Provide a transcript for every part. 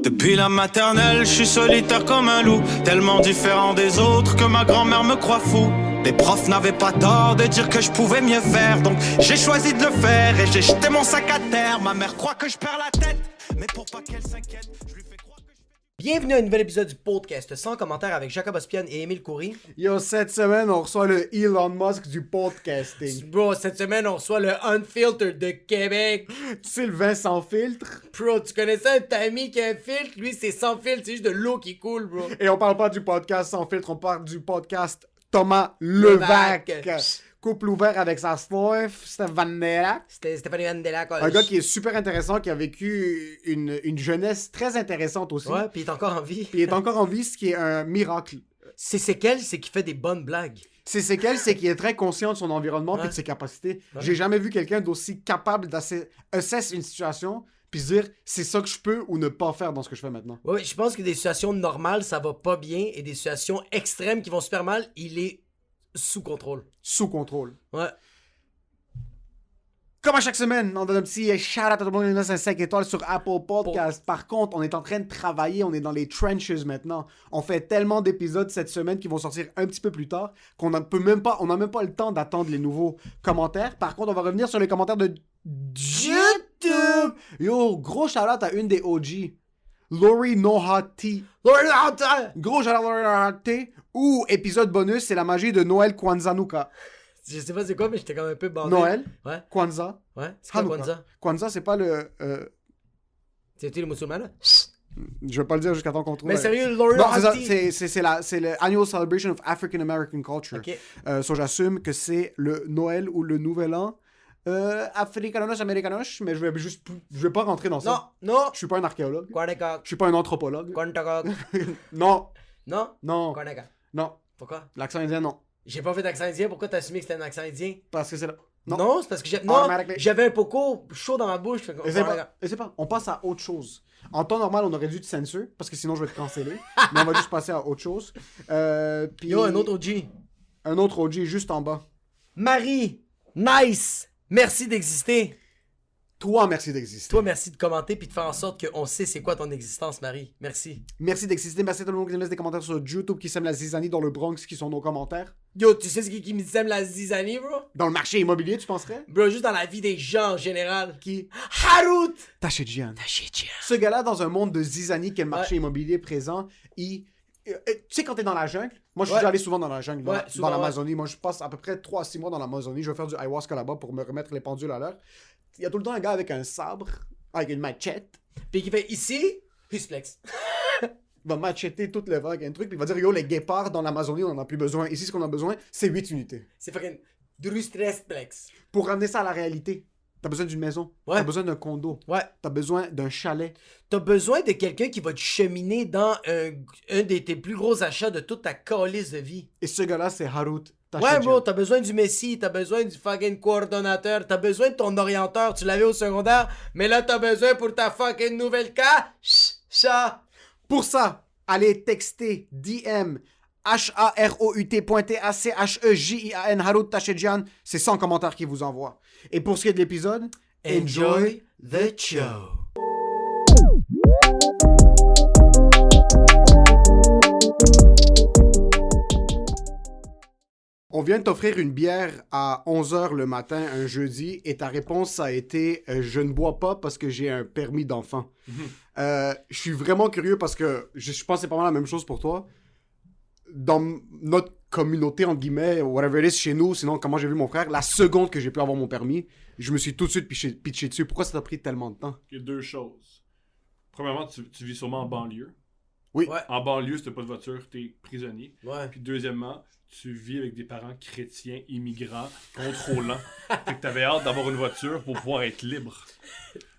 Depuis la maternelle, je suis solitaire comme un loup, tellement différent des autres que ma grand-mère me croit fou. Les profs n'avaient pas tort de dire que je pouvais mieux faire, donc j'ai choisi de le faire et j'ai jeté mon sac à terre. Ma mère croit que je perds la tête, mais pour pas qu'elle s'inquiète, je lui fais croire que je fais... Bienvenue à un nouvel épisode du podcast sans commentaire avec Jacob Ospian et Émile Coury. Yo, cette semaine, on reçoit le Elon Musk du podcasting. Bro, cette semaine, on reçoit le Unfiltered de Québec. Tu sais, le vin sans filtre. Bro, tu connais ça, un ami qui a un filtre? Lui, c'est sans filtre, c'est juste de l'eau qui coule, bro. Et on parle pas du podcast sans filtre, on parle du podcast Thomas Levac. Couple ouvert avec sa wife, Stéphane. C'était Stéphanie Van Delacoche. Un gars qui est super intéressant, qui a vécu une jeunesse très intéressante aussi. Ouais, pis il est encore en vie. Puis il est encore en vie, ce qui est un miracle. C'est séquelles, c'est qu'il fait des bonnes blagues. C'est c'est qu'il est très conscient de son environnement et de ses capacités. Ouais. J'ai jamais vu quelqu'un d'aussi capable d'assesser une situation puis se dire c'est ça que je peux ou ne pas faire dans ce que je fais maintenant. Ouais, je pense que des situations normales, ça va pas bien, et des situations extrêmes qui vont super mal, il est sous contrôle. Sous contrôle. Ouais. Comme à chaque semaine, on donne un petit shout-out à tout le monde qui nous laisse un 5 étoiles sur Apple Podcast. Par contre, on est en train de travailler, on est dans les trenches maintenant. On fait tellement d'épisodes cette semaine qui vont sortir un petit peu plus tard qu'on n'a même pas le temps d'attendre les nouveaux commentaires. Par contre, on va revenir sur les commentaires de YouTube. Yo, gros shout-out à une des OG. Lori Nohati. Gros shout-out à Lori Nohati. Ou épisode bonus, c'est la magie de Noël Kwanzaa. Je sais pas c'est quoi, mais j'étais quand même un peu bandé. Noël, Ouais. Kwanzaa. Ouais. C'est quoi Hanouka. Kwanzaa? Kwanzaa, c'est pas le... C'était le musulman là? Je vais pas le dire jusqu'à temps qu'on trouve. Mais sérieux, Laurie Non, c'est ça. Harty. C'est le Annual Celebration of African American Culture. Ok. So, j'assume que c'est le Noël ou le Nouvel An africanos americanos, mais je vais pas rentrer dans ça. Non. Je suis pas un archéologue. Kwanaka. Je suis pas un anthropologue. Kwantaka. Non, Non? non, Kwanaka. non. Pourquoi? L'accent indien, non. J'ai pas fait d'accent indien, pourquoi t'as assumé que c'était un accent indien? Parce que c'est là. Non, c'est parce que Automatically. j'avais un poco chaud dans ma bouche. Fait que... Et c'est pas. On passe à autre chose. En temps normal, on aurait dû te censurer, parce que sinon je vais te canceller. Mais on va juste passer à autre chose. Puis Yo, un autre OG. Un autre OG juste en bas. Marie, nice. Merci d'exister. Toi, merci d'exister. Toi, merci de commenter puis de faire en sorte qu'on sait c'est quoi ton existence, Marie. Merci. Merci d'exister. Merci à tout le monde qui nous laisse des commentaires sur YouTube, qui sème la zizanie dans le Bronx, qui sont nos commentaires. Yo, tu sais ce qui me sème la zizanie, bro? Dans le marché immobilier, tu penserais? Bro, juste dans la vie des gens en général. Qui? Harut! Tachedjian. Ce gars-là, dans un monde de zizanie qu'est le marché immobilier présent, tu sais, quand t'es dans la jungle, moi je suis déjà allé souvent dans la jungle, dans l'Amazonie. Moi je passe à peu près 3-6 mois dans l'Amazonie. Je vais faire du ayahuasca là-bas pour me remettre les pendules à l'heure. Il y a tout le temps un gars avec un sabre, avec une machette. Puis qui fait ici, Husplex. Il va macheter tout le vent avec un truc, puis il va dire yo, les guépards dans l'Amazonie, on en a plus besoin. Ici, ce qu'on a besoin, c'est 8 unités. C'est fucking Drustresplex. Pour ramener ça à la réalité, t'as besoin d'une maison, Ouais. t'as besoin d'un condo, Ouais. t'as besoin d'un chalet. T'as besoin de quelqu'un qui va te cheminer dans un de tes plus gros achats de toute ta calice de vie. Et ce gars-là, c'est Harut Ouais, Tachedjian. bro, t'as besoin du messie, t'as besoin du fucking coordonnateur, t'as besoin de ton orienteur, tu l'avais au secondaire, mais là t'as besoin pour ta fucking nouvelle cas. Ça. Pour ça, allez texter DM HAROUT.TACHEJIAN Harut Tachedjian. C'est 100 commentaires qui vous envoie. Et pour ce qui est de l'épisode, Enjoy the show. On vient de t'offrir une bière à 11h le matin, un jeudi, et ta réponse a été je ne bois pas parce que j'ai un permis d'enfant. Je suis vraiment curieux parce que je pense que c'est pas mal la même chose pour toi. Dans notre communauté, entre guillemets, whatever it is, chez nous, sinon comment j'ai vu mon frère, la seconde que j'ai pu avoir mon permis, je me suis tout de suite pitché dessus. Pourquoi ça t'a pris tellement de temps? Il y a deux choses. Premièrement, tu vis sûrement en banlieue. Oui. Ouais. En banlieue, si t'as pas de voiture, t'es prisonnier. Ouais. Puis deuxièmement, tu vis avec des parents chrétiens, immigrants, contrôlants. Fait que t'avais hâte d'avoir une voiture pour pouvoir être libre.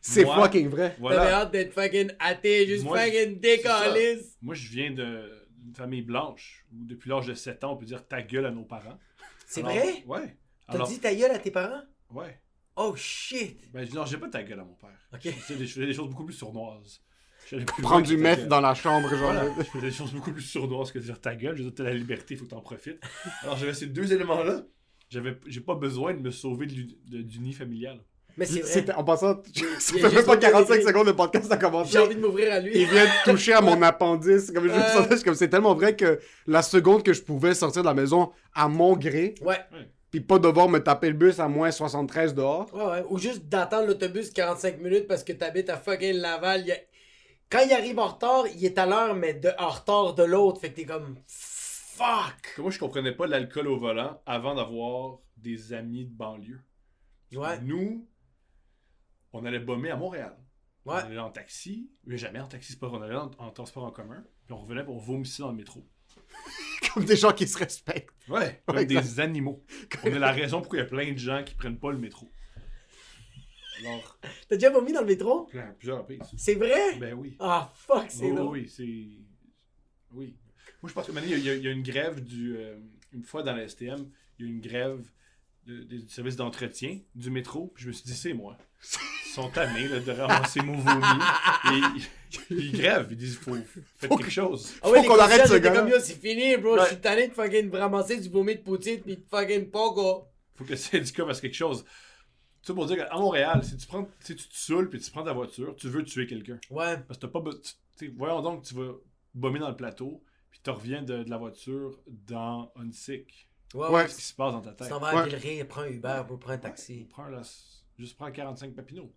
C'est Moi, fucking vrai. T'avais Voilà. hâte d'être fucking athée, juste Moi, fucking c'est décaliste. Moi, je viens d'une famille blanche, où depuis l'âge de 7 ans, on peut dire ta gueule à nos parents. C'est Alors, vrai? Ouais. T'as dit ta gueule à tes parents? Ouais. Oh shit. Ben, je dis non, j'ai pas ta gueule à mon père. Ok. Je faisais des choses beaucoup plus sournoises. J'allais plus loin Prendre que du ta meth gueule. dans la chambre, genre. Voilà, je faisais des choses beaucoup plus sournoises que de dire ta gueule. Je veux dire, t'as la liberté, il faut que t'en profites. Alors, j'avais ces deux éléments-là. J'ai pas besoin de me sauver du nid familial. Mais c'est vrai. En passant, ça Il y a fait même juste pas le 45 degré. secondes, le podcast a commencé. J'ai envie de m'ouvrir à lui. Il vient de toucher à mon appendice. Comme, comme c'est tellement vrai que la seconde que je pouvais sortir de la maison à mon gré, Ouais. puis pas devoir me taper le bus à moins 73 dehors. Ouais. Ou juste d'attendre l'autobus 45 minutes parce que t'habites à fucking Laval. Quand il arrive en retard, il est à l'heure, mais en retard de l'autre. Fait que t'es comme... Fuck! Moi, je comprenais pas l'alcool au volant avant d'avoir des amis de banlieue. Ouais. Nous, on allait bomber à Montréal. Ouais. On allait en taxi, mais jamais en taxi, c'est pas vrai. On allait en transport en commun, puis on revenait pour vomir dans le métro. Comme des gens qui se respectent. Ouais, comme Ouais, des exact. animaux. On est la raison pourquoi il y a plein de gens qui prennent pas le métro. Alors, T'as déjà vomi dans le métro? plusieurs reprises. C'est vrai? Ben oui. Ah, fuck, c'est Oui, drôle. oui, c'est... Oui. Moi, je pense que maintenant, il y a une grève une fois dans la STM, il y a une grève du service d'entretien du métro. Puis je me suis dit, c'est moi. Ils sont tannés là, de ramasser mon vomi. Et ils grèvent. Ils disent, faites quelque chose. Ah ouais, Faut qu'on arrête ce gars gars-là. comme yo, c'est fini, bro. Je Ouais. suis tanné de fucking ramasser du vomi de poutine pis de fucking pogo. Faut que le syndicat fasse quelque chose. Tout ça pour dire qu'à Montréal, si tu te saoules puis tu prends ta voiture, tu veux tuer quelqu'un. Ouais. Parce que t'as pas... voyons donc que tu vas bomber dans le plateau puis tu reviens de la voiture dans Huntsic. Ouais. Ouais. Qu'est-ce qui se passe dans ta Tu tête? t'en vas à Ouais. Villeray, prends un Uber, bro, prends un taxi. Juste prends 45 Papineau.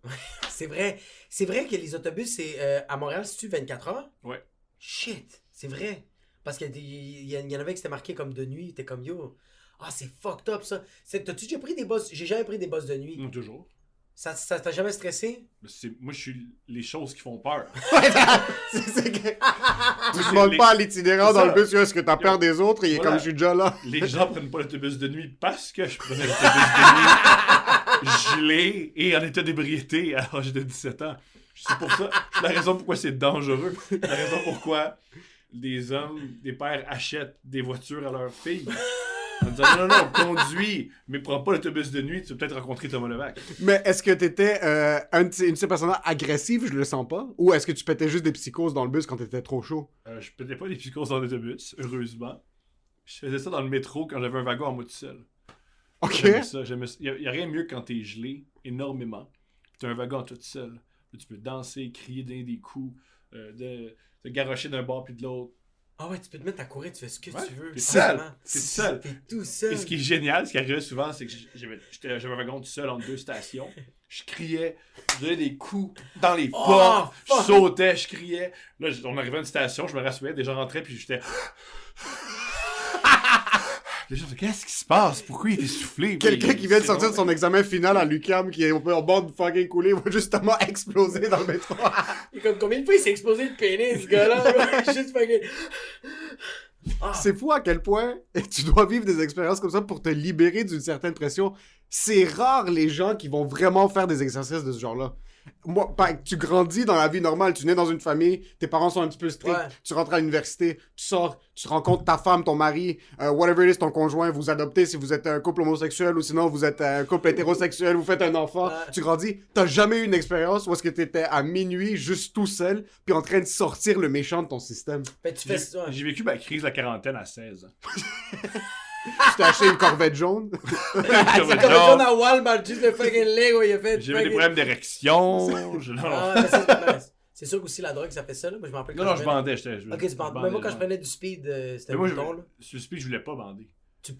C'est vrai que les autobus, c'est à Montréal, c'est-tu 24 heures? Ouais. Shit, c'est vrai. Parce qu'il y en avait qui c'était marqué comme de nuit. T'es comme yo. Ah, c'est fucked up ça. T'as-tu déjà pris des bus? J'ai jamais pris des bus de nuit. Non, toujours. Ça t'a jamais stressé? Mais moi, je suis les choses qui font peur. C'est que... tu c'est demandes les- pas à l'itinérant c'est dans ça. le bus, est-ce que t'as peur des autres? Il est Voilà. comme, je suis déjà là. Les gens prennent pas l'autobus de nuit parce que je prenais l'autobus de nuit gelé et en état d'ébriété à l'âge de 17 ans. C'est pour ça. C'est la raison pourquoi c'est dangereux. La raison pourquoi des hommes, des pères achètent des voitures à leurs filles. En disant non, conduis, mais prends pas l'autobus de nuit, tu vas peut-être rencontrer Thomas Levac. Mais est-ce que t'étais une de ces personnes agressives, je le sens pas? Ou est-ce que tu pétais juste des psychoses dans le bus quand t'étais trop chaud? Je pétais pas des psychoses dans l'autobus, heureusement. Je faisais ça dans le métro quand j'avais un wagon à moi tout seul. Ok. J'aimais ça. Il y a rien de mieux que quand t'es gelé énormément. Puis t'as un wagon à toi tout seul. Là, tu peux danser, crier des coups, te garrocher d'un bord puis de l'autre. Ah ouais, tu peux te mettre à courir, tu fais ce que Ouais, tu veux. t'es seul. Vraiment. T'es seul. T'es tout seul. Et ce qui est génial, ce qui arrivait souvent, c'est que j'avais un wagon tout seul entre deux stations. Je criais, je donnais des coups dans les portes, je fuck. sautais, je criais. Là, on arrivait à une station, je me rassurais, des gens rentraient, puis j'étais... Les gens disaient, qu'est-ce qui se passe? Pourquoi il est essoufflé? Quelqu'un qui vient de sortir de son examen final à l'UQAM, qui est au bord de fucking couler, va justement exploser dans le métro. Et comme combien de fois il s'est explosé le pénis, ce gars-là? Juste fucking... C'est fou à quel point tu dois vivre des expériences comme ça pour te libérer d'une certaine pression. C'est rare les gens qui vont vraiment faire des exercices de ce genre-là. Moi, tu grandis dans la vie normale, tu nais dans une famille, tes parents sont un petit peu stricts, Ouais. tu rentres à l'université, tu sors, tu rencontres ta femme, ton mari, whatever it is, ton conjoint, vous adoptez si vous êtes un couple homosexuel ou sinon vous êtes un couple hétérosexuel, vous faites un enfant, Ouais. tu grandis, t'as jamais eu une expérience où est-ce que t'étais à minuit juste tout seul puis en train de sortir le méchant de ton système. Ben, tu fais ça. J'ai vécu ma crise de la quarantaine à 16 ans. Tu t'es acheté une Corvette jaune. C'est comme ça à Walmart, juste le fucking Lego, il a fait. J'avais des fucking- problèmes d'érection. Non, Ah, mais c'est sûr qu'aussi la drogue, ça fait ça, là. Moi, je me rappelle. non, quand je prenais- bandais. Ok, tu bandes. Mais moi, quand je prenais du speed, c'était Mais un moi, bouton, là. sur le speed, je voulais pas bander.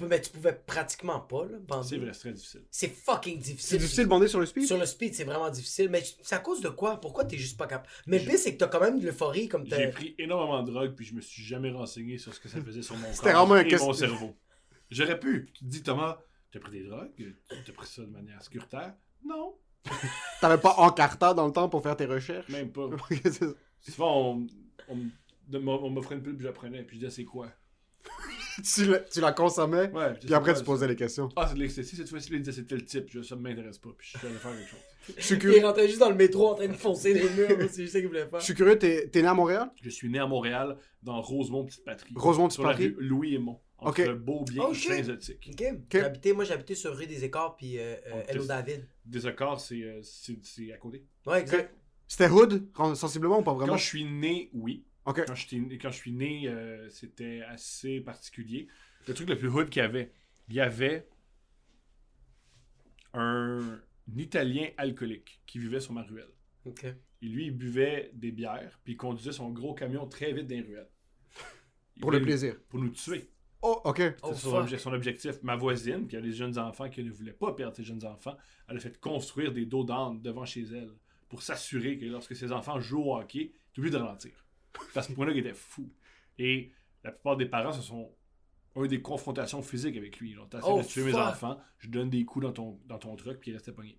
Mais tu pouvais pratiquement pas, là, bander. C'est vrai, c'est très difficile. C'est fucking difficile. C'est difficile de bander sur le speed? Sur le speed, c'est vraiment difficile. Mais c'est à cause de quoi? Pourquoi t'es juste pas capable? Mais le pire, c'est que t'as quand même de l'euphorie comme J'ai t'as. pris énormément de drogue, puis je me suis jamais renseigné sur ce que ça faisait sur mon C'était corps vraiment un et question- mon cerveau. J'aurais pu. Tu te dis, Thomas, t'as pris des drogues? T'as pris ça de manière sécuritaire? Non, T'avais pas Encarta dans le temps pour faire tes recherches? même pas. Ok, c'est ça. Souvent, on m'offrait une pile, puis j'apprenais, puis je disais, c'est quoi? tu la consommais, Ouais, puis après tu posais les questions. Ah, c'est de l'ecstasy, cette fois-ci, il disait, c'est tel type, ça m'intéresse pas, puis je suis allé faire quelque chose. Je suis Il curieux, rentrait juste dans le métro en train de foncer les murs, c'est juste ça qu'il voulait faire. je suis curieux, t'es né à Montréal? Je suis né à Montréal, dans Rosemont, Petite Patrie. Rosemont, Petite Sur la Patrie? rue Louis-Aymon, entre Ok. Beaubien Oh, et shit. Saint-Zotique. Ok. Moi, j'habitais sur rue des Écarts, puis Hello David. Des accords, c'est à côté. Ouais, exact. C'était hood, sensiblement ou pas vraiment? Quand je suis né, oui. Ok. Quand je suis né, c'était assez particulier. Le truc le plus hood qu'il y avait un Italien alcoolique qui vivait sur ma ruelle. Ok. Et lui, il buvait des bières, puis il conduisait son gros camion très vite dans les ruelles. Pour le plaisir. Pour nous tuer. Oh, ok. Oh, C'était son objectif. Ma voisine, qui a des jeunes enfants, qui ne voulait pas perdre ses jeunes enfants, elle a fait construire des dos d'âne devant chez elle pour s'assurer que lorsque ses enfants jouent au hockey, tu oublies de ralentir. À ce point-là, il était fou. Et la plupart des parents ont eu des confrontations physiques avec lui. Genre, t'as essayé de tuer mes enfants, je donne des coups dans ton truck, puis il restait pogné.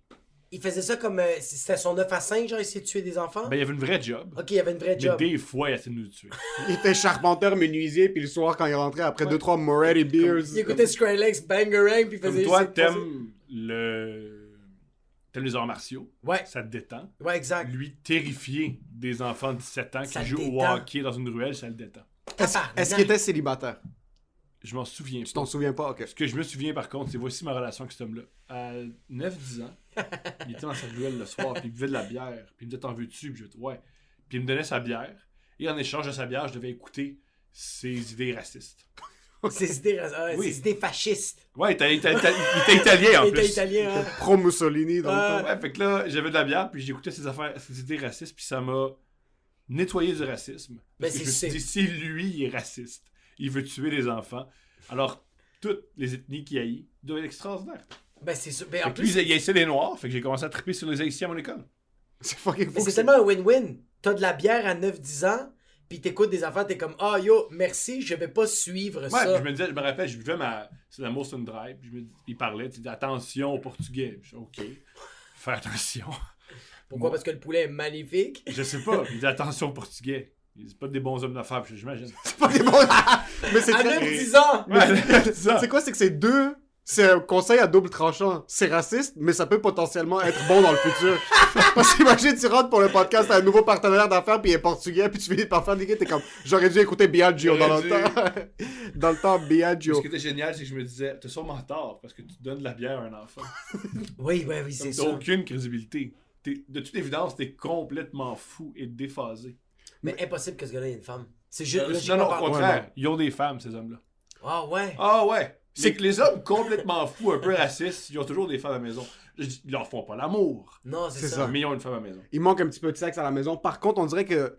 Il faisait ça comme. C'était son 9 à 5, genre, il essayait de tuer des enfants? Ben, il y avait une vraie job. Ok, il y avait une vraie job. Mais des fois, il essayait de nous tuer. Il était charpenteur, menuisier, puis le soir, quand il rentrait, après 2-3 Moretti Beers... Il écoutait Skrillex, Bangarang, puis il Comme faisait toi, juste t'aimes les arts martiaux. Ouais. Ça te détend. Ouais, exact. Lui, terrifié des enfants de 17 ans Ça qui le jouent au détend. hockey dans une ruelle, ça le détend. Est-ce qu'il était célibataire? Je m'en souviens Tu pas. t'en souviens pas? Ok. Ce que je me souviens par contre, c'est voici ma relation avec cet homme-là. À 9-10 ans, il était dans sa ruelle le soir, puis il buvait de la bière, puis il me disait t'en veux-tu? Puis je disais ouais. Puis il me donnait sa bière, et en échange de sa bière, je devais écouter ses idées racistes. Ses idées, Oui. ses idées fascistes. Ouais, il était italien en Il était plus. italien, hein? Pro-Mussolini, dans le temps. Ouais, fait que là, j'avais de la bière, puis j'écoutais ses idées racistes, puis ça m'a nettoyé du racisme. Parce Ben, que je me suis dit, si lui, il est raciste, il veut tuer les enfants, alors toutes les ethnies qu'il haït doivent être extraordinaires. Ben, c'est sûr. Ben, en Fait que lui, plus, il haïssait les Noirs, fait que j'ai commencé à triper sur les Haïtiens à mon école. C'est fucking mais fou. c'est tellement un win-win. T'as de la bière à 9-10 ans, puis t'écoutes des enfants, t'es comme, ah yo, merci, je vais pas suivre Ouais, ça. puis je me rappelle, je buvais c'est la Molson Drive, puis il parlait, tu dis attention aux Portugais. Puis je dis, ok, fais attention. Pourquoi? Moi, Parce que le poulet est magnifique. Je sais pas, il dit attention aux Portugais. Il dit pas des bons hommes d'affaires, j'imagine. C'est pas des bons... Mais c'est À très... 9-10 ans! Ouais, c'est ça. C'est quoi? C'est que c'est deux... C'est un conseil à double tranchant. C'est raciste, mais ça peut potentiellement être bon dans le futur. Parce qu'imagine, tu rentres pour le podcast à un nouveau partenaire d'affaires, puis il est portugais, puis tu finis par faire des gars, t'es comme, j'aurais dû écouter Biagio dans le J'aurais temps. Dans le temps, Biagio. Ce qui était génial, c'est que je me disais, t'as sûrement tort parce que tu donnes de la bière à un enfant. Oui, c'est T'as ça. aucune crédibilité. De toute évidence, t'es complètement fou et déphasé. Mais impossible que ce gars-là ait une femme. C'est juste. Non, logiquement non, au parlant. contraire, ils ont des femmes, ces hommes-là. Ah ouais. Ah ouais! C'est que les hommes complètement fous, un peu racistes, ils ont toujours des femmes à la maison. Ils leur font pas l'amour, Non, c'est C'est ça. ça. mais ils ont une femme à la maison. Il manque un petit peu de sexe à la maison. Par contre, on dirait que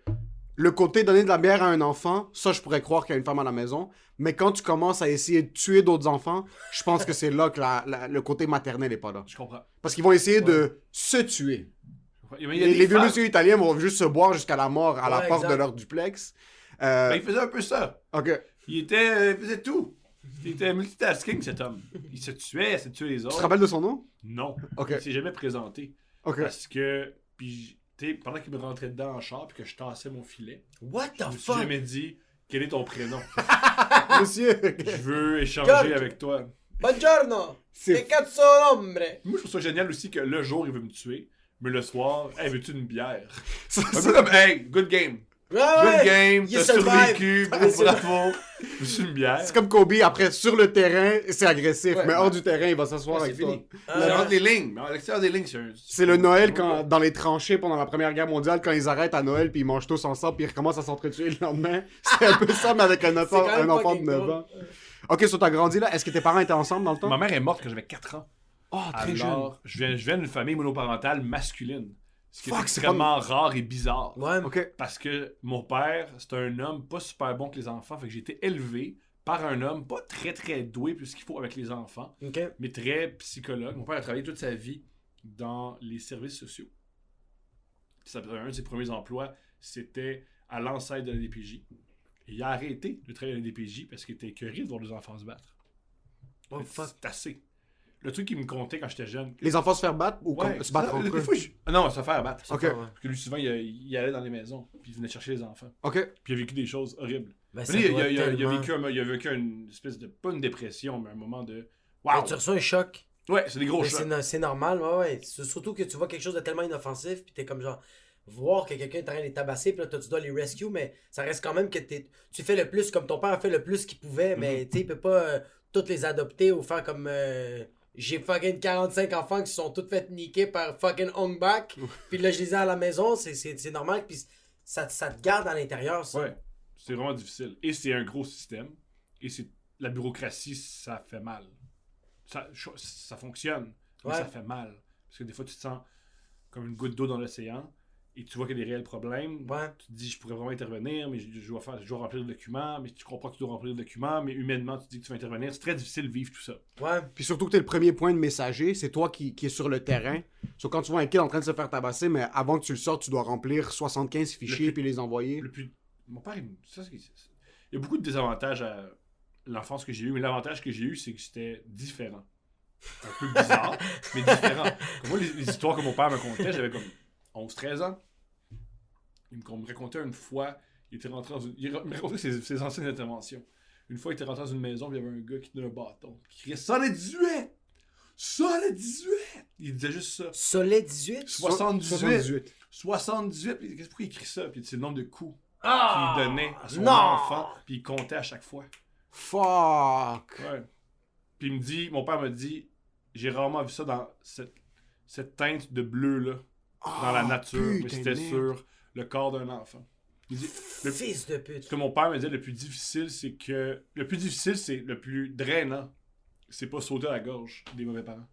le côté donner de la bière à un enfant, ça, je pourrais croire qu'il y a une femme à la maison. Mais quand tu commences à essayer de tuer d'autres enfants, je pense que c'est là que le côté maternel est pas là. Je comprends. Parce qu'ils vont essayer de se tuer. Il y a des Les vieux femmes- monsieur italiens vont juste se boire jusqu'à la mort à la Ouais, porte exact. de leur duplex. Ben, il faisait un peu ça. Ok. Il faisait tout. Il était multitasking, cet homme. Il se tuait les Tu autres. te rappelles de son nom? Non. Ok. Il s'est jamais présenté. Ok. Parce que, puis, tu sais, pendant qu'il me rentrait dedans en char puis que je tassais mon filet, What je the me suis fuck? jamais dit quel est ton prénom. Monsieur. Je veux échanger George. avec toi. Buongiorno! C'est- C'est cazzo hombre! Moi, je trouve ça génial aussi que le jour, il veut me tuer, mais le soir, hey, veux-tu une bière? Ça, Un peu comme, hey, good game. Ouais, Good ouais! game, You t'as survive. survécu, bravo. Veux-tu une bière? C'est comme Kobe, après, sur le terrain, c'est agressif. Ouais, mais hors ouais. du terrain, il va s'asseoir Ouais, avec c'est toi. fini. Ah. C'est entre les lignes. Mais à l'extérieur des lignes, C'est le Noël quand, dans les tranchées pendant la Première Guerre mondiale, quand ils arrêtent à Noël puis ils mangent tous ensemble puis ils recommencent à s'entretuer le lendemain. C'est un peu ça, mais avec un enfant, C'est quand même un enfant de fucking 9 drôle. ans. Ok, so t'as grandi là. Est-ce que tes parents étaient ensemble dans le temps? Ma mère est morte quand j'avais 4 ans. Oh, très jeune. Alors, je viens d'une famille monoparentale masculine. Ce qui est Fuck, c'est extrêmement rare et bizarre. Ouais, Ok. Parce que mon père, c'est un homme pas super bon que les enfants. Fait que j'ai été élevé par un homme pas très très doué plus qu'il faut avec les enfants, ok. mais très psychologue. Mon père a travaillé toute sa vie dans les services sociaux. Un de ses premiers emplois, c'était à l'ancêtre de la DPJ. Et il a arrêté de travailler à la DPJ parce qu'il était écœuré de voir les enfants se battre. Oh fuck. C'est assez. Le truc qu'il me comptait quand j'étais jeune. Les enfants se faire battre ou Ouais, se battre ça, entre des eux? fois, non, se faire battre. Ok. Ouais. Parce que lui, souvent, il allait dans les maisons, puis il venait chercher les enfants. Ok. Puis il a vécu des choses horribles. Ben, ça Lui, doit il a tellement- vécu une espèce de, pas une dépression, mais un moment de... Ben, Wow! tu reçois un choc. Ouais, c'est des gros Mais chocs. c'est normal, ouais. Surtout que tu vois quelque chose de tellement inoffensif, puis t'es comme genre, voir que quelqu'un est en train de les tabasser, puis là, toi, tu dois les rescue, mais ça reste quand même que tu fais le plus, comme ton père a fait le plus qu'il pouvait, mais tu sais, il peut pas toutes les adopter ou faire comme. J'ai fucking 45 enfants qui se sont toutes fait niquer par fucking Hong Bak, puis là, je les ai à la maison, c'est normal, puis ça te garde à l'intérieur, ça. Ouais, c'est vraiment difficile. Et c'est un gros système. Et c'est la bureaucratie, ça fait mal. Ça fonctionne, mais Ouais. ça fait mal. Parce que des fois, tu te sens comme une goutte d'eau dans l'océan et tu vois qu'il y a des réels problèmes. Ouais. Tu te dis, je pourrais vraiment intervenir, mais je dois remplir le document, mais tu comprends que tu dois remplir le document, mais humainement, tu te dis que tu vas intervenir. C'est très difficile de vivre tout ça. Ouais. Puis surtout que t'es le premier point de messager, c'est toi qui est sur le terrain. So, quand tu vois un kid en train de se faire tabasser, mais avant que tu le sortes, tu dois remplir 75 fichiers puis les envoyer. Mon père, il y a beaucoup de désavantages à l'enfance que j'ai eue, mais l'avantage que j'ai eu, c'est que c'était différent. Un peu bizarre, mais différent. Comme moi, les histoires que mon père me contait, j'avais comme 11-13 ans. Il me racontait une fois, il me racontait ses anciennes interventions. Une fois, il était rentré dans une maison, puis il y avait un gars qui tenait un bâton, qui criait « Solid 18! Solid 18! » Il disait juste ça. Solid 18? 78. 78. Puis, pourquoi il écrit ça? Puis c'est le nombre de coups Ah! qu'il donnait à son Non! enfant, puis il comptait à chaque fois. Fuck! Ouais. Puis mon père me dit, j'ai rarement vu ça dans cette teinte de bleu-là, dans la nature, mais c'était sur le corps d'un enfant. Il dit, Fils de pute. ce que mon père me disait, le plus difficile, c'est le plus drainant. C'est pas sauter à la gorge des mauvais parents.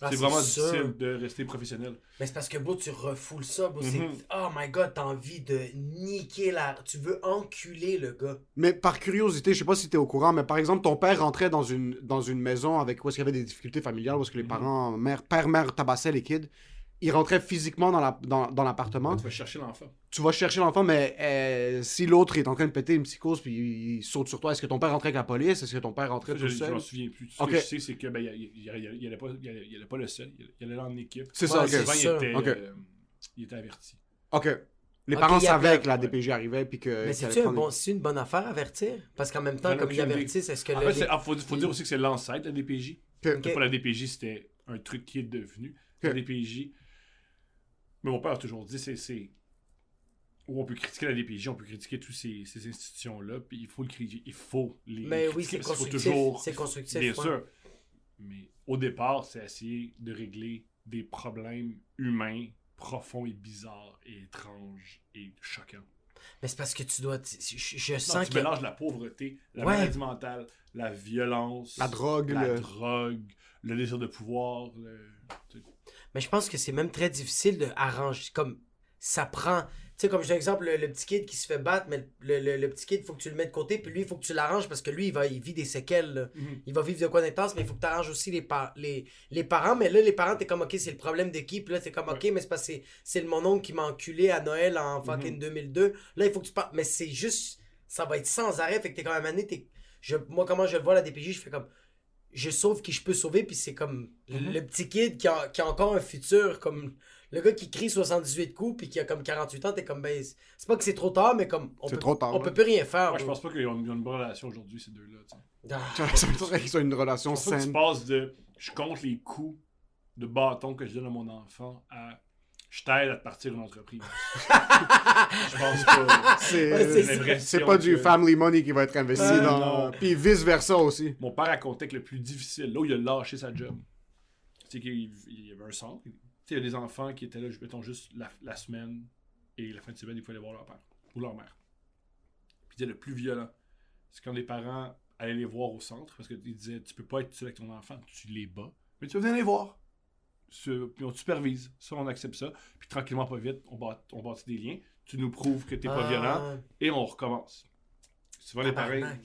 Ah, c'est vraiment sûr. difficile de rester professionnel. Mais c'est parce que, bro, tu refoules ça, bro. C'est... Mhm. Oh my god, t'as envie de niquer Tu veux enculer le gars. Mais par curiosité, je sais pas si t'es au courant, mais par exemple, ton père rentrait dans une maison avec où est-ce qu'il y avait des difficultés familiales, où est-ce que les parents, père, mère tabassaient les kids. Il rentrait physiquement dans l'appartement. Tu vas chercher l'enfant. Tu vas chercher l'enfant, mais si l'autre est en train de péter une psychose puis il saute sur toi, est-ce que ton père rentrait avec la police? Est-ce que ton père rentrait tout Je seul? m'en souviens plus. Ce Ok. que je sais, c'est que il allait pas le seul. Il allait en équipe. C'est ça, Ouais, ok. c'est Souvent, ça. il était averti. Ok. Les Ok, parents il y a savaient plein- que la ouais. DPJ arrivait puis que. Mais qu'il allait prendre c'est une bonne affaire avertir? Parce qu'en même temps, J'en ai comme ils aucune idée. avertissent, est-ce que En le... fait, faut dire aussi que c'est l'ancêtre de la DPJ. Ok. Ok. Pour la DPJ, c'était un truc qui est devenu. La DPJ. Mais mon père a toujours dit, c'est où on peut critiquer la DPJ, on peut critiquer toutes ces institutions-là, puis il faut le critiquer. Il faut les Mais oui, critiquer, c'est parce qu'il constructif. faut toujours, C'est constructif. bien ouais. sûr. Mais au départ, c'est essayer de régler des problèmes humains profonds et bizarres et étranges et choquants. Mais c'est parce que tu dois... Je Non, sens tu que... mélanges la pauvreté, la Ouais. maladie mentale, la violence, La drogue, le désir de pouvoir. Mais je pense que c'est même très difficile de arranger. Comme ça prend. Tu sais, comme j'ai un exemple, le petit kid qui se fait battre, mais le petit kid, il faut que tu le mettes de côté, puis lui, il faut que tu l'arranges parce que lui, il vit des séquelles. Là. Mhm. Il va vivre de quoi d'intense, mais il faut que tu arranges aussi les parents. Mais là, les parents, t'es comme, ok, c'est le problème de qui? Puis là, t'es comme, ok, mais c'est parce que c'est mon oncle qui m'a enculé à Noël en fucking 2002. Là, il faut que tu parles. Mais c'est juste. Ça va être sans arrêt. Fait que t'es quand même année. Moi, comment je le vois, la DPJ, je fais comme. Je sauve qui je peux sauver, puis c'est comme le petit kid qui a encore un futur, comme le gars qui crie 78 coups, puis qui a comme 48 ans, t'es comme, ben, c'est pas que c'est trop tard, mais comme, C'est trop tard, on ouais. peut plus rien faire. Moi, je bro. pense pas qu'ils ont une bonne relation aujourd'hui, ces deux-là. Tu sais. Ah, Ça faudrait qu'ils soient une relation Je pense pas que tu saine. passes de je compte les coups de bâton que je donne à mon enfant à je t'aide à te partir une entreprise. Je pense pas. C'est Ouais, c'est J'ai ça. l'impression c'est pas du que- family money qui va être investi dans. non. Puis vice versa aussi. Mon père racontait que le plus difficile, là où il a lâché sa job, c'est qu'il y avait un centre. Tu sais, il y a des enfants qui étaient là, mettons, juste la semaine et la fin de semaine, il faut aller voir leur père ou leur mère. Puis il disait le plus violent, c'est quand les parents allaient les voir au centre parce qu'ils disaient tu peux pas être seul avec ton enfant, tu les bats, mais tu vas venir les voir. Puis on te supervise, ça on accepte ça, puis tranquillement pas vite, on bâtit des liens, tu nous prouves que t'es pas violent et on recommence. Souvent les parents, Tabarnak.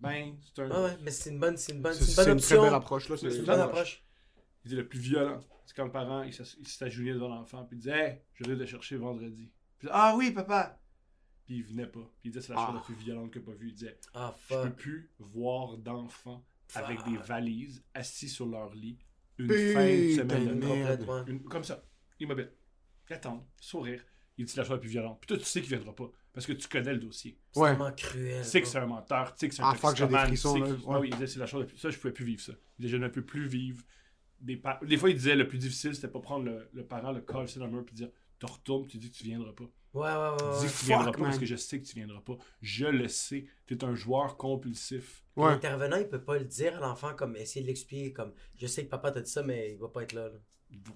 ben c'est un... Ah ouais, mais c'est une bonne C'est option. une très belle approche là. C'est C'est une bonne approche. Il dit le plus violent, c'est quand le parent il s'agenouillait devant l'enfant puis il disait hey, je viens de chercher vendredi. Puis ah oui papa. Puis il venait pas. Puis il disait c'est la chose la plus violente qu'il a pas vue. Il disait Ah je peux fuck. plus voir d'enfants avec des valises assis sur leur lit une Putain fin de semaine de de merde. Complètement. comme ça, immobile. Attendre, sourire. Il dit c'est la chose la plus violente. Puis toi tu sais qu'il viendra pas parce que tu connais le dossier. C'est Ouais. tellement cruel. Tu sais que bro. c'est un menteur, tu sais que c'est un Ah, fuck, j'ai des toxicomane, frissons, tu sais là. qu'il- Ouais. Ah oui, il disait c'est la chose la plus... Ça, je pouvais plus vivre ça. Il disait je ne peux plus vivre des fois il disait le plus difficile c'était pas prendre le parent, le coller sur la mur puis dire tu retournes puis tu dis que tu viendras pas. Ouais, ouais, ouais. Tu ouais. dis que tu viendras Fuck, pas parce man. que je sais que tu viendras pas. Je le sais. T'es un joueur compulsif. Ouais. L'intervenant, il peut pas le dire à l'enfant, comme essayer de l'expliquer, comme je sais que papa t'a dit ça, mais il va pas être là.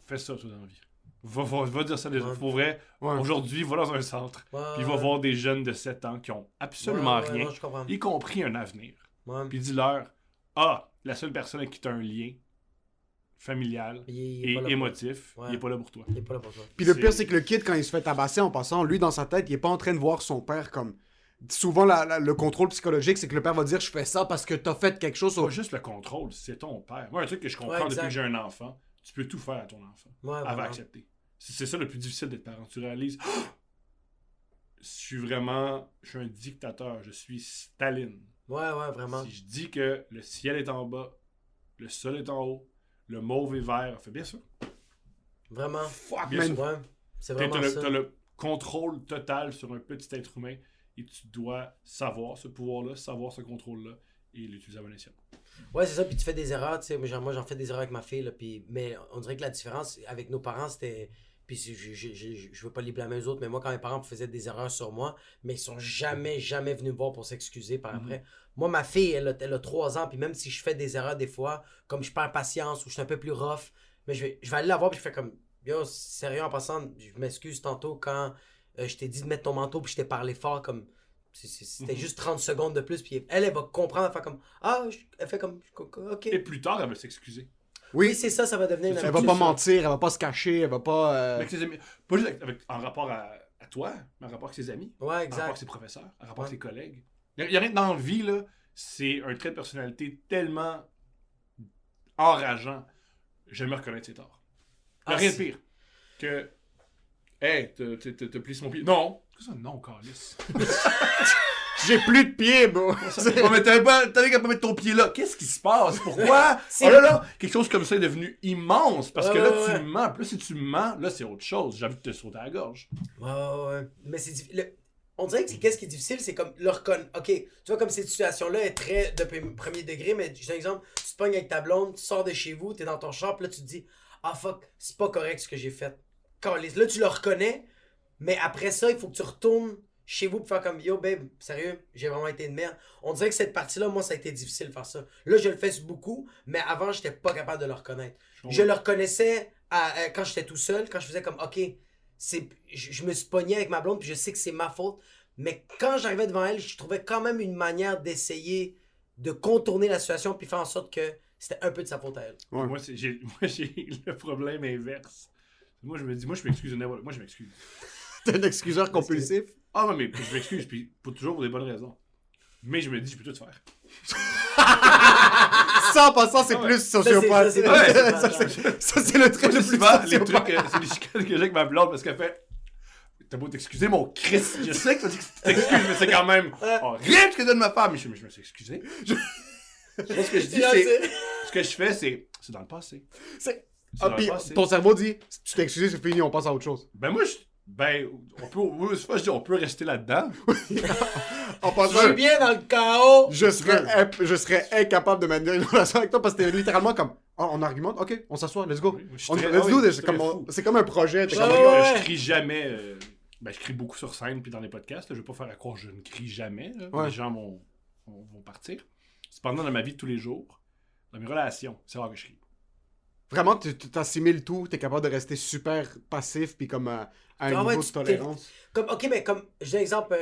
Fais ça toi dans la vie. Va dire ça déjà. Ouais. Pour vrai, Ouais. aujourd'hui, va dans un centre. Ouais, Puis va voir des jeunes de 7 ans qui ont absolument ouais, ouais, rien, non, je comprends. y compris un avenir. Ouais. Puis dis-leur, ah, la seule personne avec qui tu as un lien familial Il est et pas là pour- émotif, Ouais. il est pas là pour toi. Il est pas là pour toi. Puis le C'est- pire, c'est que le kid, quand il se fait tabasser en passant, lui, dans sa tête, il est pas en train de voir son père comme... Souvent, le contrôle psychologique, c'est que le père va dire « Je fais ça parce que t'as fait quelque chose. C'est pas juste le contrôle, c'est ton père. Moi, un truc que je comprends Ouais, depuis exact. que j'ai un enfant, tu peux tout faire à ton enfant. Ouais, Elle va vraiment. accepter. C'est ça le plus difficile d'être parent. Tu réalises, je suis un dictateur, je suis Staline. Ouais, vraiment. Si je dis que le ciel est en bas, le sol est en haut, le mauve est vert, fait bien sûr. Vraiment. Fuck, Bien man. sûr. Ouais, c'est T'as vraiment ça. le contrôle total sur un petit être humain et tu dois savoir ce pouvoir-là, savoir ce contrôle-là et l'utiliser à bon escient. Ouais, c'est ça, puis tu fais des erreurs, tu sais. Moi, j'en fais des erreurs avec ma fille, là, puis... Mais on dirait que la différence avec nos parents, c'était... Puis je veux pas les blâmer eux autres, mais moi, quand mes parents faisaient des erreurs sur moi, mais ils sont jamais venus me voir pour s'excuser par après. Moi, ma fille, elle a 3 ans, puis même si je fais des erreurs des fois, comme je perds patience ou je suis un peu plus rough, mais je vais aller la voir, puis je fais comme... Yo, sérieux, en passant, je m'excuse tantôt quand je t'ai dit de mettre ton manteau, puis je t'ai parlé fort, comme... C'était juste 30 secondes de plus, puis elle va comprendre, elle fait comme... Ah, elle fait comme... Ok. Et plus tard, elle va s'excuser. Oui, c'est ça, ça va devenir... C'est Elle une va habitude, pas ça. mentir, elle va pas se cacher, elle va pas... Avec ses amis. Pas juste en rapport à toi, mais en rapport avec ses amis, Ouais, en rapport avec exact. ses professeurs, en rapport Ouais. avec ses collègues. Il y a rien dans la vie, là, c'est un trait de personnalité tellement enrageant. J'aime reconnaître ses torts. Il y a Ah, rien de c'est- pire que... Hey, t'as plissé mon pied. Non! Qu'est-ce que ça, non, calice? J'ai plus de pieds, bro! Oh, mais t'avais qu'à pas mettre ton pied là. Qu'est-ce qui se passe? Pourquoi? C'est- Oh là là! Quelque chose comme ça est devenu immense. Parce que Ouais, là, ouais, tu mens. Puis là, si tu mens, là, c'est autre chose. J'ai envie de te sauter à la gorge. Ouais. Mais c'est on dirait que qu'est-ce qui est difficile, c'est comme le reconnaître. Ok, tu vois, comme cette situation-là est très de premier degré, mais j'ai un exemple, tu te pognes avec ta blonde, tu sors de chez vous, t'es dans ton shop, là, tu te dis, ah fuck, c'est pas correct ce que j'ai fait. Là, tu le reconnais, mais après ça, il faut que tu retournes chez vous pour faire comme, yo, babe, sérieux, j'ai vraiment été une merde. On dirait que cette partie-là, moi, ça a été difficile de faire ça. Là, je le fais beaucoup, mais avant, j'étais pas capable de le reconnaître. Je le reconnaissais quand j'étais tout seul, quand je faisais comme, ok, je me suis pogné avec ma blonde, puis je sais que c'est ma faute. Mais quand j'arrivais devant elle, je trouvais quand même une manière d'essayer de contourner la situation, puis faire en sorte que c'était un peu de sa faute à elle. Ouais. Moi, j'ai le problème inverse. Moi, je me dis, moi, je m'excuse. Moi, je m'excuse. T'es un excuseur compulsif? Ah, ouais, mais je m'excuse, puis toujours pour des bonnes raisons. Mais je me dis, je peux tout faire. Ça, en passant, c'est Ah ouais. plus sociopathe. Ça, c'est Ouais. Ça, c'est le trait Moi, le le plus souvent, les sociopathe. trucs, c'est les chicanes que j'ai avec ma blonde parce qu'elle fait. T'as beau t'excuser, mon Christ. Je sais que tu t'excuses, mais c'est quand même horrible ce que donne ma femme. Mais je me suis excusé. Moi, ce que je dis, c'est. Ce que je fais, c'est dans le passé. C'est- C'est Ah, dans puis le passé. ton cerveau dit, tu t'es excusé, c'est fini, on passe à autre chose. Ben, moi, on peut rester là-dedans. En Je passant, suis bien dans le chaos! je serais incapable de maintenir une relation avec toi parce que t'es littéralement comme, oh, on argumente, ok, on s'assoit, let's go. Oui, je suis Let's oui, do je this. suis très fou. C'est comme un projet. t'es Ouais, comme, ouais. Je crie jamais. Je crie beaucoup sur scène puis dans les podcasts. Là, je vais pas faire à croire que je ne crie jamais. Là. Ouais. Les gens vont partir. Cependant, dans ma vie de tous les jours, dans mes relations, c'est rare que je crie. Vraiment, tu t'assimiles tout, t'es capable de rester super passif puis comme à un Ah ouais, niveau de tu tolérance. Comme, ok, mais comme, j'ai un exemple,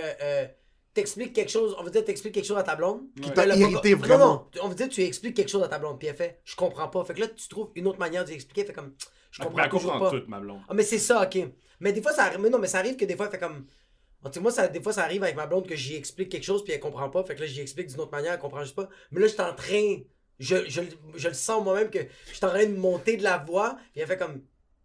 t'expliques quelque chose, on va dire, t'expliques quelque chose à ta blonde. Qui t'a Elle a irrité pas- vraiment. Non, on va dire, tu expliques quelque chose à ta blonde, puis elle fait, je comprends pas. Fait que là, tu trouves une autre manière d'y expliquer, fait comme, je comprends Elle toujours comprend pas. tout, ma blonde. Ah, mais c'est ça, ok. Mais des fois, ça arrive, mais non, mais ça arrive que des fois, elle fait comme. Tu sais, moi, des fois, ça arrive avec ma blonde que j'y explique quelque chose, puis elle comprend pas. Fait que là, j'y explique d'une autre manière, elle comprend juste pas. Mais là, je suis en train. Je le sens moi-même que je suis en train de monter de la voix, puis elle fait comme.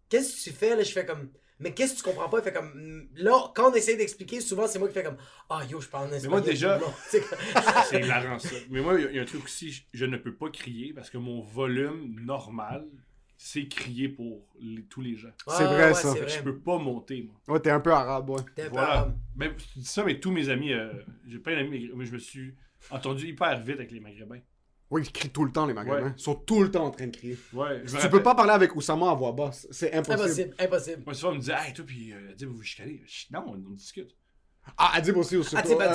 Qu'est-ce que tu fais? Là, je fais comme. Mais qu'est-ce que tu comprends pas? Elle fait comme. Là, quand on essaie d'expliquer, souvent, c'est moi qui fais comme. Ah, yo, je parle en espagnol. moi, déjà- Non, tu sais, C'est hilarant, ça. Mais moi, il y a un truc aussi, je ne peux pas crier parce que mon volume normal, c'est crier pour tous les gens. C'est vrai, ça. C'est Fait que je vrai. peux pas monter, moi. Ouais, t'es un peu arabe, ouais. T'es un peu Voilà. arabe. Mais je dis ça, mais tous mes amis, j'ai pas d'amis, mais je me suis entendu hyper vite avec les Maghrébins. Oui, ils crient tout le temps, les Maghrébins. Ouais. Ils sont tout le temps en train de crier. Ouais, je me Tu rappelle- peux pas parler avec Oussama à voix basse. C'est impossible. Impossible. Moi, souvent, on me dit, hey, toi, puis, dis, vous vous chicanez. Non, on discute. Ah, Adib aussi, aussi. Adib, Ouais.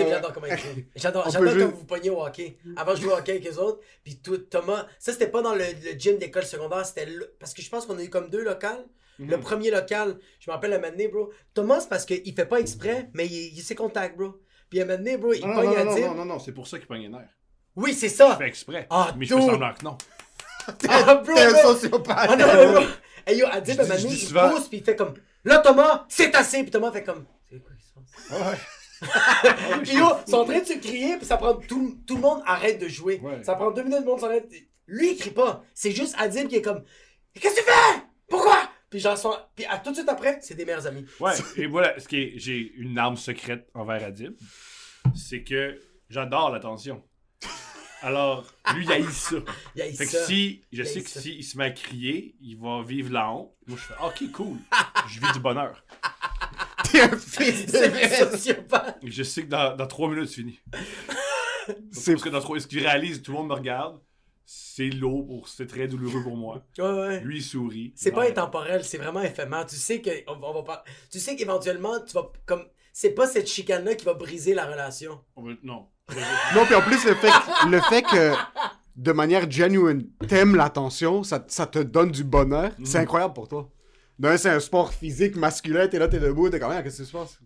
j'adore comment il écrit. J'adore On quand peut juste- vous pognez au hockey. Avant, je jouais au hockey avec les autres. Puis Thomas, ça c'était pas dans le gym d'école secondaire, c'était parce que je pense qu'on a eu comme 2 locales. Le premier local, je me rappelle à un moment donné, bro. Thomas, c'est parce qu'il fait pas exprès, mais il sait contact, bro. Puis à un moment donné, bro, il Non, pogne non, à non, Adib. non, c'est pour ça qu'il pogne les nerfs. Oui, c'est Je ça. fais exprès. Ah, mais je fais dude. semblant que non. Ah, bro, T'es un bro. sociopathe. Ah non, mais bro. Hey yo, Adib, Je à dis- un moment je donné, dis il souvent- pousse, puis il fait comme, là Thomas, c'est assez. Puis Thomas fait comme, c'est quoi qui se passe? Ouais. Puis yo, ils sont en train de se crier, puis ça prend tout le monde arrête de jouer. Ouais. Ça prend 2 minutes, le monde s'arrête. Lui, il crie pas. C'est juste Adib qui est comme, qu'est-ce que tu fais? Pourquoi? Puis puis tout de suite après, c'est des meilleurs amis. Ouais, et voilà, j'ai une arme secrète envers Adib, c'est que j'adore l'attention. Alors, lui, il haït ça. Il y a Fait que ça. je sais que ça. s'il se met à crier, il va vivre la honte. Moi, je fais, ok, cool. Je vis du bonheur. T'es un fils de C'est merde. un sociopathe. Et je sais que dans 3 minutes, c'est fini. C'est Parce que dans 3 ce qu'il réalise, tout le monde me regarde. C'est lourd, c'est très douloureux pour moi. Ouais. Lui, il sourit. C'est pas Ouais. intemporel, c'est vraiment éphémère. Tu sais que on va pas. Tu sais qu'éventuellement, tu vas comme. C'est pas cette chicane-là qui va briser la relation. Non. Non, puis en plus, le fait que, de manière genuine, t'aimes l'attention, ça te donne du bonheur, c'est incroyable pour toi. D'un, c'est un sport physique masculin, t'es là, t'es debout, t'es comme, ah, qu'est-ce qui se passe?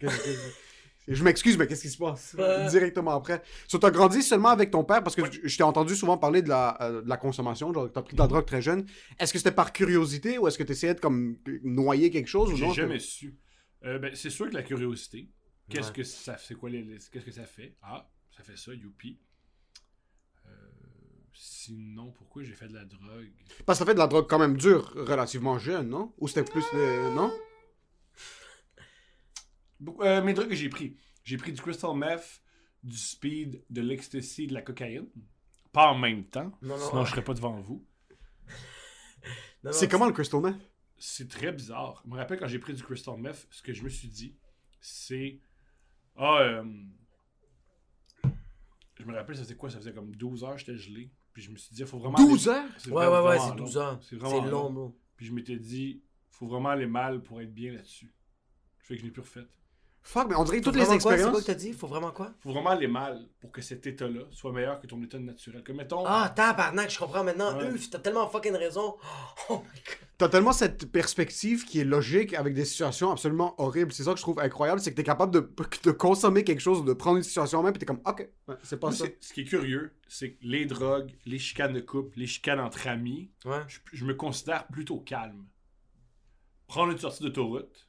Je m'excuse, mais qu'est-ce qui se passe? Ouais. Directement après. So, t'as grandi seulement avec ton père, parce que je t'ai entendu souvent parler de la consommation, genre, t'as pris de la drogue très jeune. Est-ce que c'était par curiosité, ou est-ce que t'essayais de, comme, noyer quelque chose, ou J'ai non? jamais su. Ben, c'est sûr que la curiosité. Qu'est-ce Ouais. que ça fait? Qu'est-ce que ça fait? Ah, ça fait ça, youpi. Sinon, pourquoi j'ai fait de la drogue? Parce que t'as fait de la drogue quand même dure, relativement jeune, non? Ou c'était plus, non? Mes drogues que j'ai pris. J'ai pris du crystal meth, du speed, de l'ecstasy, de la cocaïne. Pas en même temps. Non, non. Sinon, je serais pas devant vous. Non, C'est non, comment le crystal meth? C'est très bizarre. Je me rappelle quand j'ai pris du crystal meth, ce que je me suis dit, c'est... je me rappelle, ça faisait quoi? Ça faisait comme 12 heures, j'étais gelé. Puis je me suis dit, il faut vraiment... 12 heures? C'est Ouais, vraiment c'est long. 12 heures. C'est C'est vraiment long, bro. Puis je m'étais dit, faut vraiment aller mal pour être bien là-dessus. Fait que je l'ai plus refait. Fuck, mais on dirait que Faut toutes les vraiment quoi? C'est expériences... quoi que t'as dit? Faut vraiment quoi? Faut vraiment aller mal pour que cet état-là soit meilleur que ton état naturel. Comme mettons... Ah, tabarnak, je comprends maintenant. Ouais. T'as tellement fucking raison. Oh my god. T'as tellement cette perspective qui est logique avec des situations absolument horribles. C'est ça que je trouve incroyable, c'est que t'es capable de consommer quelque chose, de prendre une situation en main, puis t'es comme, ok, ouais, c'est pas Moi, ça. ce qui est curieux, c'est que les drogues, les chicanes de couple, les chicanes entre amis, Ouais. je me considère plutôt calme. Prendre une sortie d'autoroute,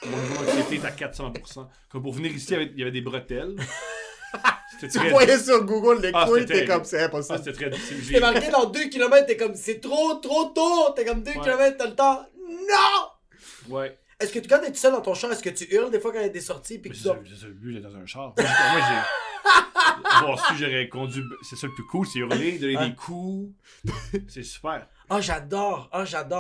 mon niveau d'anxiété est à 400%. Comme pour venir ici, il y avait des bretelles. C'était Tu très... voyais sur Google les Ah, couilles, c'était t'es comme, terrible. c'est Ah, impossible. c'était très difficile. T'es marqué dans 2 km, t'es comme, c'est trop tôt. T'es comme 2 km, t'as le temps. Non! Ouais. Est-ce que quand t'es tout seul dans ton char, est-ce que tu hurles des fois quand il y a des sorties puis que tu dois... C'est ça le but d'être dans un char. Moi, j'ai... Bon, si j'aurais conduit... C'est ça le plus cool, c'est hurler, donner Ouais. des coups. C'est super. Ah, j'adore.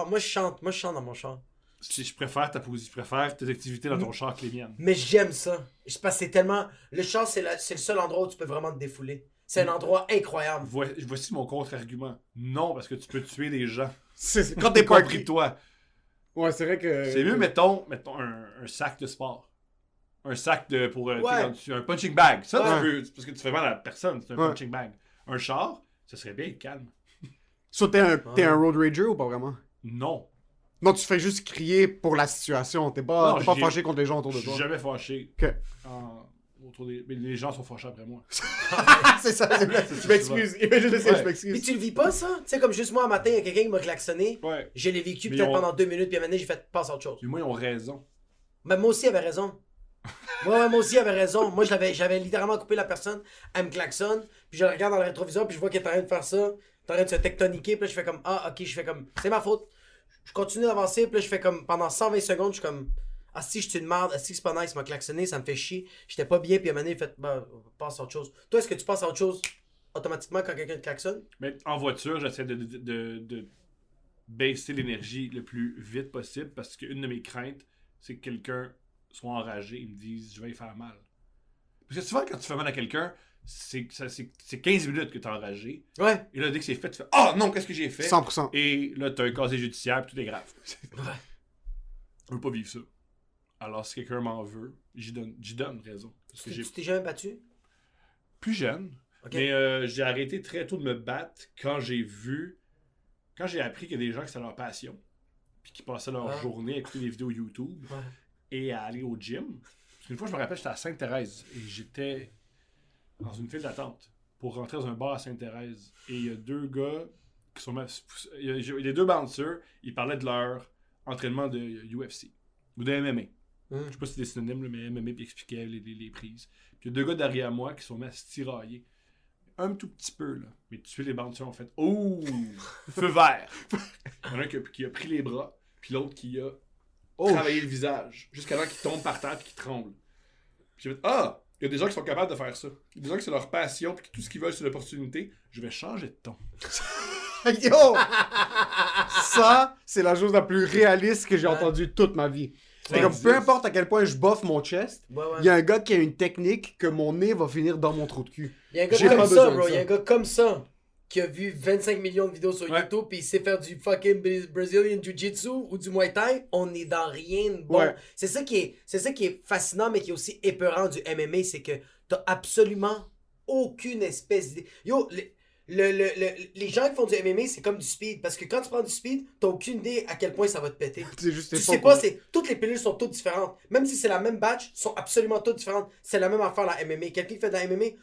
Moi, je chante dans mon char. Si je préfère ta position, je préfère tes activités dans ton char que les miennes. Mais j'aime ça. Je pense que c'est tellement... Le char, c'est le seul endroit où tu peux vraiment te défouler. C'est un endroit incroyable. Voici mon contre-argument. Non, parce que tu peux tuer des gens. Quand t'es pas Compris toi. Ouais, c'est vrai que... C'est mieux, mettons un sac de sport. Un sac pour Ouais. un punching bag. Ça, Ouais. tu peux, parce que tu fais mal à la personne, c'est un Ouais. punching bag. Un char, ça serait bien calme. So, t'es un road rager ou pas vraiment? Non. Non, tu fais juste crier pour la situation. T'es pas, Non, t'es pas j'ai- fâché contre les gens autour Je de suis toi. jamais fâché. Ok. Mais les gens sont fâchés après moi. C'est ça, je c'est m'excuse. Imagine, je Ouais. m'excuse. Puis tu le vis pas, ça? Tu sais, comme juste moi, un matin, il y a quelqu'un qui m'a klaxonné. Ouais. Je l'ai vécu Mais peut-être on- pendant 2 minutes, puis à un moment donné, j'ai fait passe à autre chose. Mais moi, ils ont raison. Mais moi aussi, il avait raison. Ouais, moi aussi, il avait raison. Moi, j'avais littéralement coupé la personne. Elle me klaxonne. Puis je regarde dans le rétroviseur. Puis je vois qu'elle est en train de faire ça. Elle est en train de se tectoniquer. Puis là, je fais comme, ah, ok. Je fais comme, c'est ma faute. Je continue d'avancer. Puis là, je fais comme, pendant 120 secondes, je suis comme, ah, si je suis une merde. Ah, si c'est pas nice, il m'a klaxonné. Ça me fait chier. J'étais pas bien. Puis à un moment donné, il fait, bah, passe à autre chose. Toi, est-ce que tu passes à autre chose automatiquement quand quelqu'un te klaxonne? Mais en voiture, j'essaie de baisser l'énergie le plus vite possible parce qu'une de mes craintes, c'est que quelqu'un soit enragé et me dise je vais y faire mal. Parce que souvent, quand tu fais mal à quelqu'un, c'est 15 minutes que tu es enragé. Ouais. Et là, dès que c'est fait, tu fais oh non, qu'est-ce que j'ai fait? 100%. Et là, tu as un casier judiciaire et tout est grave. Ouais. Je veux pas vivre ça. Alors, si quelqu'un m'en veut, j'y donne raison. Parce que j'ai Tu t'es jamais battu? plus jeune. Ok. Mais j'ai arrêté très tôt de me battre quand j'ai appris qu'il y a des gens que c'était leur passion, puis qui passaient leur Ah. journée à écouter des vidéos YouTube Ouais. et à aller au gym. Parce qu'une fois, je me rappelle, j'étais à Sainte-Thérèse et j'étais dans une file d'attente pour rentrer dans un bar à Sainte-Thérèse. Et il y a 2 gars qui sont les deux bouncers, ils parlaient de leur entraînement de UFC ou de MMA. Je sais pas si c'est des synonymes, là, mais MMA, puis ils expliquaient les prises. Puis il y a deux gars derrière moi qui sont mis à se tirailler. Un tout petit peu, là. Mais tout de suite, les bouncers ont fait « Oh! Feu vert! » Il y en a un qui a pris les bras, puis l'autre qui a travaillé le visage, jusqu'à temps qu'il tombe par terre et qu'il tremble. Puis j'ai fait « Ah! Il y a des gens qui sont capables de faire ça. Il y a des gens qui c'est leur passion, puis tout ce qu'ils veulent, c'est l'opportunité. Je vais changer de ton. » Yo! Ça, c'est la chose la plus réaliste que j'ai entendue toute ma vie. C'est comme, peu importe à quel point je boffe mon chest, il y a un gars qui a une technique que mon nez va finir dans mon trou de cul. Il y a un gars comme ça, bro. Il y a un gars comme ça qui a vu 25 millions de vidéos sur YouTube puis il sait faire du fucking Brazilian Jiu-Jitsu ou du Muay Thai. On est dans rien de bon. Ouais. C'est ça qui est fascinant mais qui est aussi épeurant du MMA, c'est que t'as absolument aucune espèce d'idée. Yo, les gens qui font du MMA, c'est comme du speed. Parce que quand tu prends du speed, t'as aucune idée à quel point ça va te péter. C'est juste, Tu sais pas, toutes les pilules sont toutes différentes. Même si c'est la même batch, sont absolument toutes différentes. C'est la même affaire, la MMA. Quelqu'un qui fait de la MMA,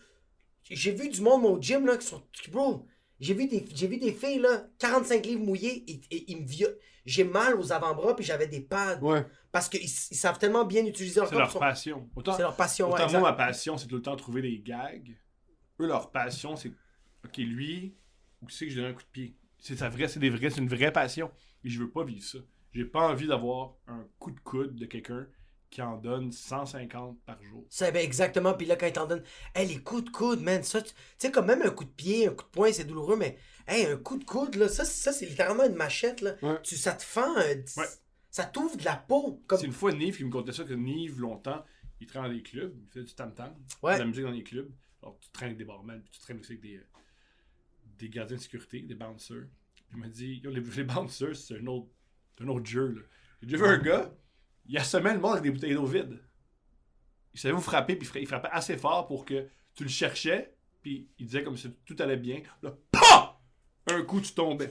j'ai vu du monde au gym, là, qui sont... Bro, j'ai vu des filles, là, 45 livres mouillés, et ils me violent. J'ai mal aux avant-bras, puis j'avais des pads. Ouais. Parce qu'ils savent tellement bien utiliser leur C'est corps. leur passion. C'est leur passion, autant ouais. moi, ma passion, c'est tout le temps trouver des gags. Eux, leur passion, c'est OK, lui, où c'est que je donne un coup de pied? C'est une vraie passion. Et je veux pas vivre ça. J'ai pas envie d'avoir un coup de coude de quelqu'un qui en donne 150 par jour. Ça, ben exactement. Puis là, quand ils t'en donnent, hey, les coups de coude, man, ça, tu sais, comme même un coup de pied, un coup de poing, c'est douloureux, mais, hey, un coup de coude, là, ça c'est littéralement une machette, là. Ouais. Ça te fend, ça t'ouvre de la peau. C'est une fois Nive qui me contait ça, que Nive, longtemps, il travaille dans des clubs, il fait du tam-tam, de la musique dans des clubs. Alors, tu traînes avec des barman, puis tu traînes aussi avec des gardiens de sécurité, des bouncers. Il m'a dit, yo, les bouncers, c'est un autre jeu, là. J'ai déjà vu un gars, il assommait le monde avec des bouteilles d'eau vides. Il savait vous frapper, puis il frappait assez fort pour que tu le cherchais, puis il disait comme si tout allait bien. Là, PAH! Un coup, tu tombais.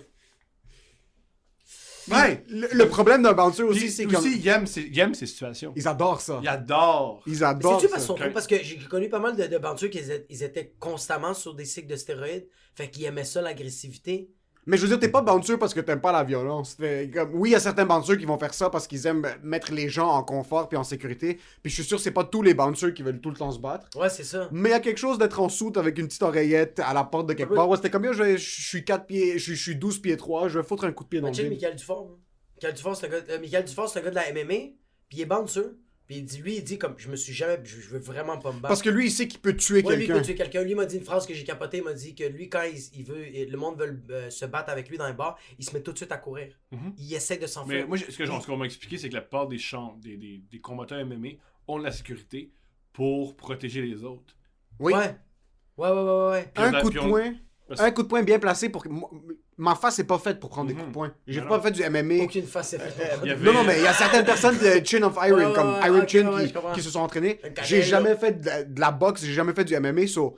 Ouais, le problème d'un bouncer aussi, c'est comme... il aime ces situations. Ils adorent ça. Il adore. Ils Mais adorent c'est-tu ça. parce qu'ils sont trop? Parce que j'ai connu pas mal de bouncers qui ils étaient constamment sur des cycles de stéroïdes. Fait qu'ils aimaient ça, l'agressivité. Mais je veux dire, t'es pas bouncer parce que t'aimes pas la violence. Oui, il y a certains bouncers qui vont faire ça parce qu'ils aiment mettre les gens en confort puis en sécurité. Puis je suis sûr que c'est pas tous les bouncers qui veulent tout le temps se battre. Ouais, c'est ça. Mais il y a quelque chose d'être en soute avec une petite oreillette à la porte de quelque part. Ouais, c'était comme je suis 4 pieds, je suis 12 pieds 3, je vais foutre un coup de pied dans le Check vide. Michael Dufort. Hein. Michael Dufort, c'est un gars de la MMA. Puis il est bouncer. Puis il dit comme, je veux vraiment pas me battre. Parce que lui, il sait qu'il peut tuer Ouais, lui, il quelqu'un. peut tuer quelqu'un. Lui, il m'a dit une phrase que j'ai capotée. Il m'a dit que lui, quand le monde veut se battre avec lui dans un bar, il se met tout de suite à courir. Mhm. Il essaie de Mais s'enfuir. moi, ce qu'on m'a expliqué, c'est que la plupart des combattants MMA ont de la sécurité pour protéger les autres. Oui. Ouais. Un Puis coup de poing. Un coup de poing bien placé pour que... Ma face est pas faite pour prendre des coups de poing. J'ai Non, pas non. fait du MMA. Aucune face est faite. Il y avait- Non, mais il y a certaines personnes de Chin of Iron, Ouais, comme ouais, Iron ok, Chin, ouais, je comprends. qui se sont entraînés. Un J'ai Canelo. jamais fait de la boxe, j'ai jamais fait du MMA, so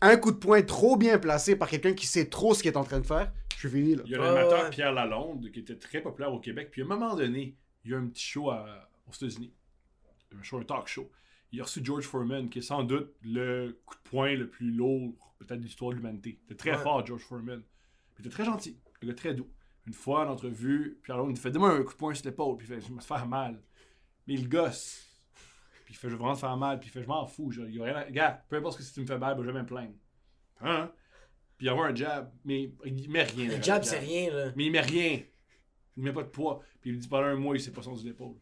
un coup de poing trop bien placé par quelqu'un qui sait trop ce qu'il est en train de faire, je suis fini, là. Il y a l'animateur ouais. Pierre Lalonde qui était très populaire au Québec. Puis à un moment donné, il y a eu un petit show aux États-Unis. Un talk show. Il a reçu George Foreman, qui est sans doute le coup de poing le plus lourd, peut-être de l'histoire de l'humanité. Il était très fort, George Foreman. Il était très gentil, un gars très doux. Une fois, en entrevue, Pierre Lalonde, il fait « Donne-moi un coup de poing sur l'épaule. » Puis il fait « Je vais te faire mal. » Mais il gosse. Puis il fait « Je vais vraiment te faire mal. » Puis il fait « Je m'en fous. Il y a rien Regarde, peu importe ce que si tu me fais mal, je vais jamais me plaindre. Hein? Puis il envoie un jab, mais il met rien. Un jab, c'est rien, là. Mais il met rien. Il met pas de poids. Puis il lui dit pendant un mois, il s'est pas son l'épaule.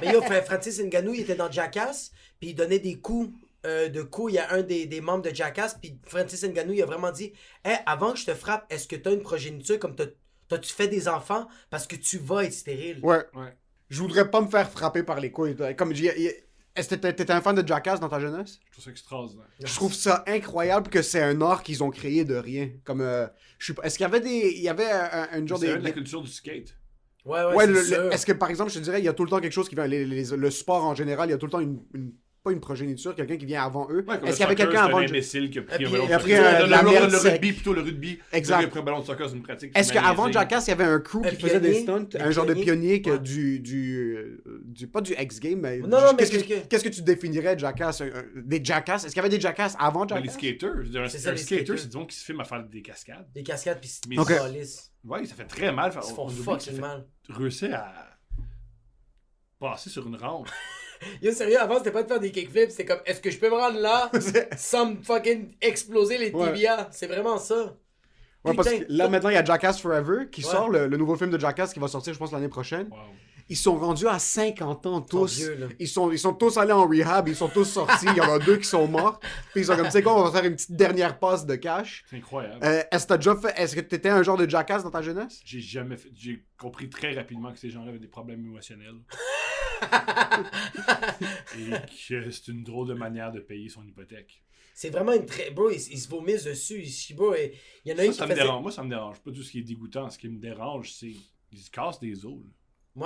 Mais yo, Francis Ngannou, il était dans Jackass, puis il donnait des coups de coups. Il y a un des membres de Jackass, puis Francis Ngannou, il a vraiment dit hey, avant que je te frappe, est-ce que t'as une progéniture comme t'as-tu fait des enfants parce que tu vas être stérile? Ouais. Ouais. Je voudrais pas me faire frapper par les couilles. Comme est-ce que t'étais un fan de Jackass dans ta jeunesse? Je trouve ça extraordinaire. Je trouve ça incroyable que c'est un art qu'ils ont créé de rien. Comme, est-ce qu'il y avait il y avait un genre C'est des... de la culture du skate. Ouais, Ouais, c'est sûr. est-ce que par exemple, je te dirais, il y a tout le temps quelque chose qui vient. Le sport en général, il y a tout le temps pas une progéniture, quelqu'un qui vient avant eux. Ouais, comme Est-ce le qu'il y avait soccer, quelqu'un c'est avant un imbécile qui a pris Et un puis- ballon de et après, soccer. la merde Le sec. rugby, plutôt le rugby. Exact. Le gars a pris un ballon de soccer, c'est une pratique. Est-ce c'est qu'avant malaisé. Jackass, il y avait un crew Un qui faisait des pionnier, stunts, des un genre de pionniers. pionnier que Ouais. pas du X-Game, mais Non, non, mais qu'est-ce que tu définirais de Jackass? Des Jackass? Est-ce qu'il y avait des Jackass avant Ben, les Jackass? skaters. Je veux dire, C'est ça, un les skater, skaters. c'est du monde qui se filme à faire des cascades. Des cascades, pis Mais- ils Ok. se calissent. Ouais, ça fait très mal. Ils se On font oublie que fucking ça fait mal. réussir à passer sur une rampe. Yo, sérieux, avant, c'était pas de faire des kickflips, c'était comme, est-ce que je peux me rendre là sans me fucking exploser les Ouais. tibias? C'est vraiment ça. Ouais, parce que Putain, là, maintenant, il y a Jackass Forever qui Ouais. sort, le nouveau film de Jackass qui va sortir, je pense, l'année prochaine. Wow. Ils sont rendus à 50 ans Ils sont tous. vieux, là. Ils sont tous allés en rehab, ils sont tous sortis. Il y en a 2 qui sont morts. Puis ils sont comme, tu sais quoi, on va faire une petite dernière passe de cash. C'est incroyable. Est-ce que t'étais un genre de Jackass dans ta jeunesse? J'ai jamais fait. J'ai compris très rapidement que ces gens-là avaient des problèmes émotionnels. Et que c'est une drôle de manière de payer son hypothèque. C'est vraiment une très. Bro, ils se vomissent dessus. Bro, il y en a un qui Ça me faisait. dérange. Moi, ça me dérange pas tout ce qui est dégoûtant. Ce qui me dérange, c'est qu'ils se cassent des os. Là.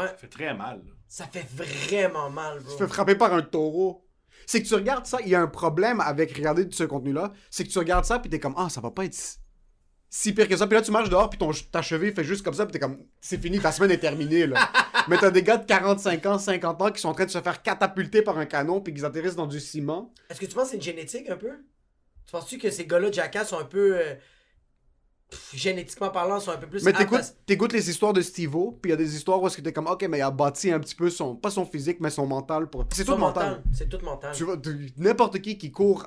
Ouais, Ça fait très mal. Là. ça fait vraiment mal, Tu te bro. fais frapper par un taureau. C'est que tu regardes ça, il y a un problème avec regarder ce contenu-là. C'est que tu regardes ça, puis t'es comme, ah, ça va pas être si pire que ça. Puis là, tu marches dehors, puis ta cheville fait juste comme ça, puis t'es comme, c'est fini, ta semaine est terminée, là. Mais t'as des gars de 45 ans, 50 ans qui sont en train de se faire catapulter par un canon, puis qu'ils atterrissent dans du ciment. Est-ce que tu penses que c'est une génétique un peu? Tu penses-tu que ces gars-là de Jackass sont un peu. Génétiquement parlant, sont un peu plus. Mais aptes à- t'écoutes les histoires de Steve-O, puis il y a des histoires où est-ce que t'es comme, ok, mais il a bâti un petit peu pas son physique, mais son mental. C'est tout Son mental. C'est tout mental. Tu vois, n'importe qui court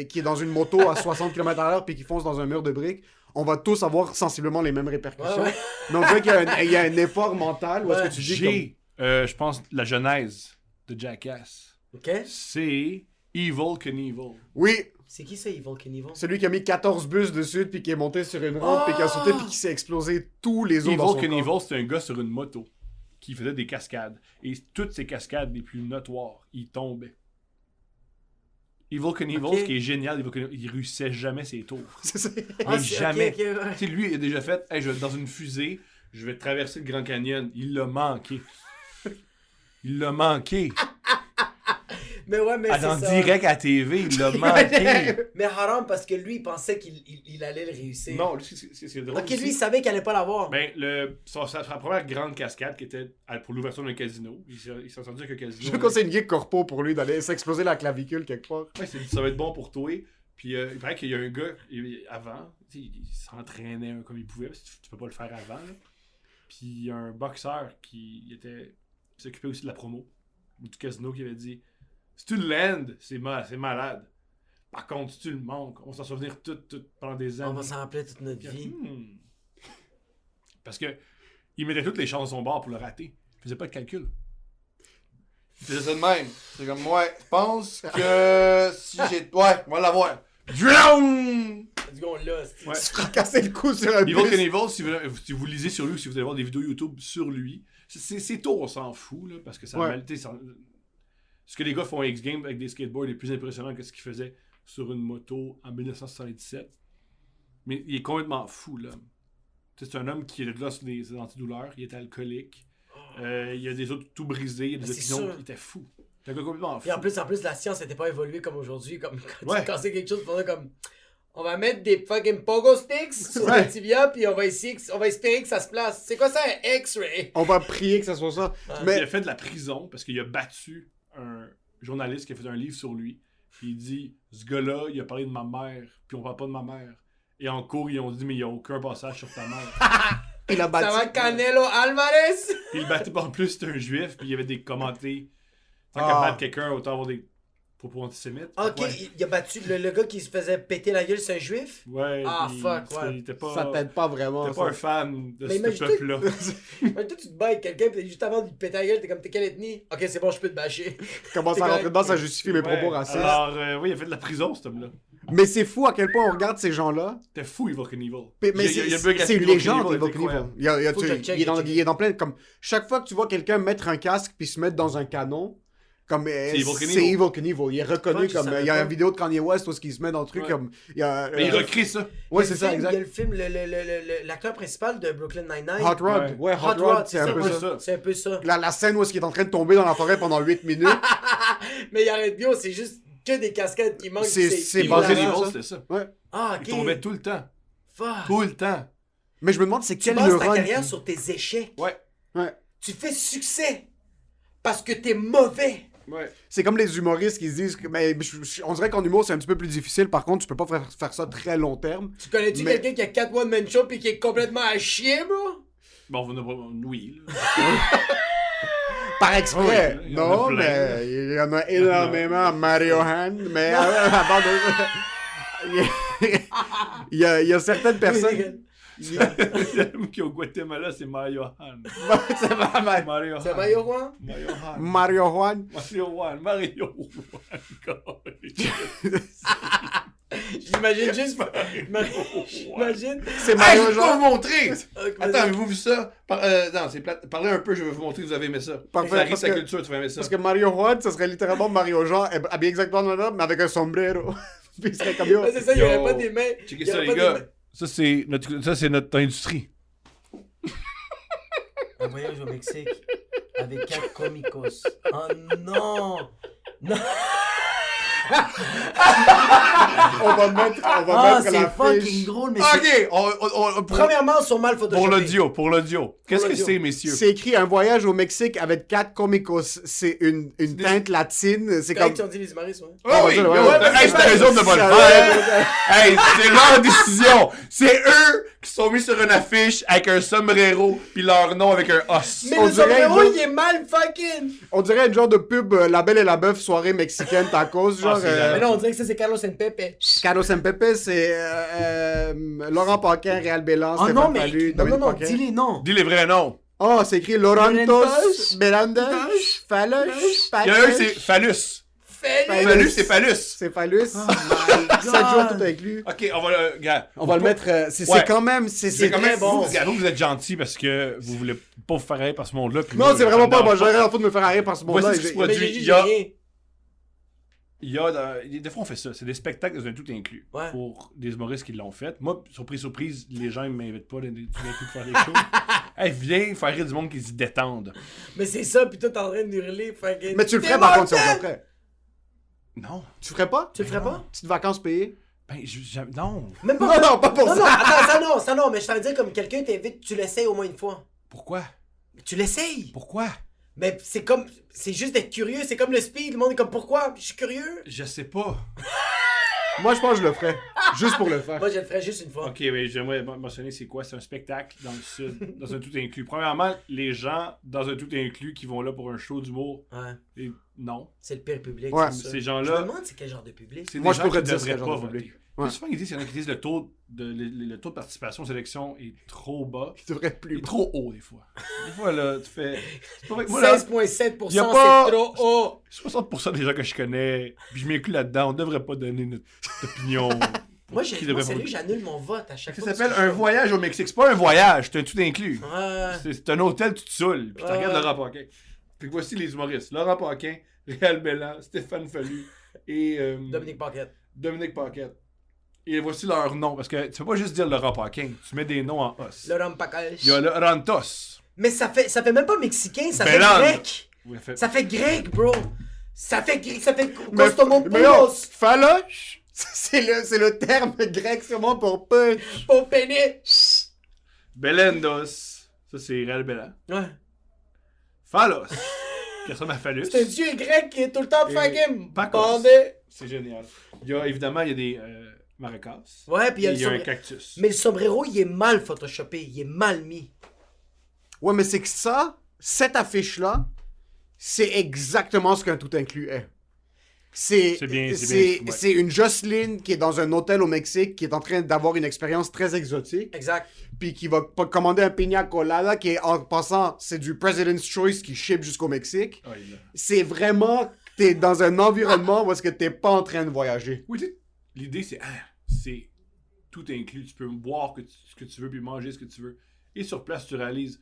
qui est dans une moto à 60 km/h puis qui fonce dans un mur de briques, on va tous avoir sensiblement les mêmes répercussions. Ouais, ouais. Mais on dirait qu'il y a un effort mental où est-ce Ouais. que tu dis J'ai, je pense, la genèse de Jackass. Ok? C'est Evil Knievel. comme... Oui, C'est qui ça, Evil Knievel? celui qui a mis 14 bus dessus puis qui est monté sur une rampe puis qui a sauté puis qui s'est explosé tous les os dans son Evil corps. Knievel, c'est un gars sur une moto qui faisait des cascades. Et toutes ces cascades les plus notoires, il tombait. Evil Knievel, Ok. ce qui est génial, Evil Knievel, il réussissait jamais ses tours. C'est ça. Ah, Mais jamais. ok, ouais. Tu sais, lui, il a déjà fait, hey, je vais être dans une fusée, je vais traverser le Grand Canyon. Il l'a manqué. Il l'a manqué. Mais ouais, mais c'est En ça. direct à TV, il l'a manqué. Mais haram parce que lui, il pensait qu'il allait le réussir. Non, lui, c'est drôle. Ok, lui, il aussi. savait qu'il allait pas l'avoir. Ben, sa première grande cascade qui était pour l'ouverture d'un casino. Il s'est entendu avec un casino. Je veux qu'on c'est une geek corpo pour lui d'aller s'exploser la clavicule quelque part. Ouais, ça va être bon pour toi. Puis il paraît qu'il y a un gars, avant, tu sais, il s'entraînait comme il pouvait, parce que tu peux pas le faire avant. Là. Puis il y a un boxeur qui s'occupait aussi de la promo du casino qui avait dit si tu l'endes, c'est malade. Par contre, si tu le manques, on va s'en souvenir tout pendant des années. On va s'en rappeler toute notre vie. Parce que il mettait toutes les chances de son bord pour le rater. Il faisait pas de calcul. Il faisait ça de même. C'est comme, ouais, je pense que si j'ai. Ouais, on va l'avoir. Droum! Du coup, on l'a. c'est- Ouais. Se fracasser le cou sur un Evil bus. Knievel, si vous lisez sur lui ou si vous allez voir des vidéos YouTube sur lui, c'est tôt, on s'en fout, là, parce que ça a Ouais. mal été. Ce que les gars font à X-Games avec des skateboards est plus impressionnant que ce qu'ils faisaient sur une moto en 1977. Mais il est complètement fou, là. Tu sais, c'est un homme qui est là sur des antidouleurs, il était alcoolique, il y a des os tout brisés, il y a des Ah, c'est opinions, sûr. il était fou. C'est un gars complètement fou. Puis en plus, la science n'était pas évoluée comme aujourd'hui. Comme quand Ouais. tu cassais quelque chose, faisait comme. On va mettre des fucking pogo sticks sur Ouais. le tibia, puis on va espérer que ça se place. C'est quoi ça, un X-ray? On va prier que ça soit ça. Ah. Il Mais a fait de la prison parce qu'il a battu un journaliste qui a fait un livre sur lui. Puis il dit ce gars-là, il a parlé de ma mère, puis on parle pas de ma mère. Et en cours, ils ont dit mais il n'y a aucun passage sur ta mère. il a Ça battu. va, Canelo Alvarez? Puis il battait en plus, c'était un juif, puis il y avait des commentés. Tant Ah. qu'à battre quelqu'un, autant avoir des propos antisémites. Ok, Ouais. il a battu le gars qui se faisait péter la gueule, c'est un juif? Ouais, Ah, puis fuck, c'était- ouais. Il était pas, Ça t'aide pas vraiment. il était pas un fan de Mais ce imagine- peuple-là. Mais toi, tu te bats avec quelqu'un, puis juste avant de lui péter la gueule, t'es comme, t'es quelle ethnie? Ok, c'est bon, je peux te bâcher. Commence C'est à rentrer correct. dedans, ça justifie mes Ouais. propos racistes. Alors, oui, il a fait de la prison, cet homme-là. Mais c'est fou à quel point on regarde ces gens-là. C'était fou, Evil Knievel. Mais Il y a- il y a c'est biographie c'est une d'Evil légende, Knievel, Evil c'est Knievel. incroyable. Faut que je le check, Il est dans, je check. il est dans plein. Comme, chaque fois que tu vois quelqu'un mettre un casque puis se mettre dans un canon, comme, Evil c'est Knievel. Evil Knievel. Il est reconnu Fuck, je comme. savais Il y a pas. une vidéo de Kanye West où il se met dans le truc Ouais. comme. Il y a, Mais il recrée ça. Ouais, Il y a c'est le ça, film- Il y a exact. le film, l'acteur principal de Brooklyn Nine-Nine. Hot Rod. Ouais. Ouais, Hot Rod, c'est un peu ouais. ça. C'est un peu ça. La scène où est-ce qu'il est en train de tomber dans la forêt pendant 8 minutes. Mais il arrête bio, c'est juste que des cascades qui manquent. C'est Ils basé hilarant, niveau, ça. c'était ça. Ouais. Ah, Ils ok. tombaient tout le temps. Fuck. Tout le temps. Mais je me demande c'est Tu quel bases ta neurone. carrière sur tes échecs. Ouais. Ouais. Tu fais succès parce que t'es mauvais. Ouais. C'est comme les humoristes qui se disent que on dirait qu'en humour c'est un petit peu plus difficile. Par contre, tu peux pas faire ça très long terme. Tu connais-tu Mais- quelqu'un qui a 4 one-man show pis qui est complètement à chier, bro? Bon, oui. Là. Par exprès. Ah oui, il y en a Non, plein. mais il y en a énormément. Mario Han, mais avant de... il y a certaines personnes. J'aime qu'au Guatemala, c'est Mario Han. C'est vraiment Mario Han. C'est Mario Juan? Mario Han. Mario Juan. Mario Juan. Mario Juan. J'imagine juste. J'imagine. C'est Hey, Mario je peux Juan. vous montrer! Ok, Attends, vas-y. avez-vous vu ça? Non, c'est plate. Parlez un peu, je vais vous montrer que vous avez aimé ça. Parfait, Ça arrive parce sa que- culture, tu vas aimer ça. Parce que Mario Juan, ça serait littéralement Mario Jean, habillé exactement de même, mais avec un sombrero. Puis il serait comme yo. Ouais, c'est ça, il y Yo. aurait pas des mains. Checkez il y ça, aurait les pas gars. des mains. Ça, c'est notre industrie. Un voyage au Mexique avec 4 comicos. Oh non! Non! On va mettre Ah, c'est la fucking fiche. drôle, mais c'est. Ok, pour Premièrement, ils sont mal photoshopés. Pour l'audio. Qu'est-ce que l'audio. c'est, messieurs? C'est écrit un voyage au Mexique avec 4 comicos. C'est une teinte latine. C'est Quand comme. ils ont dit les humoristes, ouais. Ah oui, Ouais, yo, ouais, hey, parce que- c'était eux autres de pas le faire. Hey, c'est leur décision. C'est eux qui sont mis sur une affiche avec un sombrero puis leur nom avec un os. Mais On le dirait sombrero, une- il est mal fucking! On dirait un genre de pub La Belle et la Bœuf, soirée mexicaine, tacos. Genre. c'est la- Mais non, on dirait que ça, c'est Carlos Pepe. Carlos Pepe, c'est Laurent Paquin, Réal Bélan, Oh Stéphane non, mais. Fallu, Non, Dominique non, non, Paquin. dis-les noms. Dis les vrais noms. Oh, c'est écrit Laurentos, Laurentos, Belandes, Phallus, Il y en a un, c'est Phallus. Fais-le! Phallus, c'est Phallus. C'est Phallus. my 7 jours God. tout inclus. Ok, on va le. Gars, On va le mettre. C'est Ouais. quand même. C'est quand très même bon. bon. Regarde, vous êtes gentil parce que vous voulez pas vous faire rire par ce monde-là. puis Non, moi, c'est vraiment pas. Moi, j'adore. j'aurais rien à foutre de me faire arrêter par ce monde-là. Voici ce qui se Mais produit. j'ai dit, Il y j'ai a- rien. Il y a des fois on fait ça, c'est des spectacles dans un tout inclus Ouais. pour des humoristes qui l'ont fait. Moi, surprise, les gens ils m'invitent pas tout d'un coup pour faire des shows. Hey, viens faire rire du monde qui se détendent. Mais c'est ça, pis toi, t'es en train de hurler, fucking. Mais tu le T'es ferais par contre si on mortel! le ferait. Non, Tu ferais pas? Tu le ferais pas? Petites vacances payées? non. Même pas. Non, non, pas pour Non, ça. non, attends, ça non, mais je t'en dire comme quelqu'un t'invite, tu l'essayes au moins une fois. Pourquoi? Tu l'essayes! Pourquoi? Mais c'est comme. C'est juste d'être curieux, c'est comme le speed, le monde est comme pourquoi? Je suis curieux. Je sais pas. Moi, je pense que je le ferais. Juste pour le faire. Moi, je le ferais juste une fois. Ok, mais j'aimerais mentionner c'est quoi? C'est un spectacle dans le sud, dans un tout inclus. Premièrement, les gens dans un tout inclus qui vont là pour un show d'humour, Ouais, et non. c'est le pire public. Ouais. c'est ça. Ces Je gens-là, me demande c'est quel genre de public. c'est Moi, des je gens pourrais qui dire c'est devraient quel pas genre de voter. public. Puis Ouais. souvent, ils disent, il y en a qui disent le taux de participation aux élections est trop bas. Tu devrais être Il plus est bas. trop haut, des fois. Des fois, là, tu fais. C'est pas vrai que moi, là, 16,7%, y a pas- c'est trop haut. 60% des gens que je connais, puis je m'inclus là-dedans, on devrait pas donner notre opinion. Moi, Qui moi devrait sérieux, voter. j'annule mon vote à chaque Ça fois. s'appelle parce un que je- voyage au Mexique. C'est pas un voyage, c'est un tout inclus. Ouais. C'est un hôtel, tu te saoules, puis tu Ouais. regardes Laurent Paquin. Puis voici les humoristes. Laurent Paquin, Réal Bélan, Stéphane Fallu et Dominique Paquette. Dominique Paquette. Et voici leurs noms, parce que tu peux pas juste dire Laurent Paquin, tu mets des noms en os. Laurent Paquette. Il y a le Rantos. Mais ça fait même pas mexicain, ça Bélan. fait grec. Oui, fait- Ça fait grec, bro. Ça fait Mais non, Costomopoulos. Phaloche, c'est le terme grec sûrement pour push. Popéné. Belendos. Ça, c'est Réal Bélan. Ouais. Phalos. Qui ressemble à Phallus. C'est un dieu grec qui est tout le temps Et fucking Pacos. bandé. C'est génial. Il y a, évidemment, il y a des maracas. Ouais, puis il y a Et le il y a un sombrero. cactus. Mais le sombrero, il est mal photoshopé, il est mal mis. Ouais, mais c'est que ça, cette affiche-là, c'est exactement ce qu'un tout inclus est. C'est bien, ouais. C'est une Jocelyne qui est dans un hôtel au Mexique, qui est en train d'avoir une expérience très exotique, Exact. puis qui va commander un pina colada qui est, en passant, c'est du President's Choice qui ship jusqu'au Mexique. Ah, il a- C'est vraiment, t'es dans un environnement où est-ce que t'es pas en train de voyager. Oui, tu sais, l'idée, c'est tout inclus. Tu peux boire ce que tu veux, puis manger ce que tu veux. Et sur place, tu réalises,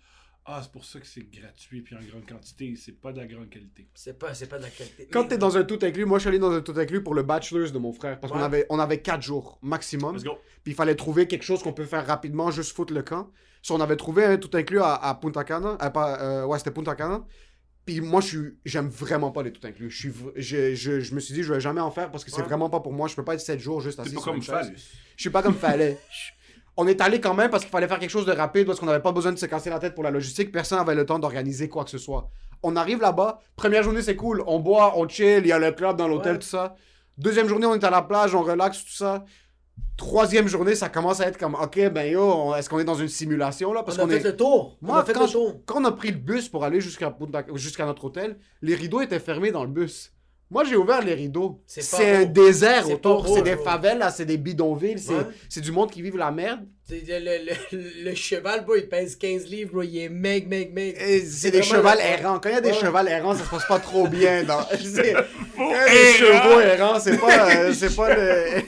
c'est pour ça que c'est gratuit, puis en grande quantité. C'est pas de la grande qualité. C'est pas de la qualité. Quand Mais- t'es dans un tout inclus, moi je suis allé dans un tout inclus pour le bachelor's de mon frère, parce Ouais. qu'on avait 4 jours maximum. Let's go. Puis il fallait trouver quelque chose qu'on peut faire rapidement, juste foutre le camp. Si on avait trouvé un tout inclus à Punta Cana, ouais, c'était Punta Cana. Puis moi, j'aime vraiment pas les tout inclus. Je me suis dit, je vais jamais en faire parce que c'est vraiment pas pour moi. Je peux pas être 7 jours juste assis C'est pas sur comme une chaise. Phallus. Je suis pas comme fallait. On est allé quand même parce qu'il fallait faire quelque chose de rapide parce qu'on n'avait pas besoin de se casser la tête pour la logistique. Personne n'avait le temps d'organiser quoi que ce soit. On arrive là-bas. Première journée, c'est cool. On boit, on chill, il y a le club dans l'hôtel, tout ça. Deuxième journée, on est à la plage, on relaxe, tout ça. Troisième journée, ça commence à être comme, ok, ben yo, est-ce qu'on est dans une simulation là? Parce On a qu'on fait est... le tour. Moi, on a fait le tour. quand on a pris le bus pour aller jusqu'à notre hôtel, les rideaux étaient fermés dans le bus. Moi, j'ai ouvert les rideaux. C'est C'est pas un beau. désert C'est autour. pas beau, C'est des bro. favelles, là, c'est des bidonvilles. Ouais. C'est du monde qui vit la merde. Le cheval, bro, il pèse 15 livres, bro. Il est meg. Et c'est des vraiment chevals le- errants. Quand il y a des Ouais. chevals errants, ça se passe pas trop bien. Quand il y a des chevaux errants, c'est pas le...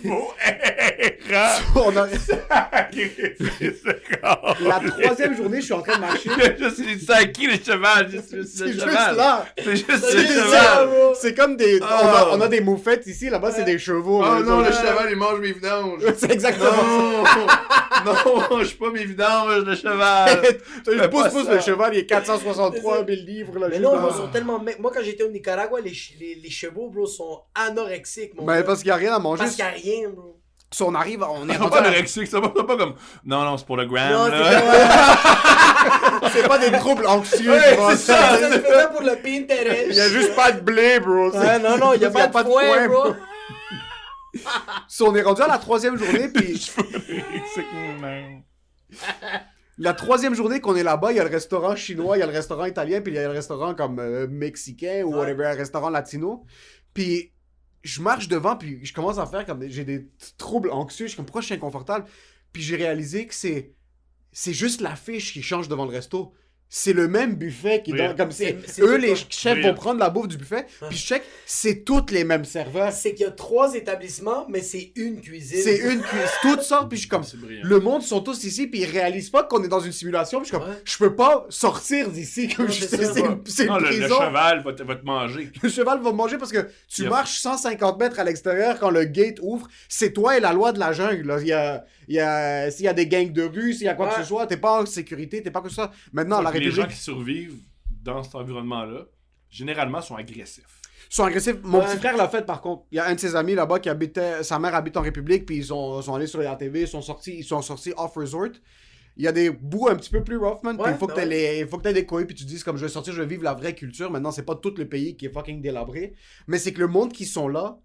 On a- La troisième journée, je suis en train de marcher. Je suis c'est à qui le cheval? C'est juste là. C'est juste C'est le ça, cheval. bro. C'est comme des... Oh. On a des moufettes ici. Là-bas, c'est des chevaux. Oh Ouais, non, le ça. cheval, il mange mes vidanges. C'est exactement ça. Non, non, je suis pas mes vidanges, le cheval. Je Fais pousse, pas pousse, ça. le cheval, il est 463 000 livres. Là, Mais juste non, là. bro, ils sont tellement mecs. Moi, quand j'étais au Nicaragua, les chevaux, bro, sont anorexiques, mon Mais gars. parce qu'il n'y a rien à manger. Parce qu'il n'y a rien, bro. Si on arrive, on est C'est rendu pas à la- anorexique, c'est pas comme. Non, c'est pour le gram. Non, là. c'est C'est pas des troubles anxieux. Ouais, qui vont- c'est ça. Ça se faisait pour le Pinterest. Il y a juste pas de blé, bro. Ouais, non, il y a pas de foin, bro. Si on est rendu à la troisième journée, puis C'est que non. la troisième journée qu'on est là-bas, il y a le restaurant chinois, il y a le restaurant italien, puis il y a le restaurant comme mexicain ou whatever, un restaurant latino. Puis je marche devant, puis je commence à faire comme j'ai des troubles anxieux. Je suis comme pourquoi je suis inconfortable. Puis j'ai réalisé que c'est juste l'affiche qui change devant le resto. C'est le même buffet qui Brillant. donne comme c'est C'est eux tout les ça. chefs Brillant. vont prendre la bouffe du buffet, puis je check, c'est toutes les mêmes serveurs. C'est qu'il y a 3 établissements, mais c'est une cuisine. C'est une cuisse, toutes sortes, puis je suis comme, C'est brillant. le monde sont tous ici, puis ils réalisent pas qu'on est dans une simulation, puis je suis comme, Ouais. je peux pas sortir d'ici, comme Ouais, je c'est ça, c'est ouais. c'est une Non, le prison. cheval va te manger. Le cheval va manger parce que tu Il y a- marches 150 mètres à l'extérieur quand le gate ouvre, c'est toi et la loi de la jungle, là. S'il y a des gangs de rue, s'il y a quoi que Ouais. ce soit, t'es pas en sécurité, t'es pas que ça. Maintenant, la Les gens République qui survivent dans cet environnement-là, généralement, sont agressifs. sont agressifs. Mon Ouais. petit frère l'a fait, par contre. Il y a un de ses amis là-bas qui habitait, sa mère habite en République, puis ils sont allés sur les ATV, ils sont sortis off-resort. Il y a des bouts un petit peu plus rough, man. Puis Ouais, il faut que ouais. il faut que t'aies des couilles, puis tu te dises, comme je vais sortir, je vais vivre la vraie culture. Maintenant, c'est pas tout le pays qui est fucking délabré. Mais c'est que le monde qui sont là,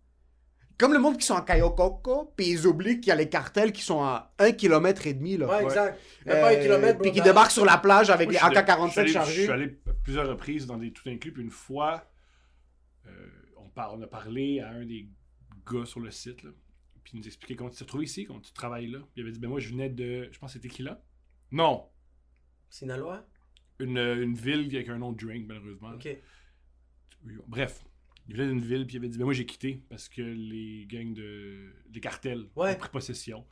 comme le monde qui sont à Cayococo, puis ils oublient qu'il y a les cartels qui sont à 1,5 km, là. Ouais, exact. Même pas un kilomètre, bro. Puis qui dans- débarquent sur la plage avec Moi, les je suis AK-47 allé- Je chargés. suis allé à plusieurs reprises dans des tout inclus, puis une fois, on a parlé à un des gars sur le site, là, puis il nous expliquait comment tu t'es retrouvé ici, comment tu travailles là. Puis il avait dit, ben moi, je venais de, je pense que c'était Tequila. Non, Sinaloa? une ville avec un nom de drink, malheureusement. Ok. Bref, il venait d'une ville, puis il avait dit, ben moi, j'ai quitté parce que les gangs les cartels Ouais. ont pris possession.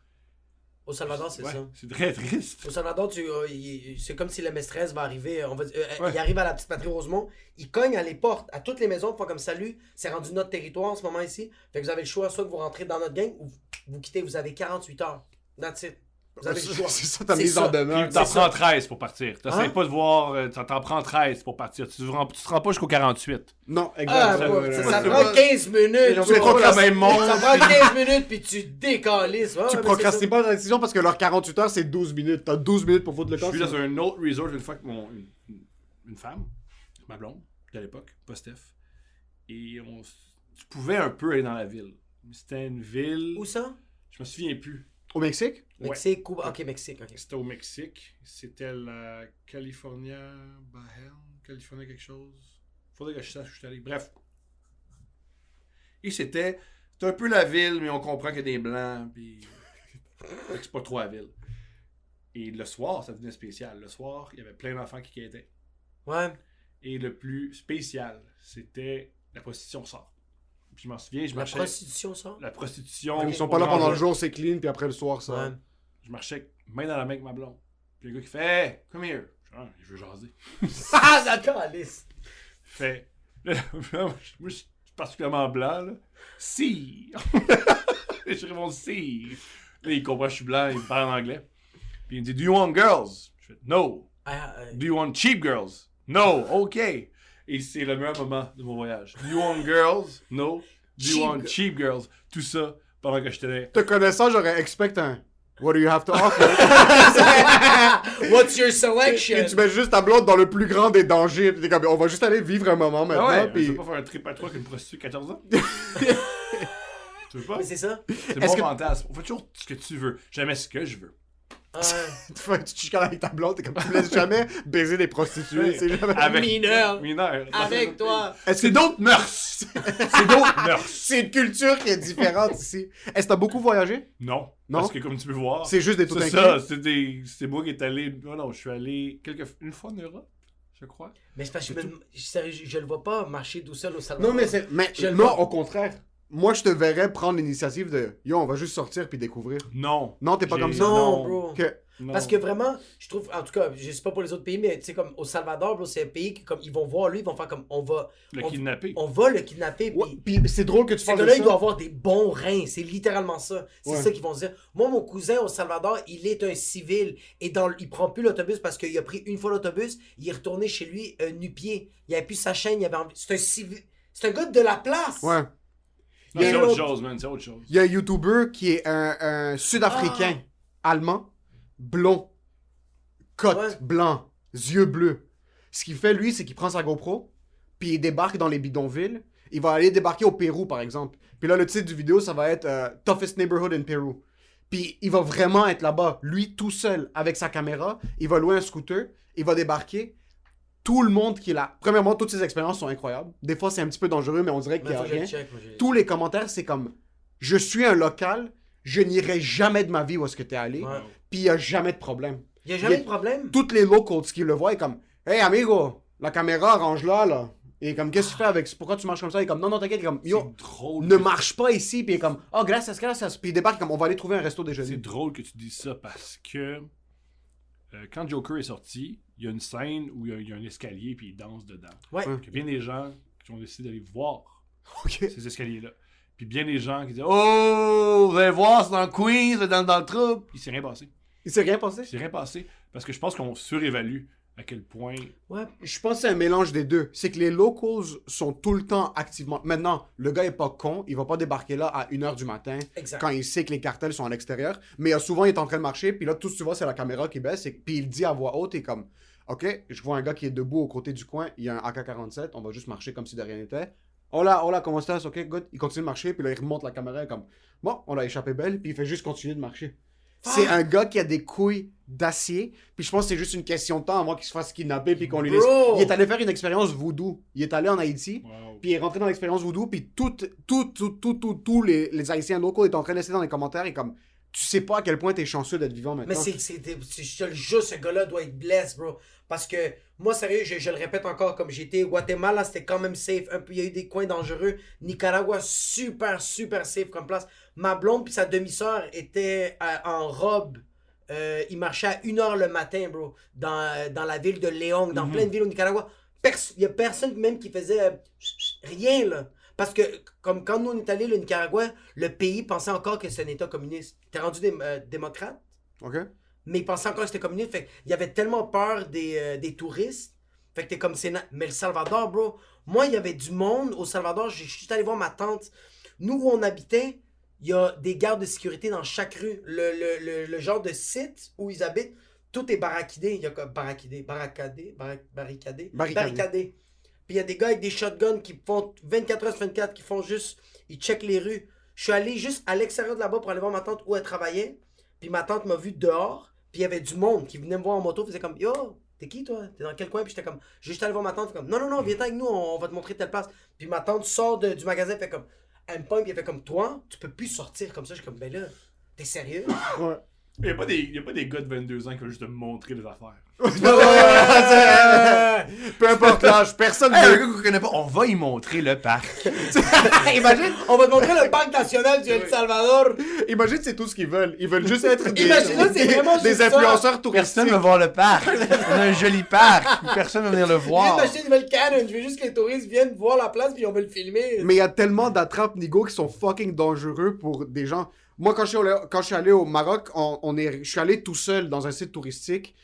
Au Salvador, c'est Ouais, ça. c'est très triste. Au Salvador, c'est comme si le maîtresse va arriver. Ouais. Il arrive à la petite patrie Rosemont. Il cogne à les portes, à toutes les maisons, font comme salut. C'est rendu notre territoire en ce moment ici. Fait que vous avez le choix, soit que vous rentrez dans notre gang ou vous quittez. Vous avez 48 heures. That's it. Vous avez le choix. C'est ça ta C'est mise ça. en demeure. Puis t'en c'est prends ça. 13 pour partir. T'essayes Hein? pas de voir, t'en prends 13 pour partir. Tu te rends pas jusqu'au 48. Non, Ah, exact. bro, Ouais, ça, ouais, ça ouais. prend 15 minutes. Tu bro. procrastines- même monde. Ça prend 15 minutes puis tu décalisses. Ouais, Tu mais procrastines c'est pas la décision parce que leur 48 heures, c'est 12 minutes. T'as 12 minutes pour foutre le Je camp. suis dans un autre resort une fois que une femme, ma blonde, de l'époque, pas Steph, et tu pouvais un peu aller dans la ville. Mais c'était une ville, ça. Où ça? je me souviens plus. Au Mexique? Ouais. Mexique, Cuba. Ok, Mexique. Ok. C'était au Mexique. C'était la California, California quelque chose. Faudrait que je sache où je suis allé. Bref. Et c'était un peu la ville, mais on comprend qu'il y a des blancs, puis fait que c'est pas trop la ville. Et le soir, ça devenait spécial. Le soir, il y avait plein d'enfants qui quêtaient. Ouais. Et le plus spécial, c'était la prostitution sort. Puis je m'en souviens, je La marchais... prostitution, ça? La prostitution... Ils sont pas là pendant le jour, c'est clean, puis après le soir, ça. Ouais. Je marchais main dans la main avec ma blonde. Puis le gars qui fait « Hey, come here! » Je veux jaser. Ah, d'accord, Alice. Fait. Moi, je suis particulièrement blanc, là. Si! Et je réponds si! Là, il comprend que je suis blanc, il me parle en anglais. Puis il me dit Do you want girls? Je fais No! Ah, Do you want cheap girls? No! OK! Et c'est le meilleur moment de mon voyage. You want girls? No. Do you Cheap want cheap girls? Tout ça pendant que j'étais là. Te connaissant, j'aurais expect un What do you have to offer? What's your Et selection? tu mets juste ta blonde dans le plus grand des dangers. Puis t'es comme, on va juste aller vivre un moment maintenant. Ah ouais, puis... tu veux pas faire un trip à 3 avec une prostituée de 14 ans? Tu veux pas? Mais c'est ça. C'est Est-ce mon que- fantasme. On fait toujours ce que tu veux. Jamais ce que je veux. tu te chicanes avec ta blonde, t'es comme, tu me laisses jamais baiser des prostituées. C'est jamais... Avec Mineur. Mineur. Avec toi. Est-ce que C'est d'autres mœurs. C'est d'autres mœurs. c'est une culture qui est différente ici? Est-ce que t'as beaucoup voyagé? Non. Non? Parce que comme tu peux voir. C'est juste des tout C'est inclus? ça. C'est moi qui est allé. Non, je suis allé une fois en Europe, je crois. Mais c'est parce que sérieux, je le vois pas marcher tout seul au Salvador. Non, mais c'est... Mais Je le non, vois. au contraire. Moi, je te verrais prendre l'initiative de Yo, on va juste sortir puis découvrir. Non. Non, t'es pas comme ça? Non, bro. Que... Non. Parce que vraiment, je trouve, en tout cas, je sais pas pour les autres pays, mais tu sais, comme au Salvador, bro, c'est un pays qui, comme, ils vont voir lui, ils vont faire comme, on va Le kidnapper. on va le kidnapper, Ouais, puis puis c'est drôle que tu ce parles de gars-là, ça. il doit avoir des bons reins. C'est littéralement ça. C'est Ouais. ça qu'ils vont se dire. Moi, mon cousin au Salvador, il est un civil. Et il prend plus l'autobus parce qu'il a pris une fois l'autobus. Il est retourné chez lui nu-pied. Il avait plus sa chaîne. Il avait envie... C'est un civil. C'est un gars de la place. Ouais. Non, Il y a c'est un autre autre- chose, man. C'est autre chose. Il y a un YouTuber qui est un Sud-Africain, allemand, blond, côte, Ouais. blanc, yeux bleus. Ce qu'il fait, lui, c'est qu'il prend sa GoPro, puis il débarque dans les bidonvilles. Il va aller débarquer au Pérou, par exemple. Puis là, le titre du vidéo, ça va être Toughest Neighborhood in Peru. Puis il va vraiment être là-bas, lui tout seul, avec sa caméra. Il va louer un scooter, il va débarquer. Tout le monde qui est là. Premièrement, toutes ces expériences sont incroyables. Des fois, c'est un petit peu dangereux, mais on dirait qu'il Mais n'y a faut que je le rien. check, moi, j'ai- Tous les commentaires, c'est comme je suis un local, je n'irai jamais de ma vie où est-ce que t'es allé, Ouais. puis il n'y a jamais de problème. Il y a jamais Il y a- de problème. Toutes les locals qui le voient, est comme hey amigo, la caméra, range-la là. Et comme qu'est-ce que tu fais avec pourquoi tu marches comme ça? Il est comme non, t'inquiète, il est comme yo, C'est drôle. ne marche pas ici, puis il est comme oh, gracias. Puis il débarque comme on va aller trouver un resto C'est déjeuner. drôle que tu dises ça parce que quand Joker est sorti, il y a une scène où il y a un escalier puis il danse dedans. Ouais. Ouais. Il y a bien des gens qui ont décidé d'aller voir Ok. ces escaliers-là. Puis bien des gens qui disent oh, vous allez voir, c'est dans Queens, c'est dans le troupe. Il s'est rien passé. Il s'est rien passé? Il s'est rien passé parce que je pense qu'on surévalue à quel point. Ouais. Je pense que c'est un mélange des deux. C'est que les locals sont tout le temps activement. Maintenant, le gars est pas con, il va pas débarquer là à 1h du matin Exact. quand il sait que les cartels sont à l'extérieur. Mais souvent, il est en train de marcher, puis là, tout ce que tu vois, c'est la caméra qui baisse, puis il dit à voix haute, et comme, OK, je vois un gars qui est debout au côté du coin, il y a un AK-47, on va juste marcher comme si de rien n'était. Hola, comment ça? OK, good. Il continue de marcher, puis là, il remonte la caméra, comme, bon, on l'a échappé belle, puis il fait juste continuer de marcher. C'est un gars qui a des couilles d'acier, puis je pense que c'est juste une question de temps avant qu'il se fasse kidnapper, puis qu'on lui laisse. Bro! Il est allé faire une expérience voodoo. Il est allé en Haïti, Wow. puis il est rentré dans l'expérience voodoo, puis tous les Haïtiens locaux étaient en train d'essayer dans les commentaires, et comme, tu sais pas à quel point t'es chanceux d'être vivant maintenant. Mais je te le jure, ce gars-là doit être blessé, bro. Parce que, moi, sérieux, je le répète encore, comme j'étais, Guatemala, c'était quand même safe. Un peu, il y a eu des coins dangereux. Nicaragua, super, super safe comme place. Ma blonde puis sa demi-sœur étaient en robe. Ils marchaient à 1h le matin, bro. Dans la ville de Léon, dans plein de villes au Nicaragua. Il y a personne même qui faisait rien, là. Parce que, comme quand nous on est allés, le Nicaragua, le pays pensait encore que c'est un État communiste. T'es rendu démocrate? OK? Mais ils pensaient encore que c'était communiste. Fait il y avait tellement peur des touristes. Fait que t'es comme mais le Salvador, bro. Moi, il y avait du monde au Salvador. Je suis allé voir ma tante. Nous, où on habitait, il y a des gardes de sécurité dans chaque rue. Le genre de site où ils habitent, tout est barricadé. Il y a comme barricadé. Puis il y a des gars avec des shotguns qui font 24h/24, qui font juste. Ils checkent les rues. Je suis allé juste à l'extérieur de là-bas pour aller voir ma tante où elle travaillait. Puis ma tante m'a vu dehors. Puis il y avait du monde qui venait me voir en moto. Faisait comme yo, t'es qui toi? T'es dans quel coin? Puis j'étais comme, j'ai juste allé voir ma tante. Fait comme, non, viens avec nous, on va te montrer telle place. Puis ma tante sort du magasin. Fait comme, elle me pogne. Puis elle fait comme, toi, tu peux plus sortir comme ça. Je suis comme, ben là, t'es sérieux? Ouais. Il n'y a pas des gars de 22 ans qui veulent juste te montrer des affaires. Peu importe l'âge, personne Hey, un veut. gars qu'on connaît pas, on va y montrer le parc. Imagine, On va te montrer le parc national du El Salvador. imagine, c'est tout ce qu'ils veulent. Ils veulent juste être des, Imagine, là, c'est vraiment des juste ça. influenceurs touristiques. Personne ne va voir le parc. On a un joli parc. Personne ne va venir le Je viens voir. d'acheter une nouvelle Canon. Je veux juste que les touristes viennent voir la place. Puis on veut le filmer. Mais il y a tellement d'attrapes nigo qui sont fucking dangereux pour des gens. Moi, quand je suis allé au Maroc, je suis allé tout seul dans un site touristique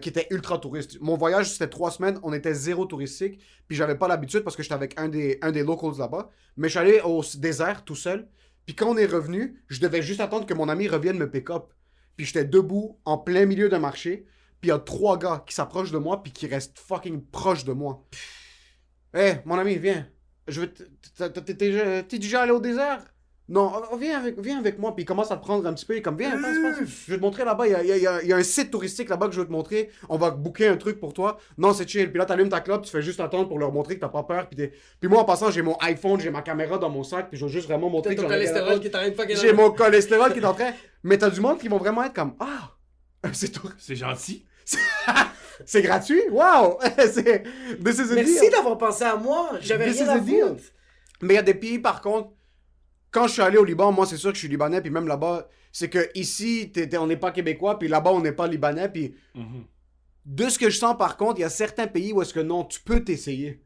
qui était ultra touriste. Mon voyage, c'était 3 semaines, on était zéro touristique, puis j'avais pas l'habitude parce que j'étais avec un des locals là-bas. Mais je suis allé au désert tout seul, puis quand on est revenu, je devais juste attendre que mon ami revienne me pick-up. Puis j'étais debout, en plein milieu d'un marché, puis il y a 3 gars qui s'approchent de moi, puis qui restent fucking proches de moi. Hé, mon ami, viens. T'es déjà allé au désert? Non, viens avec moi. Puis il commence à te prendre un petit peu. Il est comme, viens, passe. Je vais te montrer là-bas. Il y a un site touristique là-bas que je vais te montrer. On va booker un truc pour toi. Non, c'est chill. Puis là, t'allumes ta clope. Tu fais juste attendre pour leur montrer que t'as pas peur. Puis moi, en passant, j'ai mon iPhone, j'ai ma caméra dans mon sac. Puis je veux juste vraiment montrer que T'as ton j'en ai cholestérol qui t'arrête pas. J'ai mon cholestérol qui est en train. Mais t'as du monde qui vont vraiment être comme, ah, c'est tout. C'est gentil. C'est gratuit? Wow! This is a Merci deal. d'avoir pensé à moi. J'avais This rien is à a deal. foutre. Mais il y a des pays, par contre, quand je suis allé au Liban, moi, c'est sûr que je suis libanais, puis même là-bas, c'est que ici, on n'est pas québécois, puis là-bas, on n'est pas libanais, puis de ce que je sens, par contre, il y a certains pays où est-ce que non, tu peux t'essayer.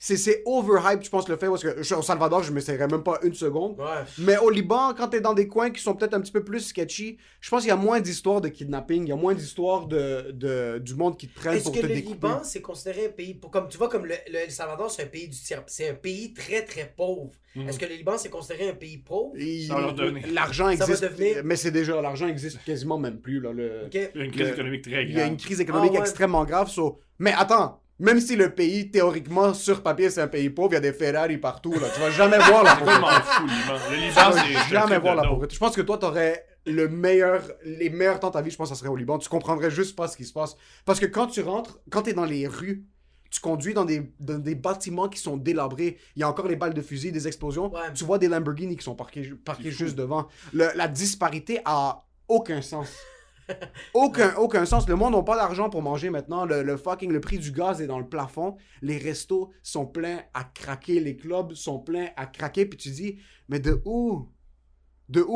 C'est overhyped, je pense, le fait, parce que au Salvador, je ne m'essayerais même pas une seconde. Ouais. Mais au Liban, quand t'es dans des coins qui sont peut-être un petit peu plus sketchy, je pense qu'il y a moins d'histoires de kidnapping, il y a moins d'histoires du monde qui te prennent Est-ce pour que te le découper. Liban, c'est considéré un pays, comme tu vois, comme le El Salvador, c'est un pays du tiers, c'est un pays très très pauvre. Est-ce que le Liban, c'est considéré un pays pauvre? Et Ça va leur donner. l'argent Ça va existe, devenir- mais c'est déjà, l'argent existe quasiment même plus. Là, Ok. Il y a une crise économique très Il y a grave. une crise économique Ah ouais. extrêmement grave. Mais attends, même si le pays, théoriquement, sur papier, c'est un pays pauvre, il y a des Ferrari partout. Là. Tu vas jamais voir la C'est complètement pauvreté. fou, le Liban. Le Tu Liban, vas c'est jamais un voir la trip de pauvreté. Je pense que toi, t'aurais les meilleurs temps de ta vie, je pense que ça serait au Liban. Tu comprendrais juste pas ce qui se passe. Parce que quand tu rentres, quand t'es dans les rues, tu conduis dans des bâtiments qui sont délabrés. Il y a encore les balles de fusil, des explosions. Ouais. Tu vois des Lamborghini qui sont parqués juste devant. La disparité a aucun sens. Aucun sens. Le monde n'a pas d'argent pour manger maintenant. Le prix du gaz est dans le plafond. Les restos sont pleins à craquer. Les clubs sont pleins à craquer. Puis tu dis, mais de où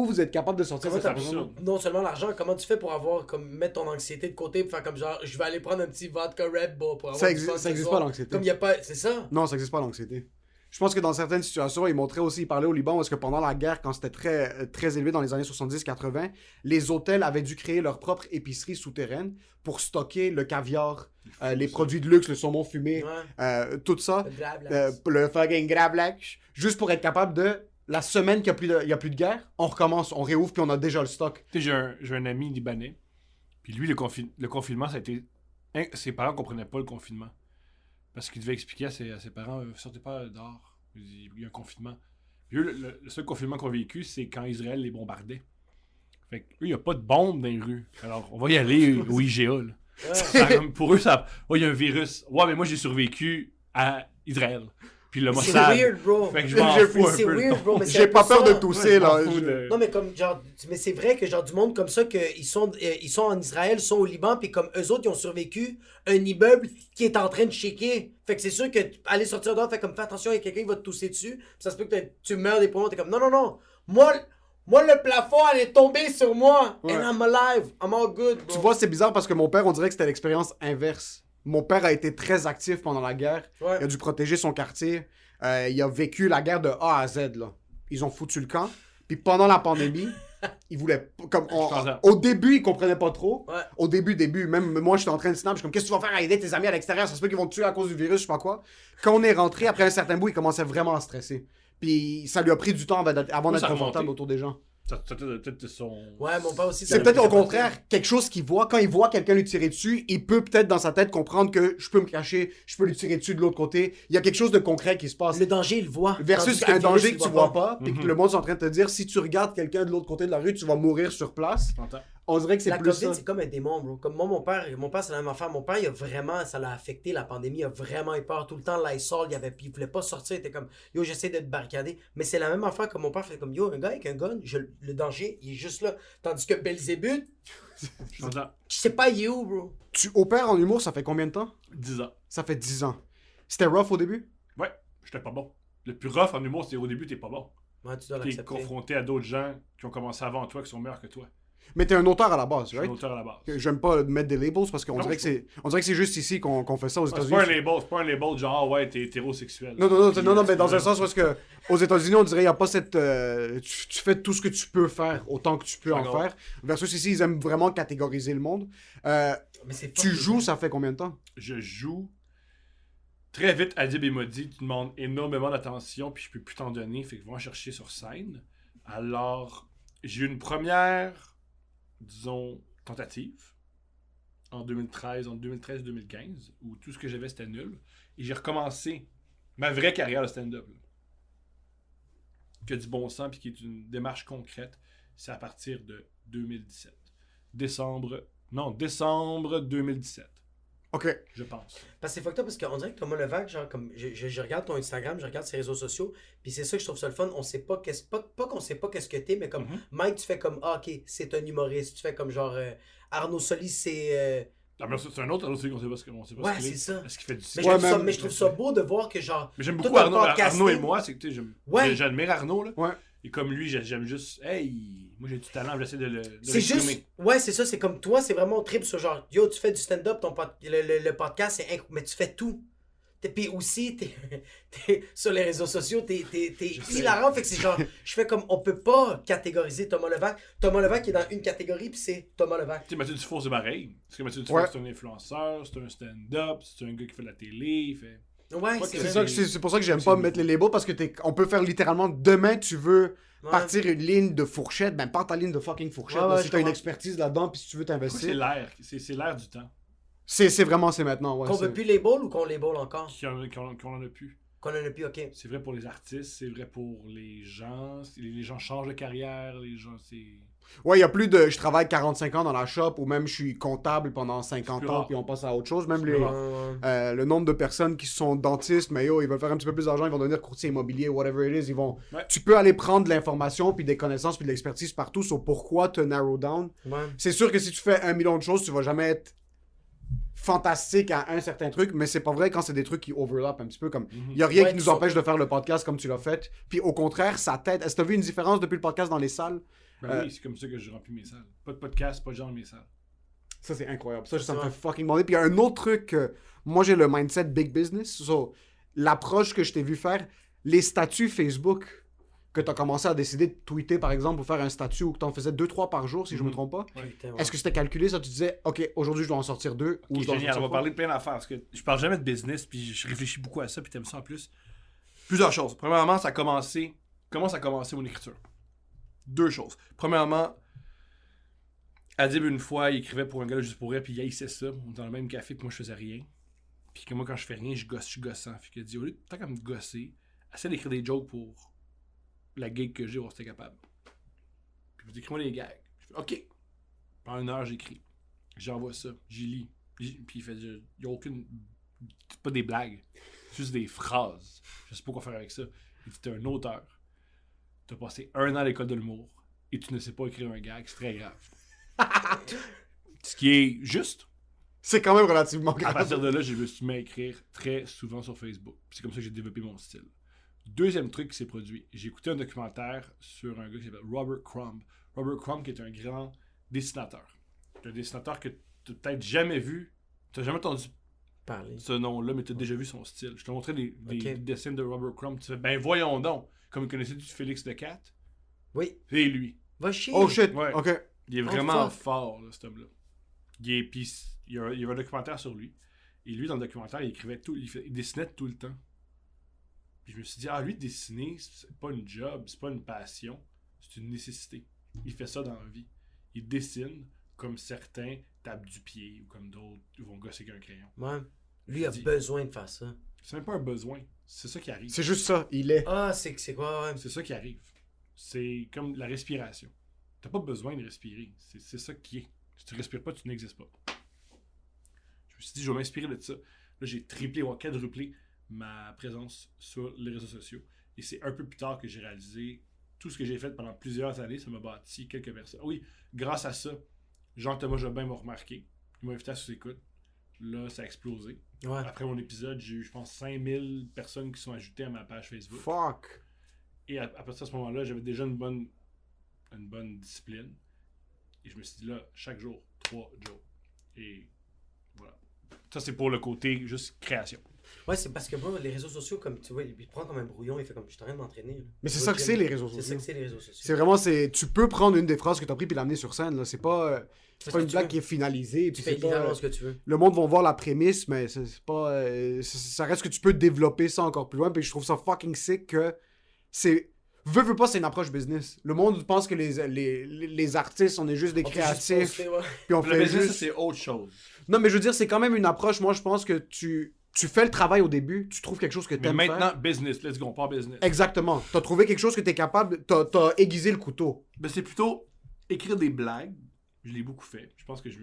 vous êtes capable de sortir Comment cet t'as argent? non seulement l'argent, comment tu fais pour avoir, comme, mettre ton anxiété de côté, pour faire comme genre, je vais aller prendre un petit vodka Red Bull pour avoir Ça du existe- fun ça ce existe soir. pas, l'anxiété. Comme il y a pas, c'est ça? Non, ça n'existe pas l'anxiété. Je pense que dans certaines situations, il parlait au Liban, parce que pendant la guerre, quand c'était très, très élevé dans les années 70-80, les hôtels avaient dû créer leur propre épicerie souterraine pour stocker le caviar, les produits de luxe, le saumon fumé, Ouais. tout ça, Le blabla. le fucking gravlax, juste pour être capable de, la semaine qu'il n'y a plus de guerre, on recommence, on réouvre, puis on a déjà le stock. Tu sais, j'ai un ami libanais. Puis lui, le confinement, ça a été. Ses parents comprenaient pas le confinement. Parce qu'il devait expliquer à ses parents sortez pas dehors. Il y a un confinement. Puis eux, le seul confinement qu'on a vécu, c'est quand Israël les bombardait. Fait que eux, il n'y a pas de bombes dans les rues. Alors, on va y aller au IGA. Là. Ouais. Pour eux, ça. Ouais, il y a un virus. Ouais, mais moi, j'ai survécu à Israël. Puis le C'est Mossad. weird, bro. Fait que je m'en J'ai- fous un C'est peu. weird, bro, mais c'est J'ai un peu pas peur ça. de tousser, là. Non, mais comme, genre, mais c'est vrai que, genre, du monde comme ça, ils sont en Israël, ils sont au Liban, puis comme eux autres, ils ont survécu un immeuble qui est en train de shaker. Fait que c'est sûr que aller sortir dehors, fait comme, fais attention, il y a quelqu'un qui va te tousser dessus, puis ça se peut que tu meurs des poumons, t'es comme, non. Moi, le plafond, elle est tombée sur moi, Ouais. and I'm alive, I'm all good, bro. Tu vois, c'est bizarre parce que mon père, on dirait que c'était l'expérience inverse. Mon père a été très actif pendant la guerre. Ouais. Il a dû protéger son quartier. Il a vécu la guerre de A à Z, là. Ils ont foutu le camp. Puis pendant la pandémie, ils voulaient... Au début, ils comprenaient pas trop. Ouais. Au début, même moi, j'étais en train de snap. Je suis comme, qu'est-ce que tu vas faire à aider tes amis à l'extérieur? Ça se peut qu'ils vont te tuer à cause du virus, je sais pas quoi. Quand on est rentré, après un certain bout, il commençait vraiment à stresser. Puis ça lui a pris du temps avant d'être ça confortable remontait. autour des gens. Ça peut-être son. Ouais, mon père aussi. ça C'est l'a peut-être fait au capoter. contraire quelque chose qu'il voit. Quand il voit quelqu'un lui tirer dessus, il peut peut-être dans sa tête comprendre que je peux me cacher, je peux lui tirer dessus de l'autre côté. Il y a quelque chose de concret qui se passe. Le danger, il le voit. Versus Tandis que un le virus, danger il que tu le vois pas, puis que Mhm. le monde est en train de te dire si tu regardes quelqu'un de l'autre côté de la rue, tu vas mourir sur place. T'entends? On dirait que c'est La plus COVID, ça. c'est comme un démon, bro. Comme moi, mon père, c'est la même affaire. Mon père, il a vraiment, ça l'a affecté, la pandémie. Il a vraiment eu peur. Tout le temps, Lysol, il voulait pas sortir. Il était comme, yo, j'essaie d'être barricadé. Mais c'est la même affaire que mon père fait comme, yo, un gars avec un gun, le danger, il est juste là. Tandis que Belzébuth, J'entends. je sais pas, il est où, bro. Tu opères en humour, ça fait combien de temps? 10 ans. Ça fait 10 ans. C'était rough au début? Ouais, j'étais pas bon. Le plus rough en humour, c'est au début, t'es pas bon. Ouais, tu dois T'es l'accepter. confronté à d'autres gens qui ont commencé avant toi, qui sont meilleurs que toi. Mais t'es un auteur à la base, Je suis un right? auteur à la base. J'aime pas mettre des labels parce qu'on Non, dirait que c'est juste ici qu'on fait ça aux C'est États-Unis. pas un label genre, ouais, t'es hétérosexuel. Non, mais dans un sens parce que aux États-Unis, on dirait qu'il n'y a pas cette. Tu fais tout ce que tu peux faire autant que tu peux en D'accord. faire. Versus ici, ils aiment vraiment catégoriser le monde. Mais c'est Tu fucking joues, bon. ça fait combien de temps? Je joue. Très vite, Adib m'a dit, tu demandes énormément d'attention, puis je peux plus t'en donner, fait que va en chercher sur scène. Alors, j'ai eu une première, disons, tentative en 2013, en 2013-2015, où tout ce que j'avais c'était nul. Et j'ai recommencé ma vraie carrière de stand-up. Là. Qui a du bon sens, puis qui est une démarche concrète. C'est à partir de 2017. Décembre 2017, Ok. je pense. Parce que c'est fucked up parce qu'on dirait que Thomas Levac, genre, comme je regarde ton Instagram, je regarde ses réseaux sociaux, puis c'est ça que je trouve ça le fun. On sait pas pas qu'on sait pas qu'est-ce que t'es, mais comme Mike, tu fais comme, ah, ok, c'est un humoriste. Tu fais comme genre, Arnaud Soli, c'est. Ah, mais c'est un autre Arnaud Soli qu'on sait pas ce Ouais, qu'il est. c'est ça. Est-ce qu'il fait du Mais, cirque? je trouve ça beau de voir que genre. Mais j'aime tout beaucoup un Arnaud. podcasting- Arnaud et moi, c'est que tu sais, Ouais. j'admire Arnaud, là. Ouais. Et comme lui, j'aime juste, hey, moi j'ai du talent, j'essaie de C'est l'exprimer. juste. Ouais, c'est ça, c'est comme toi, c'est vraiment trip sur genre, yo, tu fais du stand-up, le podcast, c'est mais tu fais tout. Puis aussi, t'es sur les réseaux sociaux, t'es sais. hilarant. Fait que c'est genre, je fais comme, on peut pas catégoriser Thomas Levac. Thomas Levac est dans une catégorie, puis c'est Thomas Levac. Tu sais, Mathieu Dufour, c'est pareil. Parce que Mathieu Dufour, Ouais. c'est un influenceur, c'est un stand-up, c'est un gars qui fait de la télé, il fait... Ouais, Pas c'est que vrai. C'est ça que c'est pour ça que j'aime c'est pas nous. mettre les labels parce que on peut faire littéralement demain tu veux Ouais. partir une ligne de fourchette, ben part ta ligne de fucking fourchette. Ouais, là, ouais, si je t'as une comprends. expertise là-dedans puis si tu veux Je crois que c'est t'investir. l'air, c'est l'air du temps. C'est vraiment c'est maintenant. Ouais, Qu'on c'est- veut plus label ou qu'on label encore? Qu'on en a plus. Qu'on en a plus, ok. C'est vrai pour les artistes, c'est vrai pour les gens. Les gens changent de carrière, les gens, c'est... Ouais, il y a plus de je travaille 45 ans dans la shop ou même je suis comptable pendant 50 plus ans rare. puis on passe à autre chose. Même C'est les, plus rare. le nombre de personnes qui sont dentistes, mais yo, ils veulent faire un petit peu plus d'argent, ils vont devenir courtier immobilier, whatever it is. Ils vont... Ouais. Tu peux aller prendre de l'information puis des connaissances puis de l'expertise partout sur pourquoi te narrow down. Ouais. C'est sûr que si tu fais 1 million de choses, tu vas jamais être fantastique à un certain truc, mais c'est pas vrai quand c'est des trucs qui overlap un petit peu comme il y a rien Ouais, qui nous ça- empêche de faire le podcast comme tu l'as fait. Puis au contraire, ça t'aide. Est-ce que t'as vu une différence depuis le podcast dans les salles? Ben oui, c'est comme ça que je remplis mes salles. Pas de podcast, pas de gens dans mes salles. Ça, c'est incroyable. Ça me Ouais. fait fucking demander. Puis il y a un autre truc que moi, j'ai le mindset big business. So, l'approche que je t'ai vu faire, les statuts Facebook que tu as commencé à décider de tweeter, par exemple, pour faire un statut ou que tu en faisais 2-3 par jour, si je me trompe pas. Ouais. Putain, ouais. Est-ce que c'était calculé, ça? Tu disais, OK, aujourd'hui, je dois en sortir 2 ou Ok, je dois en génial, on sortir va trois? parler de plein d'affaires parce que je parle jamais de business puis je réfléchis beaucoup à ça puis t'aimes ça en plus. Plusieurs choses. Premièrement, comment ça a commencé mon écriture? Deux choses. Premièrement, Adib une fois, il écrivait pour un gars là, juste pour rire puis il haïssait ça. On était dans le même café puis moi je faisais rien. Puis que moi quand je fais rien, je suis gossant. Fait qu'il a dit au lieu de tant qu'à me gosser, essaie d'écrire des jokes pour la gig que j'ai, voir si t'es capable. Puis il dit écris-moi des gags. Je fais OK. Pendant 1 heure, j'écris. J'envoie ça, j'y lis. Puis il fait, il y a aucune. C'est pas des blagues, c'est juste des phrases. Je sais pas quoi faire avec ça. Il dit, t'es un auteur. T'as passé 1 an à l'école de l'humour et tu ne sais pas écrire un gag, c'est très grave. Ce qui est juste. C'est quand même relativement À grave. partir de là, je me suis mis à écrire très souvent sur Facebook. Puis c'est comme ça que j'ai développé mon style. Deuxième truc qui s'est produit, j'ai écouté un documentaire sur un gars qui s'appelle Robert Crumb. Robert Crumb qui est un grand dessinateur. Un dessinateur que tu n'as peut-être jamais vu. Tu n'as jamais entendu Parler. ce nom-là, mais tu as déjà vu son style. Je t'ai montré des Ok. dessins de Robert Crumb. Tu fais, ben voyons donc. Comme connaissais-tu Félix Lecate? Oui. C'est lui. Va chier. Oh shit, Ouais. OK. Il est Oh, vraiment fuck. fort, là, cet homme-là. Puis il y a un documentaire sur lui. Et lui, dans le documentaire, il écrivait tout, il dessinait tout le temps. Puis je me suis dit, lui, dessiner, c'est pas une job, c'est pas une passion, c'est une nécessité. Il fait ça dans la vie. Il dessine comme certains tapent du pied ou comme d'autres vont gosser avec un crayon. Ouais. Lui a Dis- besoin de faire ça. C'est même pas un besoin, c'est ça qui arrive. C'est juste ça, il est. Ah, c'est quoi, ouais. C'est ça qui arrive. C'est comme la respiration. T'as pas besoin de respirer. C'est ça qui est. Si tu respires pas, tu n'existes pas. Je me suis dit, je vais m'inspirer de ça. Là, j'ai triplé ou quadruplé ma présence sur les réseaux sociaux. Et c'est un peu plus tard que j'ai réalisé tout ce que j'ai fait pendant plusieurs années. Ça m'a bâti quelques personnes. Ah oui, grâce à ça, Jean-Thomas Jobin m'a remarqué. Il m'a invité à sous-écoute. Là, ça a explosé. Ouais. Après mon épisode, j'ai eu, je pense, 5000 personnes qui sont ajoutées à ma page Facebook. Fuck. Et à partir de ce moment-là, j'avais déjà une bonne discipline. Et je me suis dit là, chaque jour, 3 jokes. Et voilà. Ça, c'est pour le côté juste création. Ouais, c'est parce que moi, les réseaux sociaux, comme tu vois, il prend comme un brouillon, il fait comme je suis en train de m'entraîner. Là. Mais c'est Tu ça vois, que Jim, c'est, les réseaux C'est ça sociaux. que c'est les réseaux sociaux. C'est vraiment, tu peux prendre une des phrases que t'as pris puis l'amener sur scène, là. C'est pas que une tu blague veux. qui est finalisée. Tu Puis fais c'est pas, littéralement ce que tu veux. le monde va voir la prémisse, mais c'est pas. Ça reste que tu peux développer ça encore plus loin. Puis je trouve ça fucking sick que c'est. Veux pas, c'est une approche business. Le monde pense que les artistes, on est juste des On fait juste créatifs. poster, ouais. Puis on Le fait business, juste. c'est autre chose. Non, mais je veux dire, c'est quand même une approche. Moi, je pense que tu fais le travail au début, tu trouves quelque chose que Mais t'aimes maintenant, faire. business, let's go, on part business. Exactement. T'as trouvé quelque chose que t'es capable. T'as aiguisé le couteau. Ben, c'est plutôt écrire des blagues. Je l'ai beaucoup fait. Je pense que je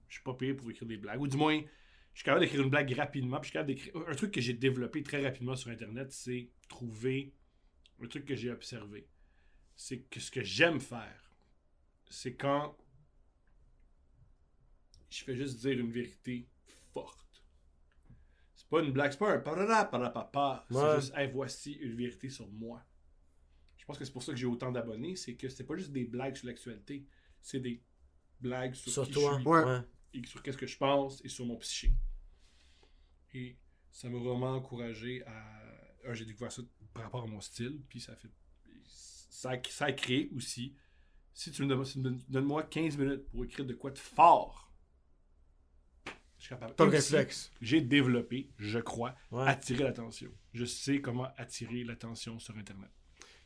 suis pas payé pour écrire des blagues. Ou du moins, je suis capable d'écrire une blague rapidement. Puis je suis capable d'écrire. Un truc que j'ai développé très rapidement sur Internet, c'est trouver un truc que j'ai observé. C'est que ce que j'aime faire, c'est quand je fais juste dire une vérité forte. C'est pas une blague, c'est pas un parapapa. Ouais. C'est juste, hey, voici une vérité sur moi. Je pense que c'est pour ça que j'ai autant d'abonnés, c'est que c'était pas juste des blagues sur l'actualité, c'est des blagues sur, Sur qui toi. je suis, Ouais. Ouais. et sur qu'est-ce que je pense et sur mon psyché. Et ça m'a vraiment encouragé à... j'ai découvert ça par rapport à mon style, puis ça a créé aussi... Si tu me donnes-moi 15 minutes pour écrire de quoi de fort, je suis capable. T'as le Et aussi, réflexe. j'ai développé, je crois, Ouais. attirer l'attention. Je sais comment attirer l'attention sur Internet.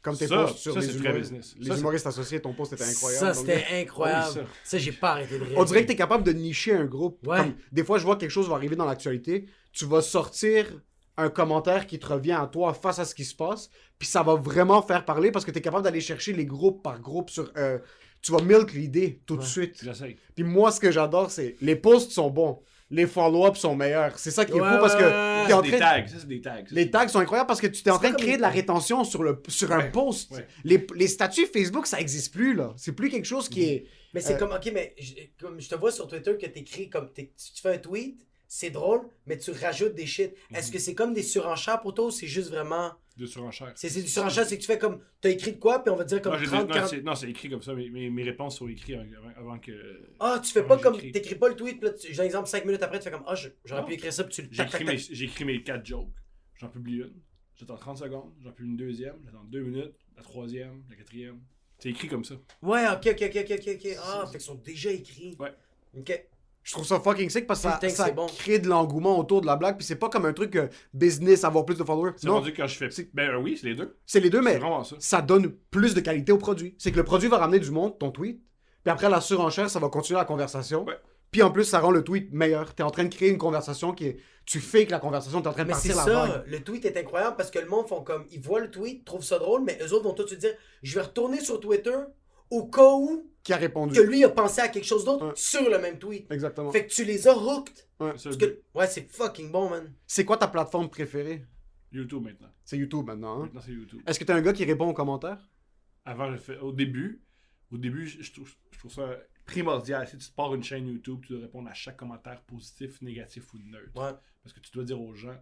Comme tes Ça, posts sur ça, les c'est très humoristes. business. Les Ça, c'est- humoristes associés, ton post était incroyable. Ça, Donc, c'était incroyable. Oui, ça, j'ai pas arrêté de rire. On dirait que tu es capable de nicher un groupe. Ouais. Comme, des fois, je vois quelque chose va arriver dans l'actualité. Tu vas sortir un commentaire qui te revient à toi face à ce qui se passe. Puis ça va vraiment faire parler parce que tu es capable d'aller chercher les groupes par groupe sur. Tu vas milk l'idée tout de Ouais. suite. J'essaie. Puis moi, ce que j'adore, c'est les posts sont bons. Les follow-ups sont meilleurs. C'est ça qui est Ouais, fou parce ouais, que ouais. t'es en C'est des train de- tags. Ça, c'est des tags. Ça, les c'est- tags sont incroyables parce que tu t'es en C'est train de pas créer comme- de la rétention sur un Ouais, post. ouais. Les statuts Facebook, ça existe plus, là. C'est plus quelque chose qui est... Mais c'est Euh, comme, ok, mais comme je te vois sur Twitter que t'écris comme, tu fais un tweet, c'est drôle, mais tu rajoutes des shit. Est-ce que c'est comme des surenchères pour toi ou c'est juste vraiment. De surenchère. C'est du surenchère, c'est que tu fais comme. T'as écrit de quoi, puis on va dire comme Non, 30, 40. c'est écrit comme ça. Mes réponses sont écrites avant que... Ah, tu fais Comment pas comme. j'écris? T'écris pas le tweet, puis là, j'ai un exemple, 5 minutes après, tu fais comme, ah, j'aurais Non. pu écrire ça, puis tu le J'ai tac, tac, tac. écrit mes 4 jokes. J'en publie une. J'attends 30 secondes. J'en publie une deuxième. J'attends 2 minutes. La troisième. La quatrième. C'est écrit comme ça. Ouais, ok. Ah, fait qu'ils sont déjà écrits. Ouais. Ok. Je trouve ça fucking sick parce que Putain, ça c'est bon. crée de l'engouement autour de la blague. Puis c'est pas comme un truc business, avoir plus de followers. C'est Non, rendu quand je fais... Ben oui, c'est les deux. c'est les deux, C'est mais vraiment ça. ça donne plus de qualité au produit. C'est que le produit va ramener du monde, ton tweet. Puis après, la surenchère, ça va continuer la conversation. Ouais. Puis en plus, ça rend le tweet meilleur. T'es en train de créer une conversation qui est... Tu fais que la conversation, t'es en train de Mais c'est partir la vague. ça, le tweet est incroyable parce que le monde font comme, ils voient le tweet, trouvent ça drôle, mais eux autres vont tout se dire, je vais retourner sur Twitter au cas où Qui a répondu. que lui a pensé à quelque chose d'autre Ouais. sur le même tweet. Exactement. Fait que tu les as hooked. C'est ça, Parce que, ouais, c'est fucking bon, man. C'est quoi ta plateforme préférée? YouTube maintenant. C'est YouTube maintenant, hein? Maintenant, c'est YouTube. Est-ce que t'es un gars qui répond aux commentaires? Avant, au début, je trouve ça primordial. Si tu te pars une chaîne YouTube, tu dois répondre à chaque commentaire positif, négatif ou neutre. Ouais, Parce que tu dois dire aux gens,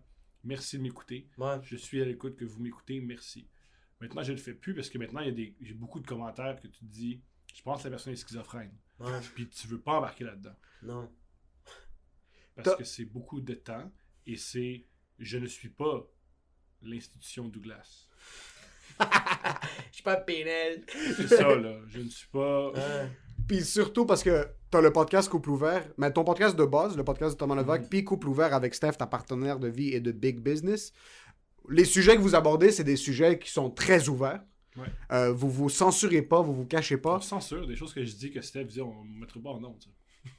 merci de m'écouter. ouais. Je suis à l'écoute que vous m'écoutez, merci. Maintenant, je ne le fais plus parce que maintenant, j'ai beaucoup de commentaires que tu te dis, je pense que la personne est schizophrène. Ouais, Puis tu veux pas embarquer là-dedans. non. Parce T'as- que c'est beaucoup de temps et c'est, je ne suis pas l'institution Douglas. Je suis pas pénal. C'est ça, là. Je ne suis pas... Ouais. Puis surtout parce que t'as le podcast Couple Ouvert, mais ton podcast de base, le podcast de Thomas Levac, puis Couple Ouvert avec Steph, ta partenaire de vie et de big business. Les sujets que vous abordez, c'est des sujets qui sont très ouverts. Ouais. Vous vous censurez pas, vous vous cachez pas. On censure des choses que je dis que Steph dit, on ne mettra pas en ondes. ça.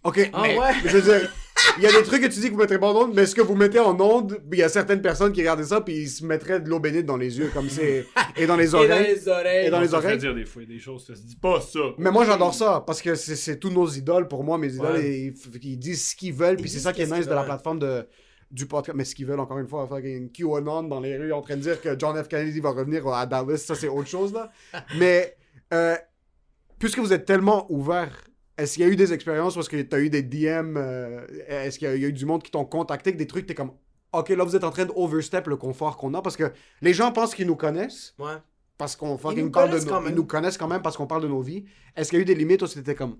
Ok, Ah mais ouais? je veux dire, il y a des trucs que tu dis que vous mettrez pas en onde, mais ce que vous mettez en onde, il y a certaines personnes qui regardent ça puis ils se mettraient de l'eau bénite dans les yeux, comme c'est et dans les Et dans oreilles. les oreilles. Et dans les Ça fait oreilles. dire des fois des choses, ça se dit pas ça. Mais moi j'adore ça parce que c'est tous nos idoles pour moi, mes idoles, Ouais. et ils disent ce qu'ils veulent, puis Ils c'est disent ça qui est qu'est-ce nice qu'ils de la veulent. plateforme du podcast. Mais ce qu'ils veulent, encore une fois, faire une QAnon dans les rues en train de dire que John F. Kennedy va revenir à Dallas, ça c'est autre chose là. Mais puisque vous êtes tellement ouvert, est-ce qu'il y a eu des expériences où est-ce que tu as eu des DM, est-ce qu'il y a eu du monde qui t'ont contacté avec des trucs, t'es comme, ok, là vous êtes en train de overstep le confort qu'on a, parce que les gens pensent qu'ils nous connaissent, Ouais. parce qu'on fucking nous parle de connaissent quand nos... même. Ils nous connaissent quand même parce qu'on parle de nos vies. Est-ce qu'il y a eu des limites ou c'était comme...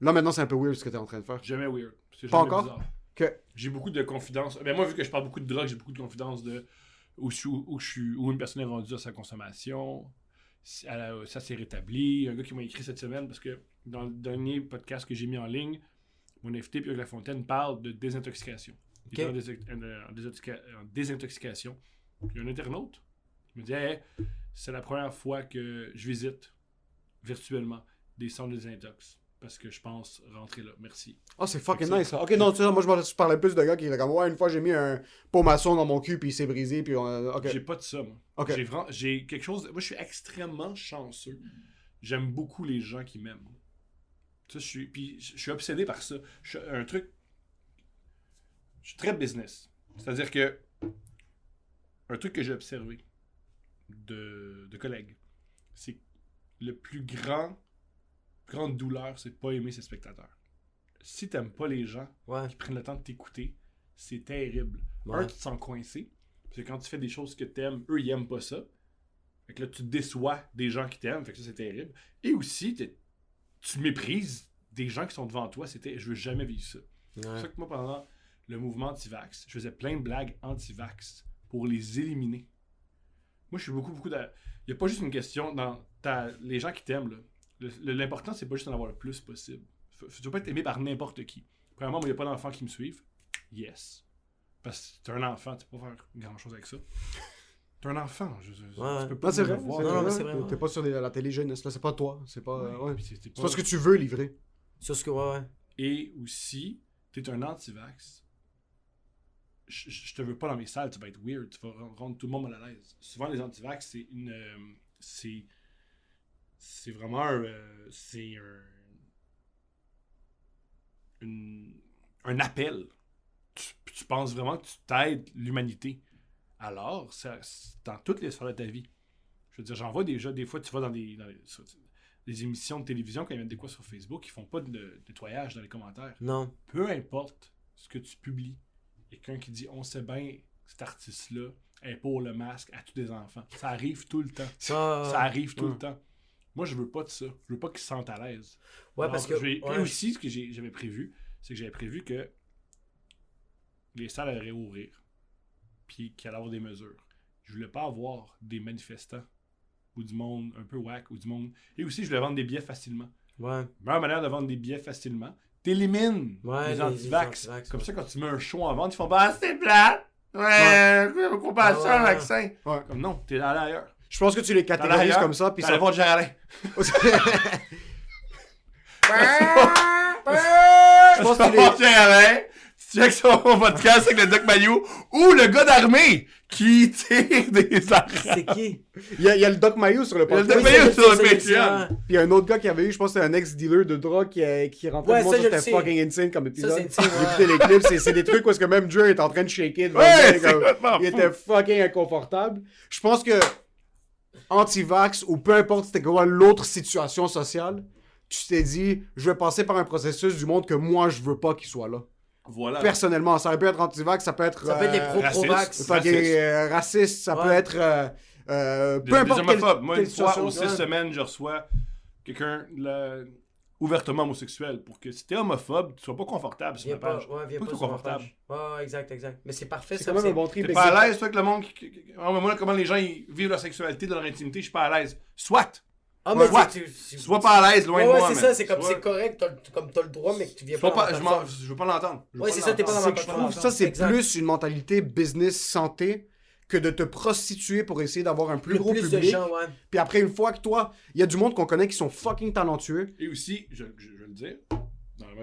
Là, maintenant, c'est un peu weird ce que t'es en train de faire. Jamais weird. C'est Pas jamais encore? bizarre. Que... J'ai beaucoup de confidences. Ben moi, vu que je parle beaucoup de drogue, j'ai beaucoup de confidences de où une personne est rendue à sa consommation. Ça s'est rétabli. Un gars qui m'a écrit cette semaine parce que dans le dernier podcast que j'ai mis en ligne, mon invité Pierre Lafontaine parle de désintoxication. Il Ok. était en désintoxication. Il y a un internaute qui me dit hey, c'est la première fois que je visite virtuellement des centres de désintox. Parce que je pense rentrer là. Merci. Oh, c'est fucking Fait que nice, ça. Ok, non, tu sais, moi, je parlais plus de gars qui étaient comme, ouais, une fois, j'ai mis un pot maçon dans mon cul, puis il s'est brisé, puis ok. J'ai pas de ça, moi. Ok. J'ai quelque chose. Moi, je suis extrêmement chanceux. J'aime beaucoup les gens qui m'aiment. Ça, puis je suis obsédé par ça. Je suis très business. C'est-à-dire que un truc que j'ai observé de collègues, c'est que le plus grande douleur, c'est de pas aimer ses spectateurs. Si t'aimes pas les gens Ouais. qui prennent le temps de t'écouter, c'est terrible. Ouais. Un, tu te sens coincé. Parce que quand tu fais des choses que t'aimes, eux, ils aiment pas ça. Fait que là, tu déçois des gens qui t'aiment. Fait que ça, c'est terrible. Et aussi, tu méprises des gens qui sont devant toi. Je veux jamais vivre ça. C'est pour Ouais. ça que moi, pendant le mouvement anti-vax, je faisais plein de blagues anti-vax pour les éliminer. Moi, je suis beaucoup Il n'y a pas juste une question dans les gens qui t'aiment, là. L'important, c'est pas juste d'en avoir le plus possible. Tu dois pas être aimé par n'importe qui. Premièrement, moi, il n'y a pas d'enfants qui me suivent. Yes. Parce que t'es un enfant, tu peux pas faire grand-chose avec ça. T'es un enfant. Ouais. Tu peux pas Non, c'est me vrai. voir. Non, mais c'est vrai. T'es pas sur la télé jeunesse, là, c'est pas toi. C'est pas. Ouais. Puis C'est pas ce que tu veux livrer. Sur ce que, ouais. Et aussi, t'es un anti-vax. Je te veux pas dans mes salles, tu vas être weird, tu vas rendre tout le monde mal à l'aise. Souvent, les anti-vax, c'est vraiment un appel. Tu penses vraiment que tu t'aides l'humanité. Alors, c'est dans toutes les sphères de ta vie. Je veux dire, j'en vois déjà, des fois, tu vas dans des émissions de télévision, quand ils mettent des quoi sur Facebook, ils font pas de nettoyage dans les commentaires. Non. Peu importe ce que tu publies, quelqu'un qui dit on sait bien cet artiste-là est pour le masque à tous les enfants. Ça arrive tout le temps. Ça arrive tout le temps. Moi, je veux pas de ça. Je veux pas qu'ils se sentent à l'aise. Ouais, Alors, parce que. Et ouais. aussi, ce que j'avais prévu, c'est que j'avais prévu que les salles allaient réouvrir. Puis qu'il allait avoir des mesures. Je voulais pas avoir des manifestants ou du monde un peu whack ou du monde. Et aussi, je voulais vendre des billets facilement. Ouais. La meilleure manière de vendre des billets facilement, t'élimines Ouais, les anti-vax. anti-vax, Comme ouais. ça, quand tu mets un show en vente, ils font bah, c'est plate! Ouais, on pas ça, un ouais. vaccin. Ouais. Comme non, t'es allé ailleurs. Je pense que tu les catégorises ailleurs, comme ça, puis T'allais ça. voir Géraldin. Je pense que tu les. Géraldin. Tu checks son podcast avec le Doc Mayou ou le gars d'armée qui tire des armes. C'est qui? Il y a le Doc Mayou sur le Il y a le podcast. Doc Mayou sur le Ça, Patreon. Puis il y a un autre gars qui avait eu, je pense que c'est un ex-dealer de drogue qui rentrait Ouais, le monde, ça, je c'était le sais. fucking insane comme épisode. Ça, c'est insane, ouais. J'ai écouté les clips, c'est des trucs où est-ce que même Dieu est en train de shaker devant Ouais, le gars, c'est comme- complètement il fou. était fucking inconfortable. Je pense que anti-vax ou peu importe c'était quoi l'autre situation sociale, tu t'es dit, je vais passer par un processus du monde que moi je veux pas qu'il soit là. Voilà. Personnellement, ça peut être anti-vax, ça peut être Ça peut être les pro-vax. raciste. fucking raciste, ça Ouais. peut être peu importe des homophobes. Moi, quelle une fois situation, aux 6 ouais. semaines, je reçois quelqu'un ouvertement homosexuel pour que si t'es homophobe, tu sois pas confortable sur Viens ma pas, page. ouais, viens Pas pas tout sur ma confortable. page. Ouais, exact. Mais c'est parfait, C'est ça. quand même un bon trip. T'es pas à l'aise, toi, que le monde. Ah, mais moi, comment les gens ils vivent leur sexualité dans leur intimité, je suis pas à l'aise. Soit! Ah, mais Soit. tu Sois pas à l'aise, loin de ouais, moi. c'est man. ça, c'est comme Sois- c'est correct, comme t'as le droit, mais que tu viens Sois pas. pas, dans ma je veux pas l'entendre. Je veux Ouais, pas c'est ça, t'es pas dans l'entendre. ma C'est que je plateforme. trouve ça, c'est Exact. plus une mentalité business santé que de te prostituer pour essayer d'avoir un plus Le gros plus de public. gens, ouais. Puis après, une fois que toi, il y a du monde qu'on connaît qui sont fucking talentueux. Et aussi, je vais le dire,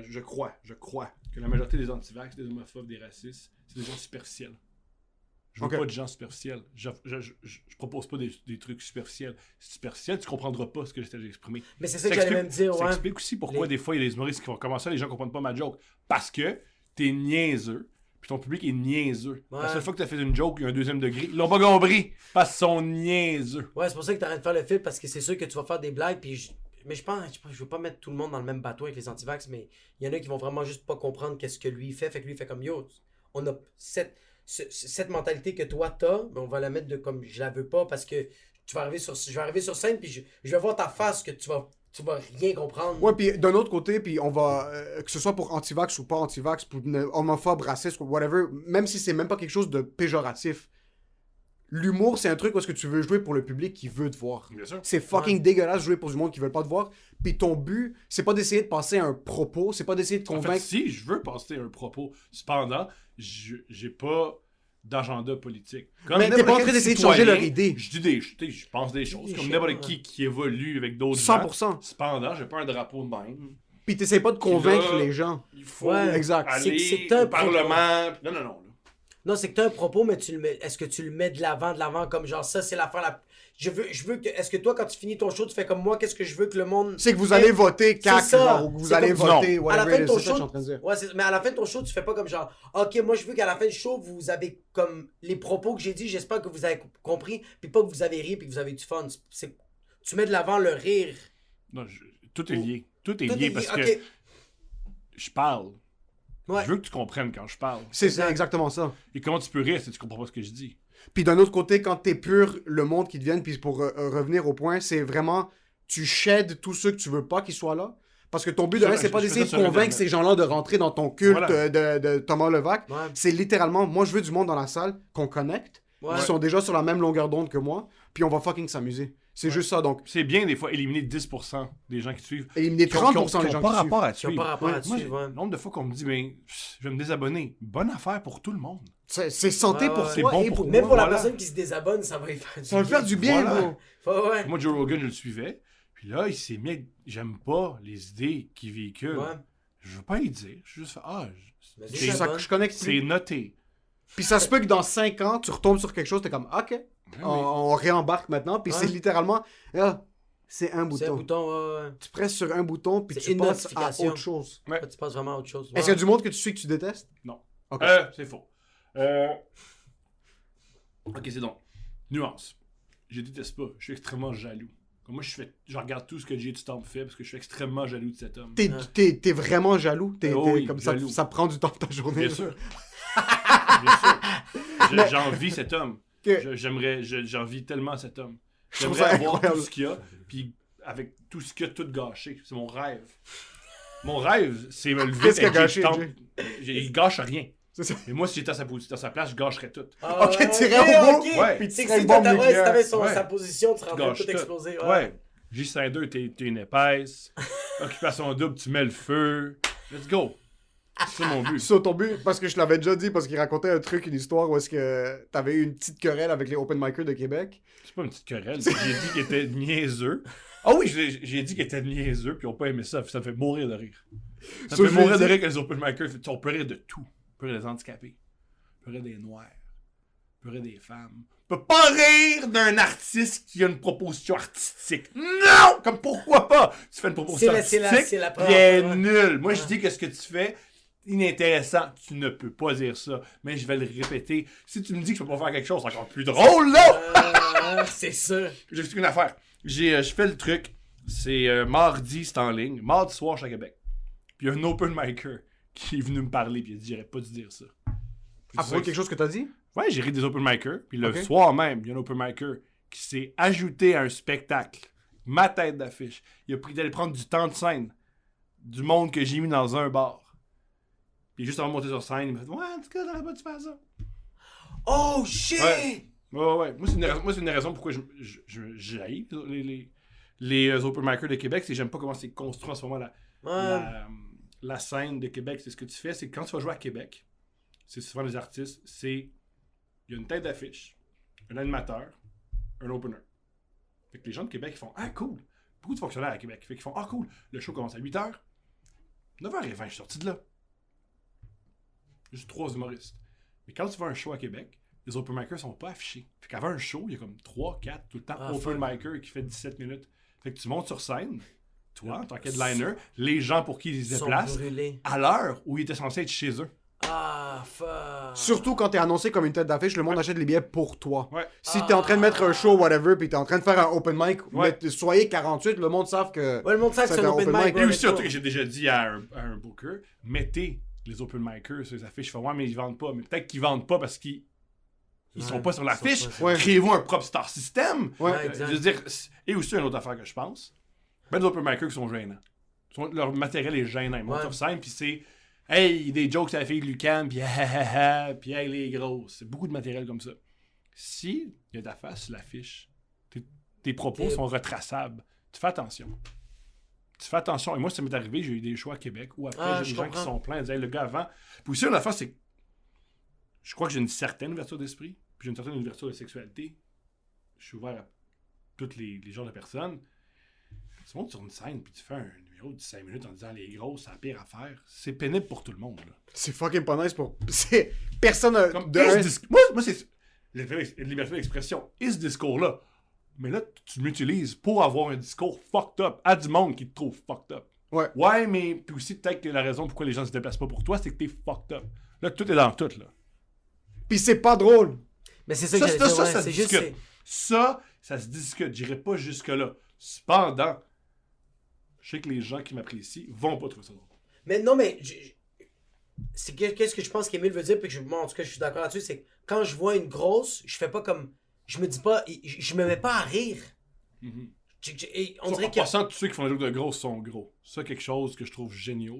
je crois que la majorité des antivax, des homophobes, des racistes, c'est des gens superficiels. Je veux Ok. pas de gens superficiels. Je propose pas des trucs superficiels. Si superficiel, tu comprendras pas ce que j'étais exprimé. Mais c'est ça que j'allais même dire, Ça ouais. explique aussi pourquoi Les- des fois il y a des humoristes qui vont commencer, les gens comprennent pas ma joke. Parce que t'es niaiseux, puis ton public est niaiseux. Ouais. La seule fois que t'as fait une joke, il y a un deuxième degré. Ils l'ont pas compris, parce qu'ils sont niaiseux. Ouais, c'est pour ça que t'arrêtes de faire le film, parce que c'est sûr que tu vas faire des blagues, puis mais je veux pas mettre tout le monde dans le même bateau avec les antivax, mais il y en a qui vont vraiment juste pas comprendre qu'est-ce que lui fait que lui il fait comme yo. On a cette mentalité que toi t'as, mais on va la mettre de comme je la veux pas parce que je vais arriver sur scène, puis je vais voir ta face que tu vas rien comprendre. Ouais, puis d'un autre côté, puis on va, que ce soit pour anti-vax ou pas anti-vax, pour homophobe, raciste, whatever, même si c'est même pas quelque chose de péjoratif, l'humour, c'est un truc où est-ce que tu veux jouer pour le public qui veut te voir. Bien sûr. C'est fucking dégueulasse de jouer pour du monde qui veut pas te voir. Puis ton but, c'est pas d'essayer de passer un propos, c'est pas d'essayer de En convaincre. fait, si je veux passer un propos, cependant, j'ai pas d'agenda politique. Comme Mais t'es n'importe pas en quel train d'essayer de citoyen, changer leur idée. Je dis je pense des choses, comme n'importe qui évolue avec d'autres 100%. gens. Cependant, j'ai pas un drapeau de même. Puis t'essayes pas de convaincre là, les gens. Il faut Ouais. Exact. aller C'est un au Parlement. Non. Là. Non, c'est que t'as un propos, mais est-ce que tu le mets de l'avant, comme genre ça, c'est l'affaire la. Je veux que. Est-ce que toi, quand tu finis ton show, tu fais comme moi, qu'est-ce que je veux que le monde. C'est que vous allez voter CAQ, C'est ça. genre, ou que vous C'est allez comme- voter, à la fin whatever, de ton c'est ça que je suis en train de show. dire. Ouais, mais à la fin de ton show, tu fais pas comme genre. Ok, moi, je veux qu'à la fin du show, vous avez comme. Les propos que j'ai dit, j'espère que vous avez compris, puis pas que vous avez ri, puis que vous avez eu du fun. Tu mets de l'avant le rire. Non, tout est lié. Tout est Tout lié est parce ok. que je parle. Ouais. Je veux que tu comprennes quand je parle. C'est exactement ça. Et comment tu peux rire si tu comprends pas ce que je dis? Puis d'un autre côté, quand t'es pur, le monde qui te vient, puis pour revenir au point, c'est vraiment, tu sheds tous ceux que tu veux pas qu'ils soient là. Parce que ton but de Ça, rien, c'est pas je fais d'essayer de ça sur convaincre Internet. ces gens-là de rentrer dans ton culte Voilà. de Thomas Levac. Ouais. C'est littéralement, moi je veux du monde dans la salle qu'on connecte, Ouais. qui sont déjà sur la même longueur d'onde que moi, puis on va fucking s'amuser. C'est juste ça, donc C'est bien des fois éliminer 10% des gens qui te suivent. éliminer Qui ont- 30% des qui ont gens pas qui suivent. rapport à te Qui ont suivre. pas rapport à Ouais, te moi, suivre, ouais. le nombre de fois qu'on me dit, ben, je vais me désabonner. Bonne affaire pour tout le monde. C'est santé Ouais, pour ouais. toi C'est bon et pour pour Même moi. pour la Voilà. personne qui se désabonne, ça va lui faire du Ça va le faire du bien, Voilà. bro. Ouais. Moi, Joe Rogan, je le suivais. Puis là, il s'est mis. J'aime pas les idées qu'il véhicule. Ouais. Je veux pas y dire. Je veux juste faire. Mais C'est ça que je connecte c'est plus. noté. Puis ça se peut que dans 5 ans, tu retombes sur quelque chose, t'es comme, ok, on réembarque maintenant, puis Ouais. c'est littéralement, là, c'est un C'est un bouton. bouton, ouais. Tu presses sur un bouton, puis C'est tu passes à notification. autre chose. Ouais. Tu passes vraiment à autre chose. Est-ce qu'il y a du monde que tu suis que tu détestes? Non. Ok. C'est faux. Ok, c'est donc. Nuance. Je déteste pas. Je suis extrêmement jaloux. Comme moi, je regarde tout ce que Jay du Temple fait parce que je suis extrêmement jaloux de cet homme. T'es vraiment jaloux? Oh oui, comme jaloux. ça prend du temps de ta journée. Bien sûr. Bien sûr. J'envie cet homme. Que- J'envie tellement cet homme. Je trouve J'aimerais ça avoir incroyable. tout ce qu'il y a, puis avec tout ce qu'il y a, tout gâché. C'est mon rêve. Mon rêve, c'est me lever Qu'est-ce qu'il a avec gâché, Jay du Temple. Il gâche rien. C'est ça. Mais moi, si j'étais à sa place, je gâcherais tout. Ah, Ok, ouais, t'irais au bout, ouais. puis tu C'est que serais si une bombe t'avais nucléaire. sa Ouais. position, tu serais en train de Gâche tout tout. exploser. Ouais. J52, t'es une épaisse. Occupation double, tu mets le feu. Let's go. C'est ça mon but. Sur ton but, parce que je l'avais déjà dit, parce qu'il racontait un truc, une histoire où est-ce que t'avais eu une petite querelle avec les open micers de Québec. C'est pas une petite querelle. J'ai dit qu'il était niaiseux. Ah oui, j'ai dit qu'il était niaiseux, puis ils ont pas aimé ça. Ça me fait mourir de rire. Ça Ça, me je fait mourir l'ai de dit. rire que les open micers, on peut rire de tout. On peut rire des handicapés. On peut rire des noirs. On peut rire des femmes. On peut pas rire d'un artiste qui a une proposition artistique. Non! Comme pourquoi pas? Tu fais une proposition C'est la artistique, première bien fois, ouais. nul. Moi, je dis que ce que tu fais, inintéressant. Tu ne peux pas dire ça. Mais je vais le répéter. Si tu me dis que je peux pas faire quelque chose, c'est encore plus drôle, là! C'est ça. J'explique une affaire. Je fais le truc. C'est mardi, c'est en ligne. Mardi soir, je suis à Québec. Puis il y a un open micer qui est venu me parler. Puis il a dit, j'aurais pas dû dire ça. Puis À tu propos de sais, quelque chose que t'as dit? Ouais, j'ai ri des open micers. Puis le Ok. soir même, il y a un open micer qui s'est ajouté à un spectacle. Ma tête d'affiche. Il a pris d'aller prendre du temps de scène. Du monde que j'ai mis dans un bar. Puis juste avant de monter sur scène, il m'a fait, ouais, en tout cas, t'aurais pas dû faire ça. Oh shit! Ouais. Ouais. Moi, c'est une raison pourquoi j'haïs les open micers de Québec. C'est que j'aime pas comment c'est construit en ce moment la scène de Québec. C'est ce que tu fais, c'est que quand tu vas jouer à Québec, c'est souvent les artistes, il y a une tête d'affiche, un animateur, un opener. Fait que les gens de Québec, ils font, ah cool, beaucoup de fonctionnaires à Québec. Fait qu'ils font, ah cool, le show commence à 8h, 9h20, je suis sorti de là. Juste 3 humoristes. Mais quand tu vas à un show à Québec, les open micers sont pas affichés. Fait qu'avant un show, il y a comme 3, 4 tout le temps open micer qui fait 17 minutes. Fait que tu montes sur scène, toi, en tant qu'headliner, les gens pour qui ils se Ils sont déplacent, brûlés. à l'heure où ils étaient censés être chez eux. Ah, fuck. Surtout quand t'es annoncé comme une tête d'affiche, le monde achète les billets pour toi. Ouais. Si t'es en train de mettre un show, whatever, puis t'es en train de faire un open mic, Ouais. soyez 48, le monde savent que... Ouais, le monde sait que Ça c'est fait un un open open mic. mic. ouais, Et aussi, let's un go. truc que j'ai déjà dit à un booker, mettez les open micers sur les affiches. Je fais, ouais, mais ils vendent pas. Mais peut-être qu'ils vendent pas parce qu'ils Ils Ouais, sont pas sur l'affiche. ils sont pas- Ouais. Créez-vous un propre star system. Ouais, exact. Je veux dire, et aussi une autre affaire que je pense. Ben, les open micers qui sont gênants. Leur matériel est gênant. Ils montent Ouais. sur scène, puis c'est hey, des jokes à la fille de Lucan, puis puis hey, les grosses. C'est beaucoup de matériel comme ça. Si il y a ta face sur l'affiche, tes propos sont retraçables. Tu fais attention. Tu fais attention. Et moi, ça m'est arrivé, j'ai eu des choix à Québec où après, Ah, j'ai je des gens comprends. qui sont pleins, ils disaient hey, le gars avant. Puis aussi, une affaire, c'est que je crois que j'ai une certaine ouverture d'esprit, puis j'ai une certaine ouverture de sexualité. Je suis ouvert à tous les genres de personnes. Tu montes sur une scène, puis tu fais un numéro de 5 minutes en disant les grosses, c'est la pire affaire. C'est pénible pour tout le monde. Là. C'est fucking pas nice pour. C'est. Personne a. Comme, de et ce un- moi, c'est liberté d'expression. Et ce discours-là. Mais là, tu l'utilises pour avoir un discours fucked up à du monde qui te trouve fucked up. Ouais. Ouais, mais puis aussi, peut-être que la raison pourquoi les gens se déplacent pas pour toi, c'est que t'es fucked up. Là, tout est dans tout, là. Puis c'est pas drôle. Mais c'est ça Ça, que j'allais ça, dire, ça, ouais, ça c'est se juste... discute. Ça se discute. J'irai pas jusque-là. Cependant, je sais que les gens qui m'apprécient vont pas trouver ça drôle. Mais non, mais... Qu'est-ce que je pense qu'Emile veut dire, puis que moi, en tout cas, je suis d'accord là-dessus, c'est que quand je vois une grosse, je fais pas comme... Je me dis pas... Je me mets pas à rire. Mhm. Et on En dirait que... passant, tous ceux qui font des jokes de gros sont gros. Ça, quelque chose que je trouve génial.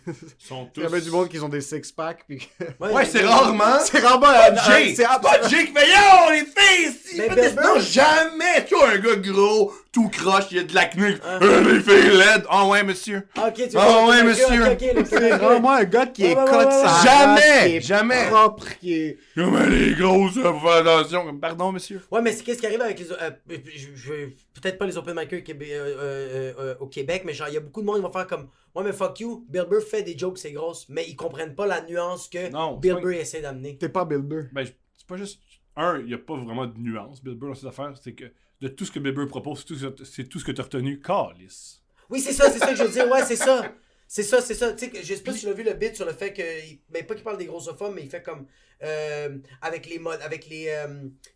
Ils sont tous... Il y avait du monde qui ont des six-packs. Puis... Ouais, c'est rarement... c'est rarement. Jay! C'est C'est pas Jay qui fait yo, les filles! Si, Mais faites des- Bill non, Burr- jamais! Tu vois un gars gros, tout croche, il y a de l'acné. Ah. Les filles laides. Ah ouais, monsieur. Ah, ok, tu Ah vois, ouais, ok, monsieur. ok, le C'est premier vraiment un gars qui est Ouais, ouais, cut ouais, sa ouais. race, Jamais! qui est Jamais! propre, qui est... Yo, mais les grosses, faut faire attention. Comme, pardon, monsieur. Ouais, mais c'est qu'est-ce qui arrive avec les... peut-être pas les open micers au Québec, mais genre, il y a beaucoup de monde qui vont faire comme... Ouais, mais fuck you, Bill Burr fait des jokes, c'est grosse, mais ils comprennent pas la nuance que Non, Bill c'est pas- Burr essaie d'amener. T'es pas Bill Burr. Ben, c'est pas juste... Il n'y a pas vraiment de nuance, Bill Burr, dans cette affaire. C'est que de tout ce que Bill Burr propose, c'est tout ce que tu as retenu. Calice. Oui, c'est ça que je veux dire, ouais, c'est ça. C'est ça. Tu sais, je sais pas si tu l'as vu le bit sur le fait que. Ben, pas qu'il parle des grossophones, mais il fait comme. Avec les modes. Avec les.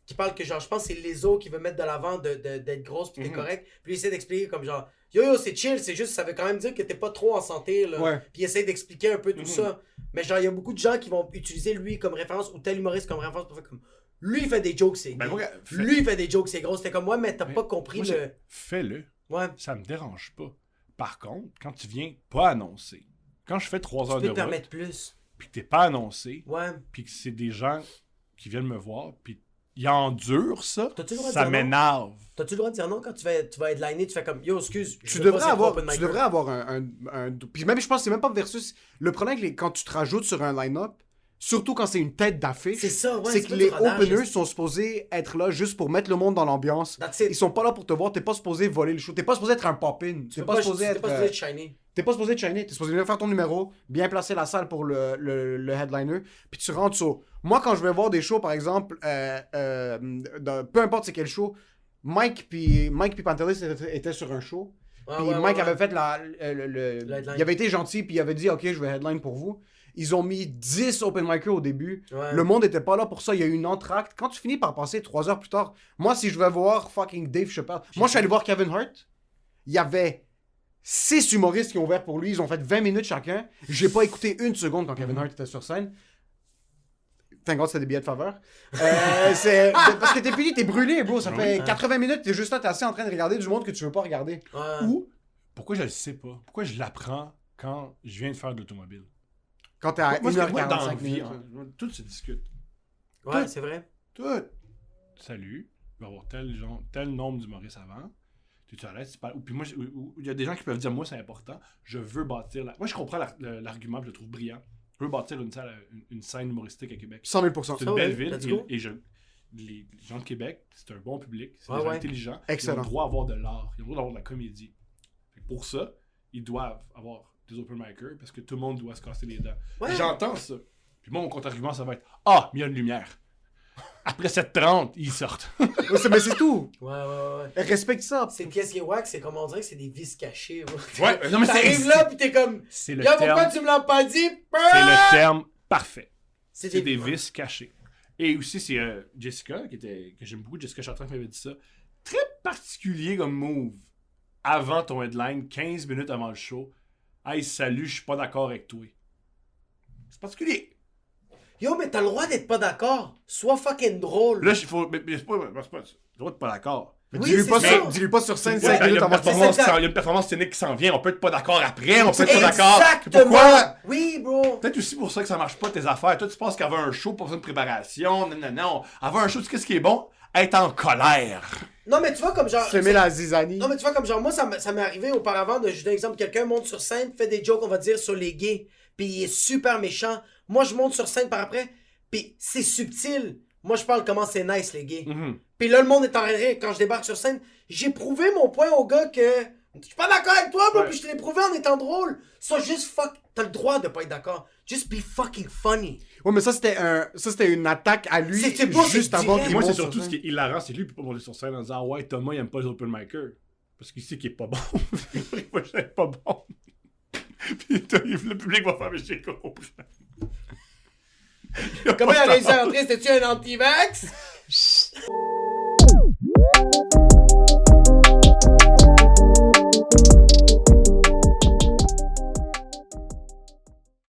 Qui parle que, genre, je pense que c'est les os qui veut mettre de l'avant d'être grosse pis t'es correct. Puis il essaie d'expliquer comme genre. Yo, c'est chill, c'est juste, ça veut quand même dire que t'es pas trop en santé, là. Ouais. Puis il essaie d'expliquer un peu tout ça. Mais genre, il y a beaucoup de gens qui vont utiliser lui comme référence ou tel humoriste comme référence pour faire comme. Lui, il fait des jokes, c'est Ben, gay. moi, Lui, il fait des jokes, c'est gros. C'était comme, ouais, mais t'as pas compris moi, le. Fais-le. Ouais. Ça me dérange pas. Par contre, quand tu viens pas annoncer, quand je fais 3 heures Tu de peux te route, permettre plus. puis que t'es pas annoncé, Ouais. puis que c'est des gens qui viennent me voir, puis ils endurent ça, T'as-tu le droit de ça dire non? m'énerve. T'as-tu le droit de dire non quand tu vas headliner, tu fais comme yo, excuse, je Tu veux devrais pas ces avoir, open tu mic. devrais avoir un. Puis même, je pense que c'est même pas versus. Le problème, quand tu te rajoutes sur un line-up, surtout quand c'est une tête d'affiche, C'est ça, ouais, c'est c'est que pas les du rodage, openers c'est- sont supposés être là juste pour mettre le monde dans l'ambiance. That's it. Ils sont pas là pour te voir, t'es pas supposé voler le show, t'es pas supposé être un pop-in, t'es pas supposé être. shiny. T'es pas supposé te shiner, t'es supposé venir faire ton numéro, bien placer la salle pour le headliner, puis tu rentres sur. Moi, quand je vais voir des shows, par exemple, peu importe c'est quel show, Mike puis Pantelis étaient sur un show, puis Mike avait fait Le headline. il avait été gentil, puis il avait dit « Ok, je vais headline pour vous ». Ils ont mis 10 open micers au début. Ouais. Le monde était pas là pour ça. Il y a eu une entracte. Quand tu finis par passer 3 heures plus tard, moi, si je vais voir fucking Dave Chappelle, moi, je suis allé voir Kevin Hart. Il y avait 6 humoristes qui ont ouvert pour lui. Ils ont fait 20 minutes chacun. J'ai pas écouté une seconde quand Kevin Hart était sur scène. Thank God, c'était des billets de faveur. Parce que t'es fini, t'es brûlé, bro. Ça fait 80 minutes, t'es juste là, t'es assis en train de regarder du monde que tu veux pas regarder. Ouais. Ou Pourquoi je le sais pas? Pourquoi je l'apprends quand je viens de faire de l'automobile? quand t'es à Moi, dans 1h45 la vie, minutes. tout se discute. Ouais, c'est vrai. Tout. Salut, il va y avoir tel nombre d'humoristes avant. Tu à l'aise, tu parles. Puis moi, il y a des gens qui peuvent dire, moi, c'est important. Je veux bâtir. Moi, je comprends l'argument, je le trouve brillant. Je veux bâtir une scène humoristique à Québec. 100 000 C'est Ah une ouais, belle ville. let's go. Les gens de Québec, c'est un bon public. C'est Ouais, des gens ouais. intelligents. Excellent. Ils ont le droit d'avoir de l'art. Ils ont le droit d'avoir de la comédie. Fait que pour ça, ils doivent avoir des open micers parce que tout le monde doit se casser les dents. Ouais. J'entends ça. Puis moi, mon contre-argument, ça va être ah, mais il y a une lumière. Après 7h30, ils sortent. Mais c'est tout. Ouais. Respecte ça. C'est qu'est-ce qui est wack, c'est comme on dirait que c'est des vices cachés. Ouais, non, mais c'est T'arrives là pis t'es comme C'est le yo, pourquoi terme. tu me l'as pas dit? C'est le terme parfait. C'est des ouais. vices cachés. Et aussi, c'est Jessica, que j'aime beaucoup, Jessica Chartrand qui m'avait dit ça. Très particulier comme move. Avant ton headline, 15 minutes avant le show. Hey, salut, je suis pas d'accord avec toi. C'est particulier. Yo, mais t'as le droit d'être pas d'accord. Sois fucking drôle. Là, il faut. Mais c'est pas. Je dois être pas d'accord. Oui, Dis-lui c'est pas, ça. dis-lui pas sur scène Ouais, 5 il y a minutes une avant de performance C'est ça. il y a une performance scénique qui s'en vient. On peut être pas d'accord après. On peut être pas d'accord. Exactement. Pourquoi? Oui, bro. Peut-être aussi pour ça que ça marche pas tes affaires. Toi, tu penses qu'avoir un show, pas besoin de préparation. Non. Avoir un show, tu sais qu'est-ce qui est bon? Être en colère. Non, mais tu vois, comme genre. semer la zizanie. Non, mais tu vois, comme genre, moi, ça m'est arrivé auparavant de, je donne un exemple, quelqu'un monte sur scène, fait des jokes, on va dire, sur les gays, puis il est super méchant. Moi, je monte sur scène par après, puis c'est subtil. Moi, je parle comment c'est nice, les gays. Puis là, le monde est en train de rire. Quand je débarque sur scène, j'ai prouvé mon point au gars que je suis pas d'accord avec toi, bro, Ouais. puis je te l'ai prouvé en étant drôle. Sois juste fuck. T'as le droit de pas être d'accord. Just be fucking funny. Ouais, mais ça, c'était une attaque à lui C'est pas, juste c'est avant direct. qu'il Moi, c'est monte sur surtout ce scène. qui est hilarant, c'est lui qui peut pas monter sur scène en disant ah ouais, Thomas, il aime pas les open micers. Parce qu'il sait qu'il est pas bon. Moi, je pas bon. Puis le public va faire, mais j'ai compris. Comment il a réussi à rentrer? C'était-tu un anti-vax?